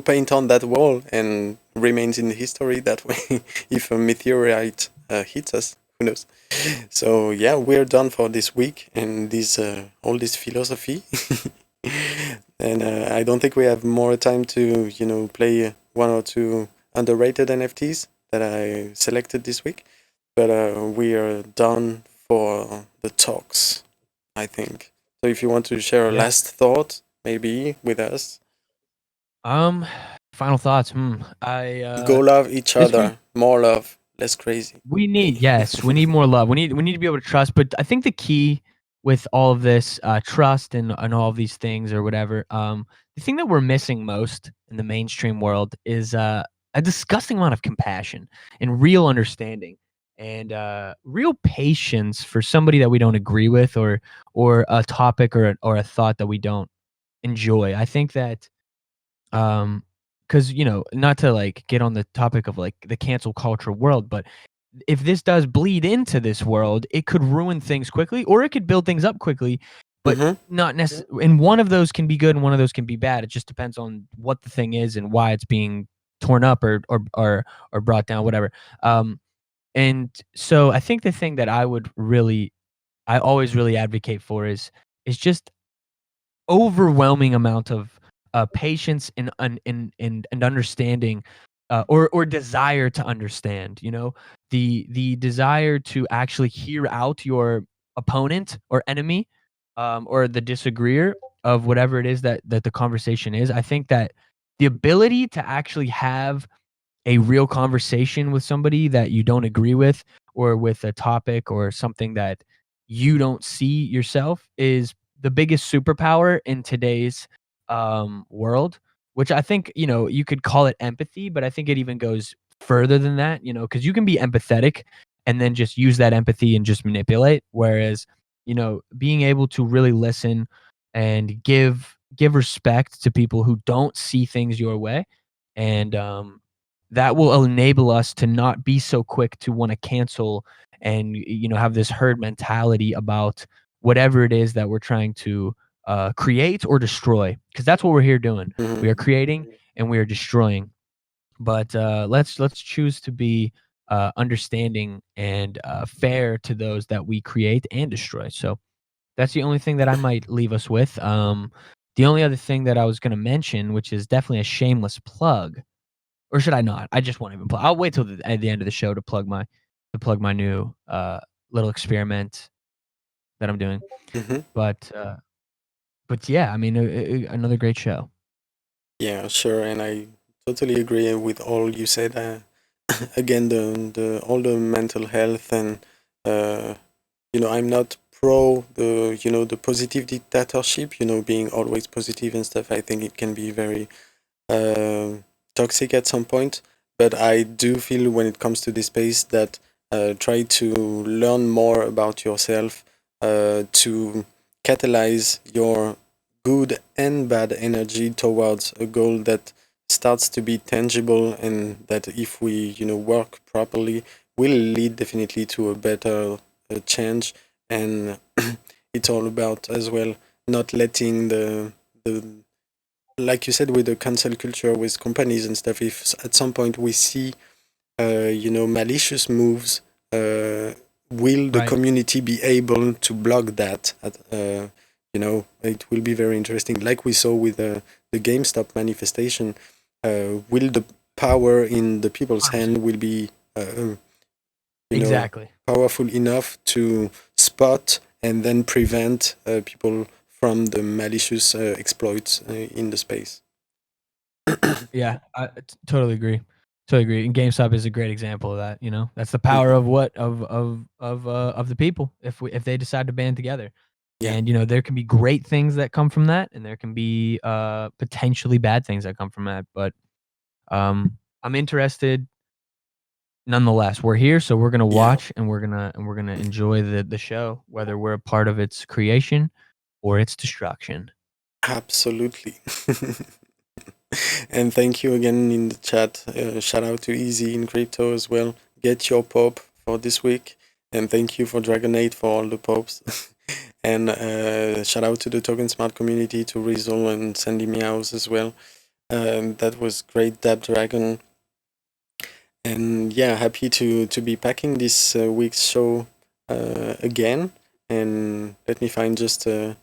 [SPEAKER 1] paint on that wall and remains in history that way. If a meteorite hits us, who knows? So we're done for this week and this all this philosophy. And I don't think we have more time to play one or two underrated NFTs that I selected this week, but we are done for the talks, I think. So if you want to share a last thought, maybe with us.
[SPEAKER 3] Final thoughts.
[SPEAKER 1] Go love each other. More love, less crazy.
[SPEAKER 3] We need we need more love. We need to be able to trust. But I think the key with all of this trust and all of these things or whatever, the thing that we're missing most in the mainstream world is a disgusting amount of compassion and real understanding and real patience for somebody that we don't agree with or a topic or a thought that we don't enjoy. I think that because not to like get on the topic of like the cancel culture world, but if this does bleed into this world, it could ruin things quickly, or it could build things up quickly, but not necessarily. And one of those can be good and one of those can be bad. It just depends on what the thing is and why it's being torn up or brought down, whatever. And so I think the thing that I always really advocate for is just overwhelming amount of patience and understanding, or desire to understand. The desire to actually hear out your opponent or enemy, or the disagreeer of whatever it is that the conversation is. I think that the ability to actually have a real conversation with somebody that you don't agree with, or with a topic or something that you don't see yourself, is the biggest superpower in today's world. Which I think, you could call it empathy, but I think it even goes further than that, because you can be empathetic and then just use that empathy and just manipulate. Whereas, being able to really listen and give respect to people who don't see things your way, and that will enable us to not be so quick to want to cancel and have this herd mentality about whatever it is that we're trying to create or destroy, because that's what we're here doing. We are creating and we are destroying. But let's choose to be understanding and fair to those that we create and destroy. So that's the only thing that I might leave us with. The only other thing that I was going to mention, which is definitely a shameless plug, or should I not? I just won't even plug. I'll wait till at the end of the show to plug my new little experiment that I'm doing. But yeah, I mean, another great show.
[SPEAKER 1] Yeah, sure, and I totally agree with all you said. Again, the all the mental health, and I'm not pro the positive dictatorship. Being always positive and stuff. I think it can be very toxic at some point. But I do feel when it comes to this space that try to learn more about yourself, to catalyze your good and bad energy towards a goal that starts to be tangible, and that if we work properly will lead definitely to a better change. And it's all about as well not letting the like you said with the cancel culture with companies and stuff, if at some point we see malicious moves, will the community be able to block that? It will be very interesting, like we saw with the GameStop manifestation. Will the power in the people's hand will be
[SPEAKER 3] exactly
[SPEAKER 1] powerful enough to spot and then prevent people from the malicious exploits in the space?
[SPEAKER 3] Yeah, I totally agree. Totally agree. And GameStop is a great example of that. That's the power of the people. If they decide to band together, and there can be great things that come from that, and there can be potentially bad things that come from that. But I'm interested. Nonetheless, we're here, so we're gonna watch, and we're gonna enjoy the show, whether we're a part of its creation or its destruction.
[SPEAKER 1] Absolutely. And thank you again in the chat. Shout out to Easy in Crypto as well. Get your pop for this week. And thank you for Dragonade for all the pops. And shout out to the TokenSmart community, to Rizal and Sandy Meows as well. That was great, Dab Dragon. And yeah, happy to be packing this week's show again. And let me find just a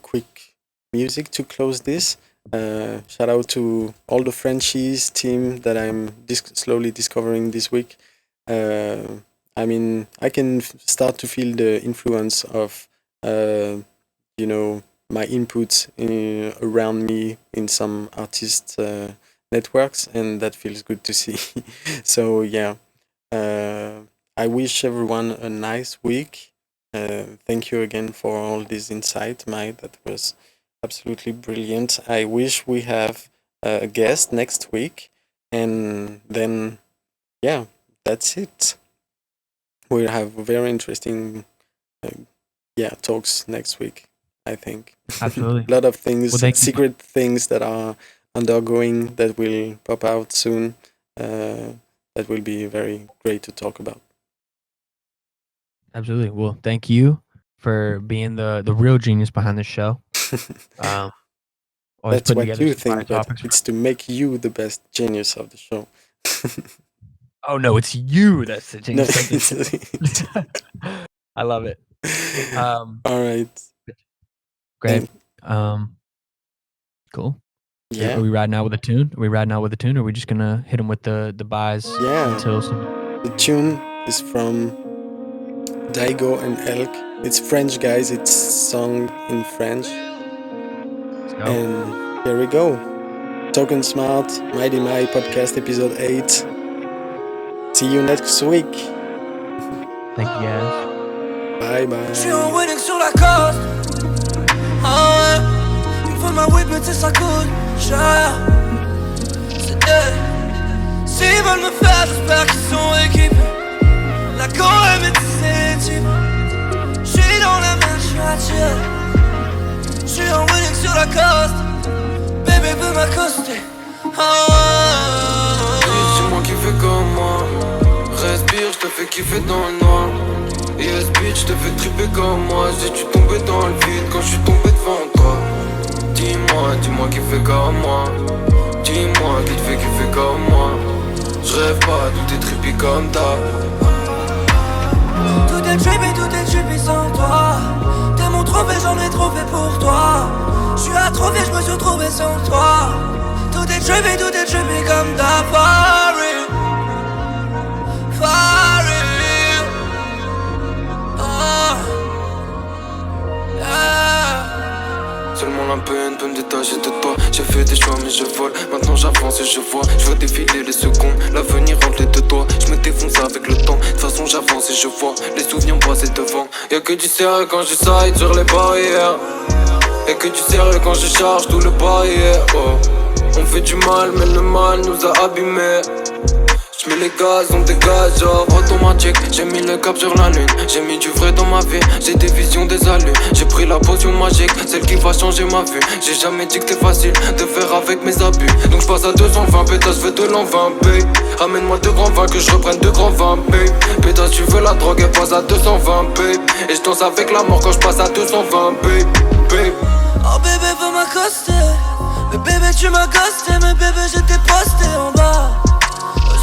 [SPEAKER 1] quick music to close this. Shout out to all the Frenchies team that I'm slowly discovering this week. I mean, I can start to feel the influence of, my inputs around me in some artist networks, and that feels good to see. So yeah, I wish everyone a nice week. Thank you again for all this insight, Mai. That was absolutely brilliant. I wish we have a guest next week, and then that's it. We'll have very interesting talks next week, I think.
[SPEAKER 3] Absolutely.
[SPEAKER 1] A lot of things,
[SPEAKER 3] Well,
[SPEAKER 1] secret things that are undergoing that will pop out soon. that will be very great to talk about.
[SPEAKER 3] Absolutely. Well, thank you for being the real genius behind the show. Always
[SPEAKER 1] That's
[SPEAKER 3] putting
[SPEAKER 1] what
[SPEAKER 3] together
[SPEAKER 1] you
[SPEAKER 3] some fire
[SPEAKER 1] think, but
[SPEAKER 3] topics.
[SPEAKER 1] it's to make you the best genius of the show.
[SPEAKER 3] Oh no, it's you that's the
[SPEAKER 1] No,
[SPEAKER 3] genius. Of the show. I love it.
[SPEAKER 1] all right.
[SPEAKER 3] Great. Cool.
[SPEAKER 1] Yeah.
[SPEAKER 3] Are we riding out with a tune? Or are we just gonna hit them with the buys
[SPEAKER 1] Yeah.
[SPEAKER 3] until some...
[SPEAKER 1] The tune is from Daigo and Elk. It's French, guys. It's sung in French.
[SPEAKER 3] Let's go.
[SPEAKER 1] And here we go. TokenSmart, MightyMai podcast episode 8. See you next week.
[SPEAKER 3] Thank you guys.
[SPEAKER 1] Bye bye.
[SPEAKER 2] J'suis en winning sur la côte. Ah ouais. Il me faut ma whip, mais tu sais ça coûte cher. C'est dead. S'ils veulent me faire, j'espère qu'ils sont équipés. La Corée médecine. J'suis dans la mer, j'suis à chill. J'suis en winning sur la côte. Bébé veut m'accoster. Ah ouais.
[SPEAKER 9] C'est moi qui fais comme moi. Respire, j'te fais kiffer dans le noir. Yes bitch, te fais tripper comme moi. J'ai-tu tombé dans le vide quand j'suis tombé devant toi? Dis-moi qui fait comme moi. Dis-moi qui te fait kiffer comme moi. J'rêve pas, tout est trippy comme ta.
[SPEAKER 2] Tout est trippy sans toi. T'es mon trophée, j'en ai trop fait pour toi. J'suis atrophié, j'me suis retrouvé sans toi. Tout est trippy comme ta Paris.
[SPEAKER 9] Seulement la peine peut me détacher de toi. J'ai fait des choix mais je vole. Maintenant j'avance et je vois. Je vois défiler les secondes. L'avenir rempli de toi. Je me défonce avec le temps. De toute façon j'avance et je vois. Les souvenirs passés devant. Y'a que du sérieux quand je side sur les barrières. Y'a que du sérieux quand je charge tout le barrière. Oh. On fait du mal mais le mal nous a abîmés. J'mets les gaz, on dégage, genre automatique. J'ai mis le cap sur la lune, j'ai mis du vrai dans ma vie. J'ai des visions, des allus, j'ai pris la potion magique, celle qui va changer ma vue. J'ai jamais dit que c'était facile de faire avec mes abus. Donc j'passe à 220 pétasses, je veux de l'an 20 babe. Ramène-moi 2 grands vins, que je reprenne 2 grands vins babe. Pétasse, tu veux la drogue, elle passe à 220 babe. Et je danse avec la mort quand je passe à 220 babe.
[SPEAKER 2] Oh bébé veut m'accoster. Mais bébé tu m'as ghosté. Mais bébé j'étais posté en bas.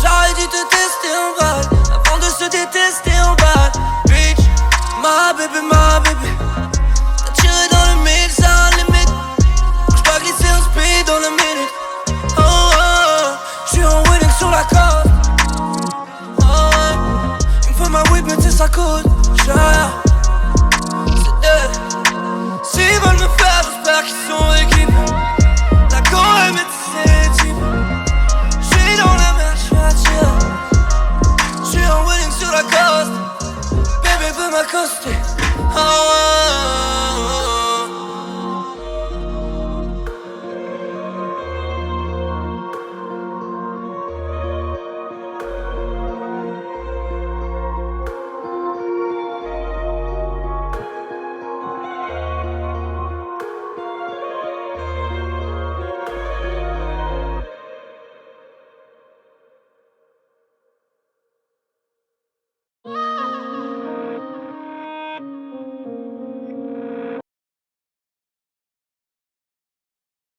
[SPEAKER 2] J'aurais dû te tester en bas avant de se détester en bas. Bitch, ma bébé. T'as tiré dans le mille, ça a limite. J'dois glisser un speed dans la minute. Oh oh, j'suis en winning sur la côte. Oh ouais, il me faut ma whip mais tu sais ça coûte cher. C'est dead. S'ils veulent me faire, j'espère qu'ils sont équipés. La Corée médecine type. J'suis dans la mer, j'suis à chill. J'suis en winning sur la côte. Bébé veut m'accoster. Oh